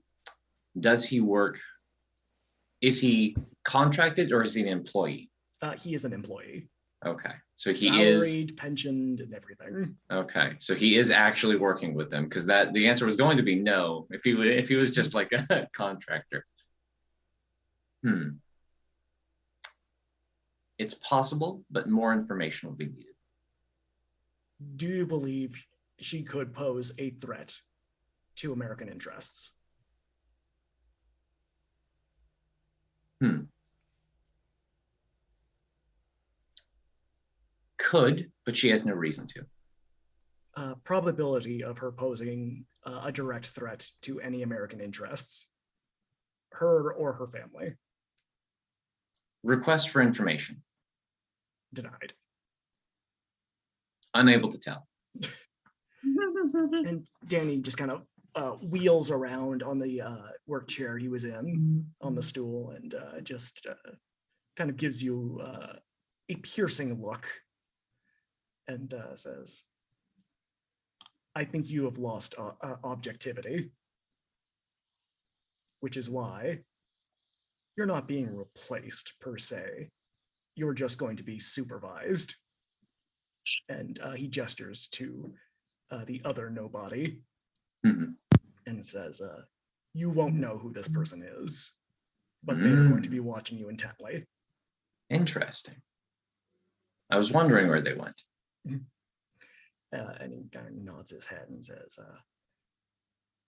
Does he work? Is he contracted or is he an employee? He is an employee. Okay, so he salaried, is pensioned, and everything. Okay, so he is actually working with them, because that the answer was going to be no if he was just like a contractor. It's possible, but more information will be needed. Do you believe she could pose a threat to American interests? Could, but she has no reason to. Probability of her posing a direct threat to any American interests, her or her family. Request for information. Denied. Unable to tell. And Danny just kind of wheels around on the work chair he was in on the stool and just kind of gives you a piercing look and says, I think you have lost objectivity, which is why you're not being replaced per se. You're just going to be supervised. And he gestures to the other nobody and says, you won't know who this person is, but they're going to be watching you intently. Interesting. I was wondering where they went. And he kind of nods his head and says,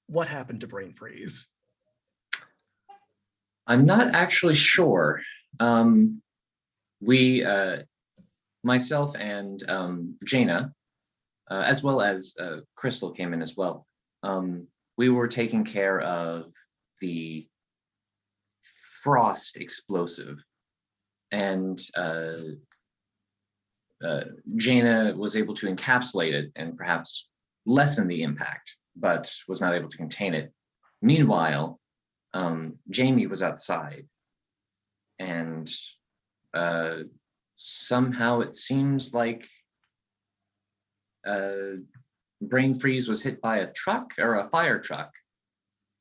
what happened to brain freeze? I'm not actually sure. We, myself and Jaina, as well as Crystal came in as well. We were taking care of the frost explosive, and Jaina was able to encapsulate it and perhaps lessen the impact, but was not able to contain it. Meanwhile, Jamie was outside, and somehow it seems like brain freeze was hit by a truck or a fire truck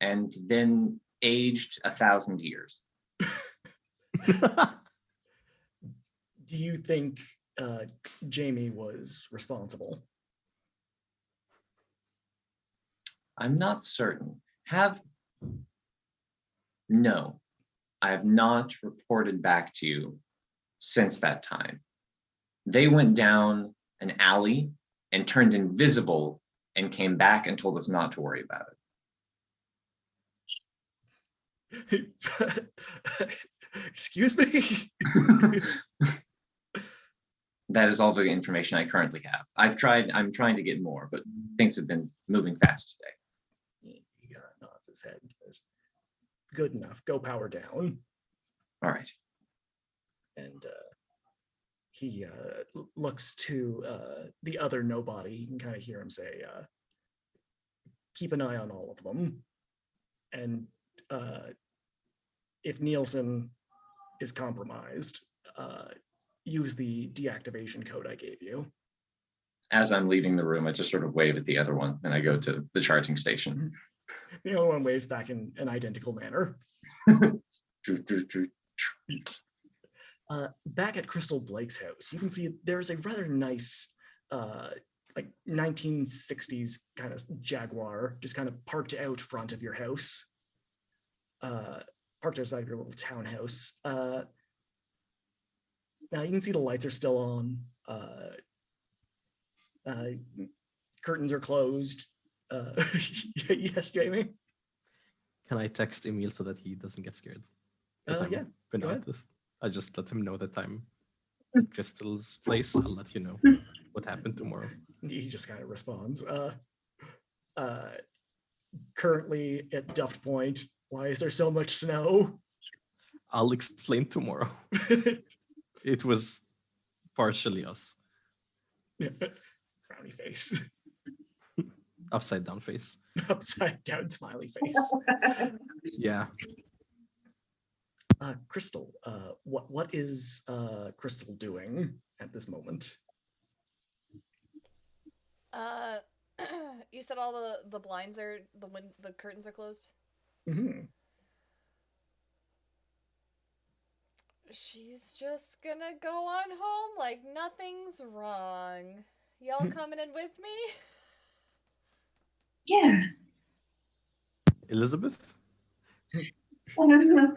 and then aged 1,000 years. Do you think Jamie was responsible? I'm not certain. No, I have not reported back to you since that time. They went down an alley and turned invisible and came back and told us not to worry about it. Excuse me? That is all the information I currently have. I'm trying to get more, but things have been moving fast today. He nods his head and says, good enough, go power down. All right. And he looks to the other nobody. You can kind of hear him say, keep an eye on all of them. And if Nielsen is compromised, use the deactivation code I gave you. As I'm leaving the room, I just sort of wave at the other one and I go to the charging station. The other one waves back in an identical manner. Back at Crystal Blake's house, you can see there's a rather nice, like 1960s kind of Jaguar, just kind of parked out front of your house, parked outside your little townhouse. Now you can see the lights are still on. Curtains are closed. Yes, Jamie? Can I text Emil so that he doesn't get scared? Yeah, Been go out ahead. this. I just let him know that I'm at Crystal's place. I'll let you know what happened tomorrow. He just kind of responds. Currently at Duft Point, why is there so much snow? I'll explain tomorrow. It was partially us. Frowny face. Upside down face. Upside down smiley face. Yeah. Crystal, what is Crystal doing at this moment? You said all the blinds are the curtains are closed. Mm-hmm. She's just gonna go on home like nothing's wrong. Y'all coming in with me? Yeah. Elizabeth? I don't know.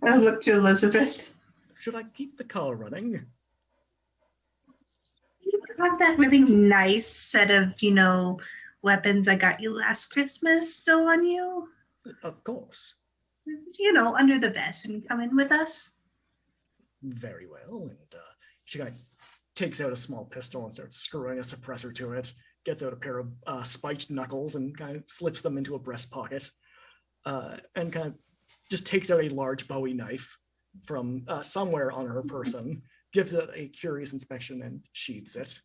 I look to Elizabeth. Should I keep the car running? You have that really nice set of, weapons I got you last Christmas still on you? Of course. Under the vest and come in with us? Very well. And she kind of takes out a small pistol and starts screwing a suppressor to it, gets out a pair of spiked knuckles and kind of slips them into a breast pocket, and kind of just takes out a large Bowie knife from somewhere on her person, gives it a curious inspection and sheaths it.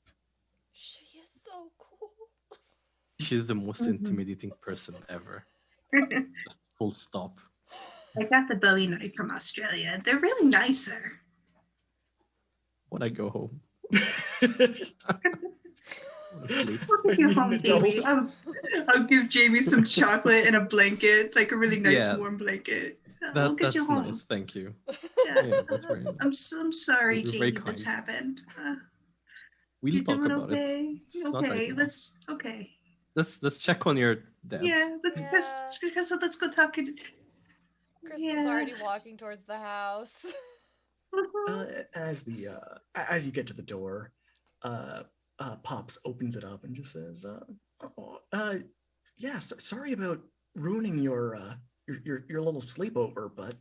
She is so cool. She's the most Mhm. intimidating person ever. Just full stop. I got the Bowie knife from Australia. They're really nice there. When I go home, I sleep. I'll take I you need home, an Jamie. adult. I'll give Jamie some chocolate and a blanket, like a really nice Yeah. warm blanket. We'll get you That's home. nice. Thank you. Yeah. Yeah, that's very nice. I'm sorry, You're very Jamie, this kind. happened. We'll You talk doing about it. okay? Just not right Okay, now. okay. Let's check on your dads. Yeah, let's go talk. Crystal's Yeah. already walking towards the house. As you get to the door, Pops opens it up and just says, yeah, sorry about ruining your little sleepover, but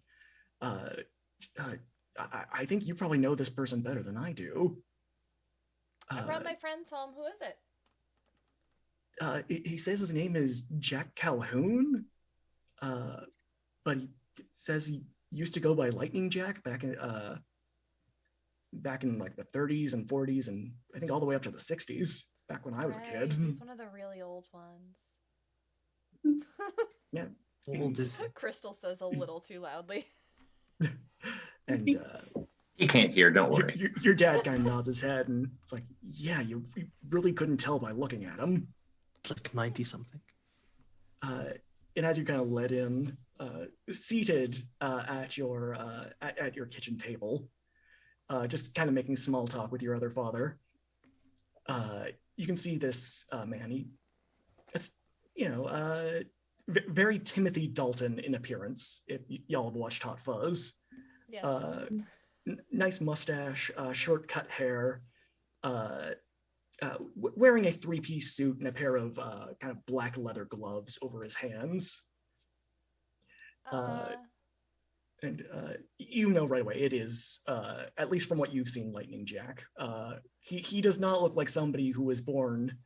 I think you probably know this person better than I do. I brought my friends home. Who is it? He says his name is Jack Calhoun, but he says he used to go by Lightning Jack back in like the 30s and 40s, and I think all the way up to the 60s, back when I was a kid. He's one of the really old ones. Yeah. How old is he? Crystal says a little too loudly. And He can't hear, don't worry. your dad kind of nods his head, and it's like, yeah, you really couldn't tell by looking at him. It's like 90 something. And as you kind of led in, seated at your kitchen table, just kind of making small talk with your other father, you can see this man. It's very Timothy Dalton in appearance. If y'all have watched Hot Fuzz, Yes. Nice mustache, short cut hair, wearing a three-piece suit and a pair of kind of black leather gloves over his hands. And you know right away it is, at least from what you've seen, Lightning Jack. He does not look like somebody who was born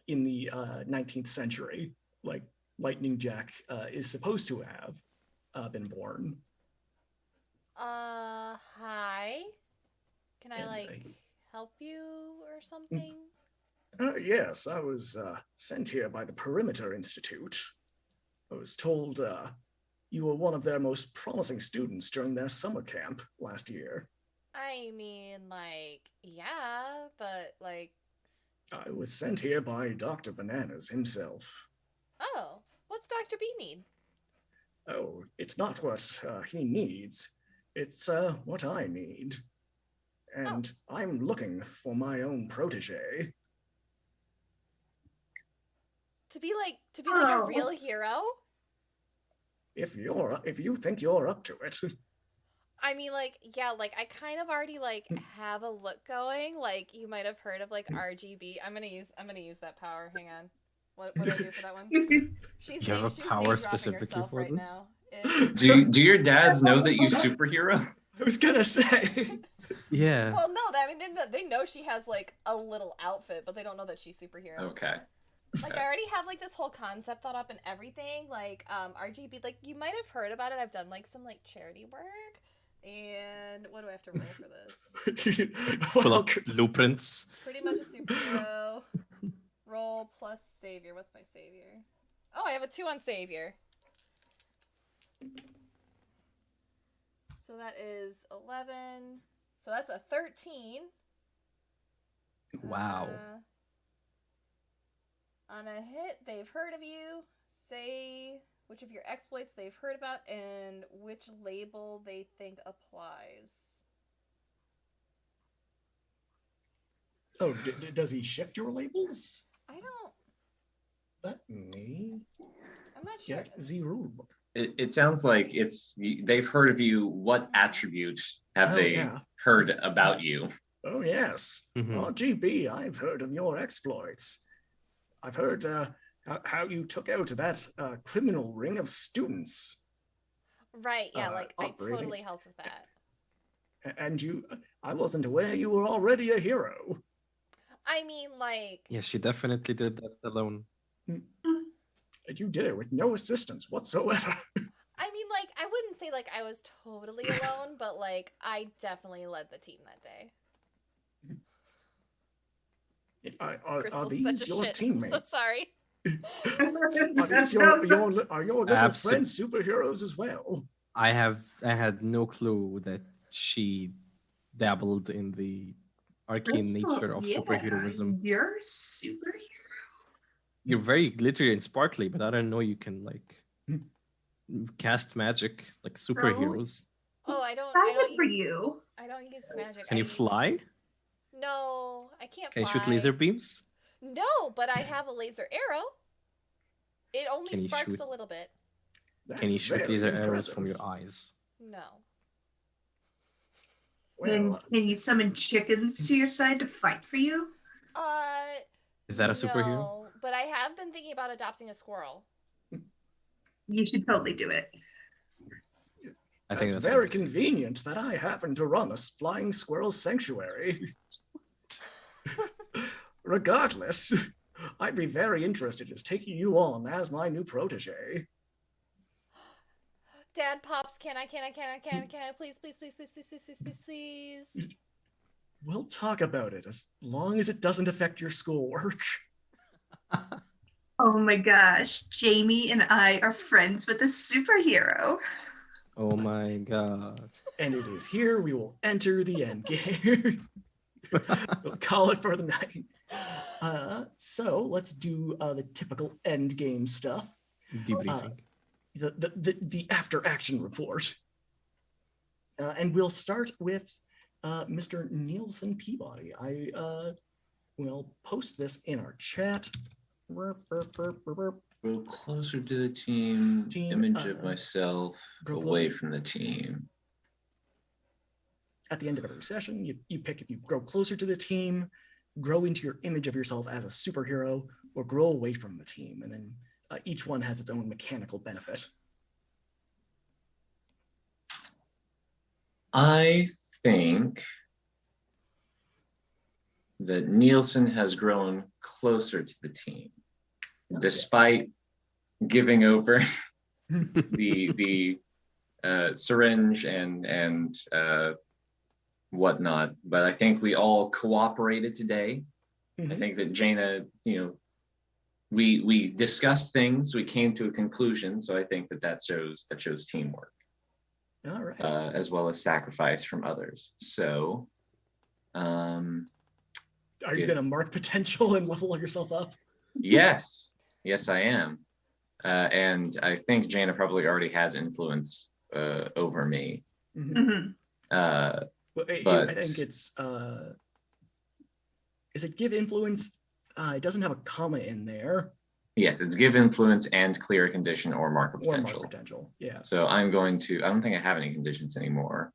in the 19th century, like Lightning Jack is supposed to have been born. Hi. Can I help you or something? Yes, I was sent here by the Perimeter Institute. I was told you were one of their most promising students during their summer camp last year. I mean, yeah, but I was sent here by Dr. Bananas himself. Oh, what's Dr. B need? Oh, it's not what he needs. It's what I need. And I'm looking for my own protege. To be like a real hero? If you think you're up to it. I mean, yeah, I kind of already have a look going. You might have heard of RGB. I'm gonna use that power. Hang on. What do I do for that one? She's You have a she's power name dropping specifically herself for right this? now. Do your dads know that you superhero? I was gonna say. Yeah. Well, no, I mean they know she has a little outfit, but they don't know that she's superheroes. Okay. I already have this whole concept thought up and everything. RGB, you might have heard about it. I've done some charity work. And what do I have to roll for this? Pull up blueprints. Pretty much a superhero. Roll plus savior. What's my savior? Oh, I have a 2 on savior. So that is 11. So that's a 13. Wow. On a hit, they've heard of you. Say which of your exploits they've heard about and which label they think applies. Oh, does he shift your labels? I don't... Let me... I'm not sure. Get the rulebook. It sounds like they've heard of you. What attribute have they heard about you? Oh, yes. RGB, I've heard of your exploits. I've heard how you took out that criminal ring of students. Right, yeah, I operating. totally helped with that. And I wasn't aware you were already a hero. I mean, Yeah, she definitely did that alone. You did it with no assistance whatsoever. I mean, I wouldn't say, I was totally alone, but, I definitely led the team that day. Are Crystal's these such a your shit. teammates? I'm so sorry. Are these your little Abso- friends superheroes as well? I had no clue that she dabbled in the arcane Crystal, nature of yeah, superheroism. you're a superhero. You're very glittery and sparkly, but I don't know you can like cast magic like superheroes. Oh, I don't Excited for use you. I don't use magic. Can you fly? No, I can't Can you fly. shoot laser beams? No, but I have a laser arrow. It only Can you sparks shoot- a little bit. Can you shoot very laser arrows from impressive. your eyes? No. Well, Can you summon chickens to your side to fight for you? Is that a superhero? No, but I have been thinking about adopting a squirrel. You should totally do it. I think that's that's very a- convenient that I happen to run a flying squirrel sanctuary. Regardless, I'd be very interested in taking you on as my new protege. Dad, Pops, can I please, please, please, please, please, please, please, please, please. We'll talk about it as long as it doesn't affect your schoolwork. Oh my gosh, Jamie and I are friends with a superhero. Oh my god. And it is here we will enter the end game. We'll call it for the night. So let's do the typical end game stuff. Debriefing. The after action report. And we'll start with Mr. Nielsen Peabody. I will post this in our chat. Grow closer to the team. Image of myself grow away closer. from the team. At the end of every session, you pick if you grow closer to the team, grow into your image of yourself as a superhero, or grow away from the team. And then each one has its own mechanical benefit. I think that Nielsen has grown closer to the team, despite giving over the syringe and whatnot. But I think we all cooperated today. I think that Jaina, we discussed things, we came to a conclusion. So I think that shows teamwork. All right. As well as sacrifice from others. So, are you going to mark potential and level yourself up? Yes, I am. And I think Jaina probably already has influence over me. Mm-hmm. But I think it's, is it give influence? It doesn't have a comma in there. Yes, it's give influence and clear a condition or mark a potential. Or mark potential, yeah. So I don't think I have any conditions anymore.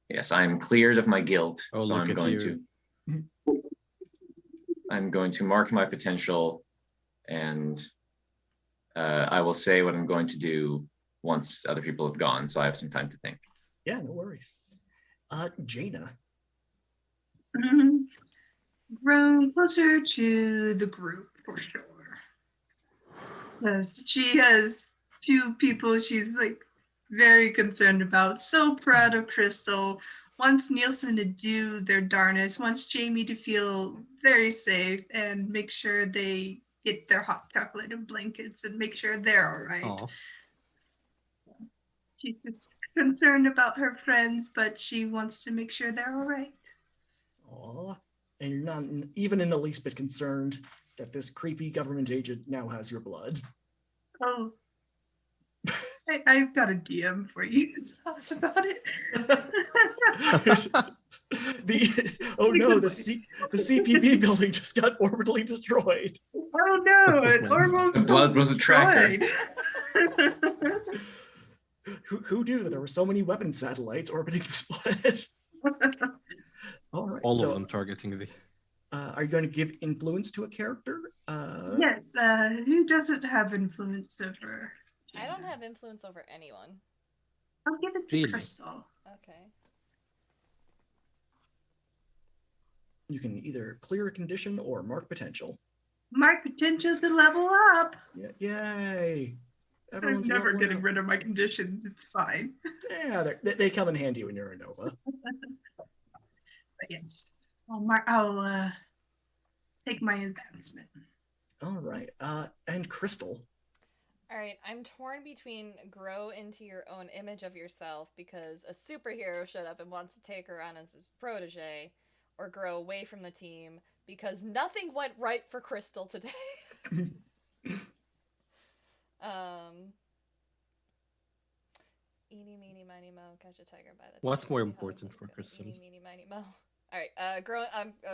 Yes, I'm cleared of my guilt. Oh, so look I'm going to mark my potential, and I will say what I'm going to do once other people have gone, so I have some time to think. Yeah, no worries. Jaina. Mm-hmm. Grow closer to the group for sure. Yes, she has two people she's like very concerned about. So proud of Crystal. Wants Nielsen to do their darnest. Wants Jamie to feel very safe and make sure they get their hot chocolate and blankets and make sure they're all right. Aw. She's just concerned about her friends, but she wants to make sure they're all right. Aw. And you're not even in the least bit concerned that this creepy government agent now has your blood. Oh, I've got a DM for you to talk about it. Oh no, the CPB building just got orbitally destroyed. Oh no, an orbital The blood was a tracker. Who knew that there were so many weapon satellites orbiting this planet? All right. All of them targeting the. Are you going to give influence to a character? Yes, who doesn't have influence over? I don't have influence over anyone. I'll give it to Really? Crystal. Okay. You can either clear a condition or mark potential. Mark potential to level up. Yay! I'm never getting rid of my conditions. It's fine. Yeah, they come in handy when you're a Nova. But yes, I'll take my advancement. All right. And Crystal. All right, I'm torn between grow into your own image of yourself because a superhero showed up and wants to take her on as his protege, or grow away from the team because nothing went right for Crystal today. Eeny, meeny, miny, mo, catch a tiger by the tail. What's more Be held important by for the Crystal? Eeny, meeny, miny, mo. All right, grow.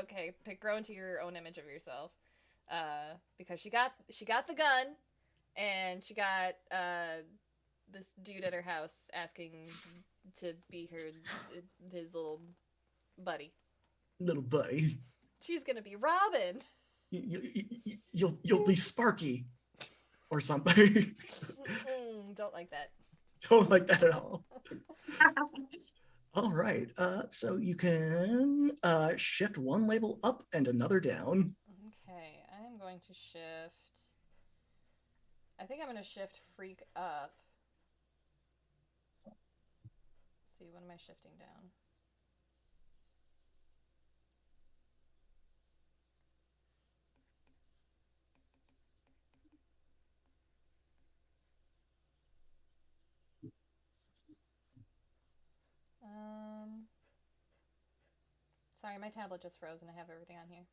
Okay. Pick grow into your own image of yourself, because she got the gun, and she got this dude at her house asking to be his little buddy. Little buddy. She's gonna be Robin. You'll be Sparky or something. Don't like that. Don't like that at all. All right. So you can shift one label up and another down. Okay, I'm going to shift. I think I'm going to shift Freak up. Let's see, what am I shifting down? Sorry, my tablet just froze and I have everything on here.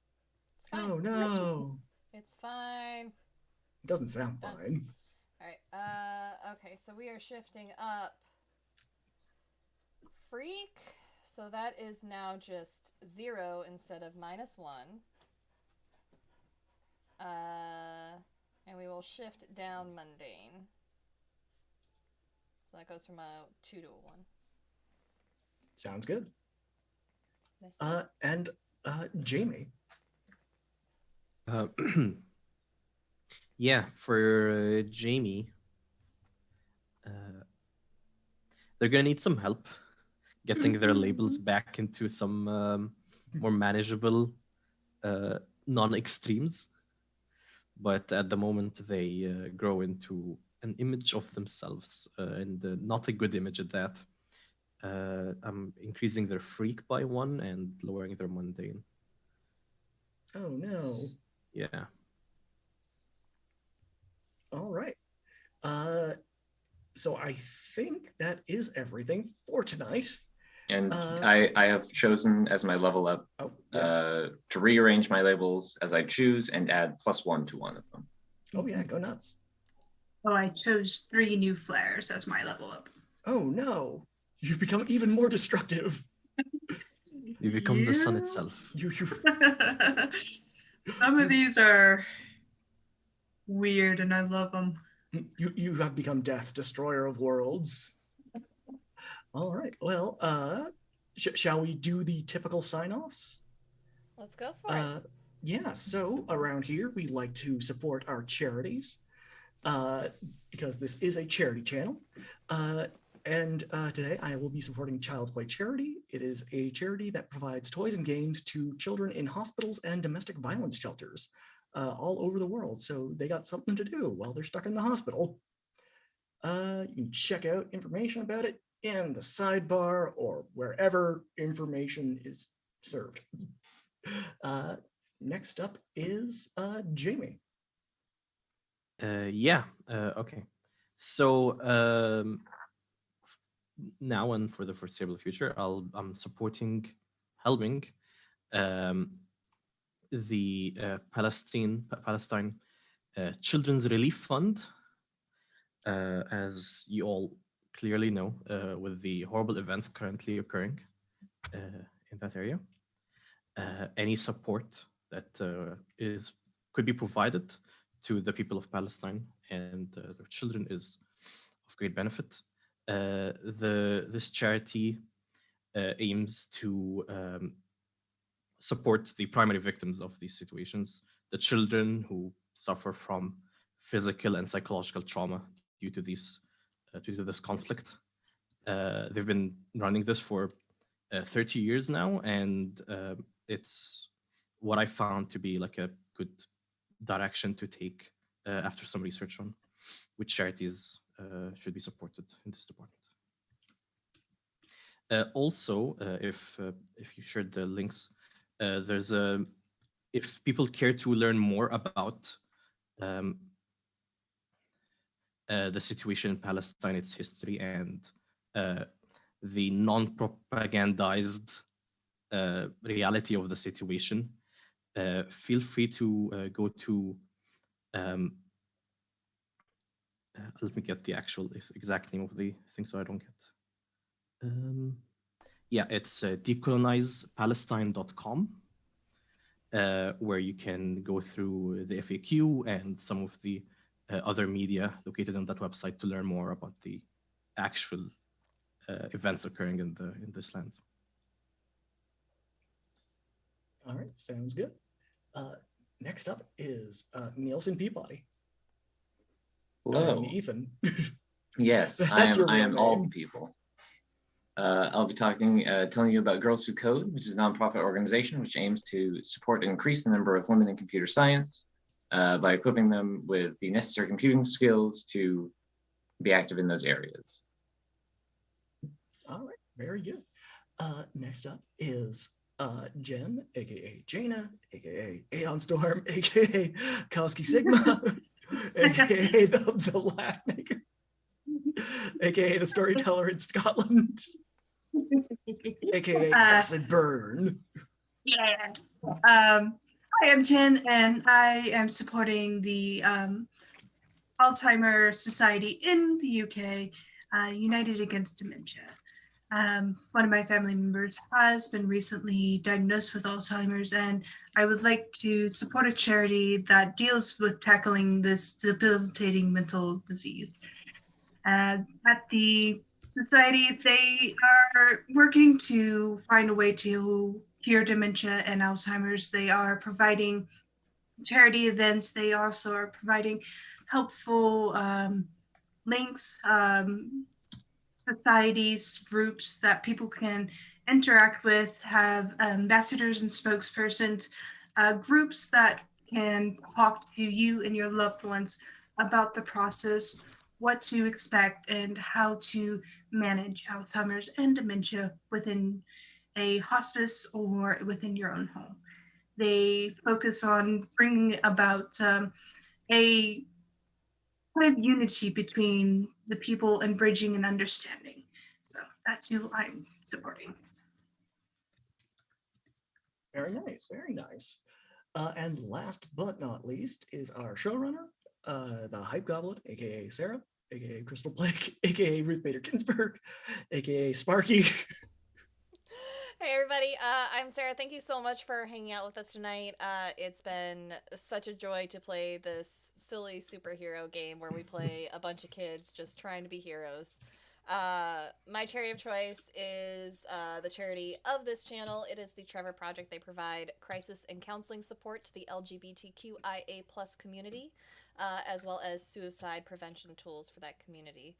It's fine. Oh no. It's fine. It doesn't sound Done. fine. All right. Okay, so we are shifting up Freak. So that is now just 0 instead of -1. And we will shift down Mundane. So that goes from a 2 to a 1. Sounds good. Nice. And Jamie. Yeah, for Jamie, they're gonna need some help getting their labels back into some more manageable non-extremes. But at the moment, they grow into an image of themselves, and not a good image at that. I'm increasing their freak by 1 and lowering their mundane. Oh no. Yeah. All right. So I think that is everything for tonight. And I have chosen as my level up to rearrange my labels as I choose and add +1 to one of them. Oh yeah, go nuts. Oh, I chose 3 new flares as my level up. Oh no. You've become even more destructive. You become the sun itself. Some of these are weird and I love them. You have become Death, Destroyer of Worlds. All right. Well, shall we do the typical sign-offs? Let's go for it. Yeah. So around here, we like to support our charities because this is a charity channel. And today I will be supporting Child's Play Charity. It is a charity that provides toys and games to children in hospitals and domestic violence shelters all over the world. So they got something to do while they're stuck in the hospital. You can check out information about it in the sidebar or wherever information is served. Next up is Jamie. Okay. So now and for the foreseeable future, I'm helping the Palestine Children's Relief Fund, as you all clearly know, with the horrible events currently occurring in that area. Any support that could be provided to the people of Palestine and their children is of great benefit. This charity aims to support the primary victims of these situations, the children who suffer from physical and psychological trauma due to this conflict. They've been running this for 30 years now, and it's what I found to be like a good direction to take after some research on which charities should be supported in this department. Also, if you shared the links, there's a if people care to learn more about the situation in Palestine, its history, and the non-propagandized reality of the situation, feel free to go to let me get the actual exact name of the thing so I don't get. Yeah, it's decolonizepalestine.com, where you can go through the FAQ and some of the other media located on that website to learn more about the actual events occurring in this land. All right, sounds good. Next up is Nielsen Peabody. Hello. I mean, Ethan. Yes, That's your I real am all the name. people. I'll be telling you about Girls Who Code, which is a nonprofit organization which aims to support and increase the number of women in computer science by equipping them with the necessary computing skills to be active in those areas. All right, very good. Next up is Jen, aka Jaina, aka Aeon Storm, aka Koski Sigma, aka the Laugh Maker, aka the Storyteller in Scotland, aka Acid Burn. Yeah. Hi, I'm Jen, and I am supporting the Alzheimer's Society in the UK, United Against Dementia. One of my family members has been recently diagnosed with Alzheimer's, and I would like to support a charity that deals with tackling this debilitating mental disease. At the society, they are working to find a way to cure dementia and Alzheimer's. They are providing charity events. They also are providing helpful links, societies, groups that people can interact with, have ambassadors and spokespersons, groups that can talk to you and your loved ones about the process, what to expect, and how to manage Alzheimer's and dementia within a hospice or within your own home. They focus on bringing about a kind of unity between the people and bridging and understanding. So that's who I'm supporting. Very nice, very nice. And last but not least is our showrunner, the Hype Goblin, aka Sarah, aka Crystal Blake, aka Ruth Bader Ginsburg, aka Sparky. Hey everybody, I'm Sarah. Thank you so much for hanging out with us tonight. It's been such a joy to play this silly superhero game where we play a bunch of kids just trying to be heroes. My charity of choice is the charity of this channel. It is the Trevor Project. They provide crisis and counseling support to the LGBTQIA+ community, as well as suicide prevention tools for that community.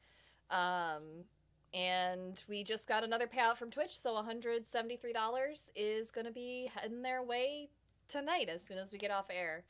And we just got another payout from Twitch, so $173 is going to be heading their way tonight as soon as we get off air.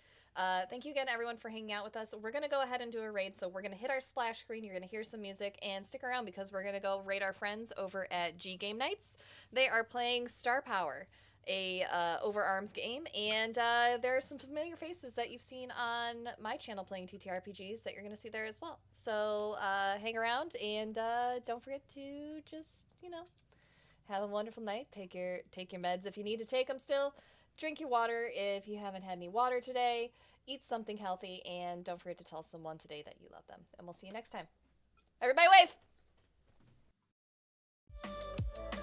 Thank you again, everyone, for hanging out with us. We're going to go ahead and do a raid, so we're going to hit our splash screen. You're going to hear some music, and stick around because we're going to go raid our friends over at G Game Nights. They are playing Star Power, a over-arms game, and there are some familiar faces that you've seen on my channel playing TTRPGs that you're going to see there as well. So hang around, and don't forget to just, have a wonderful night. Take your meds if you need to take them still. Drink your water if you haven't had any water today. Eat something healthy, and don't forget to tell someone today that you love them. And we'll see you next time. Everybody wave!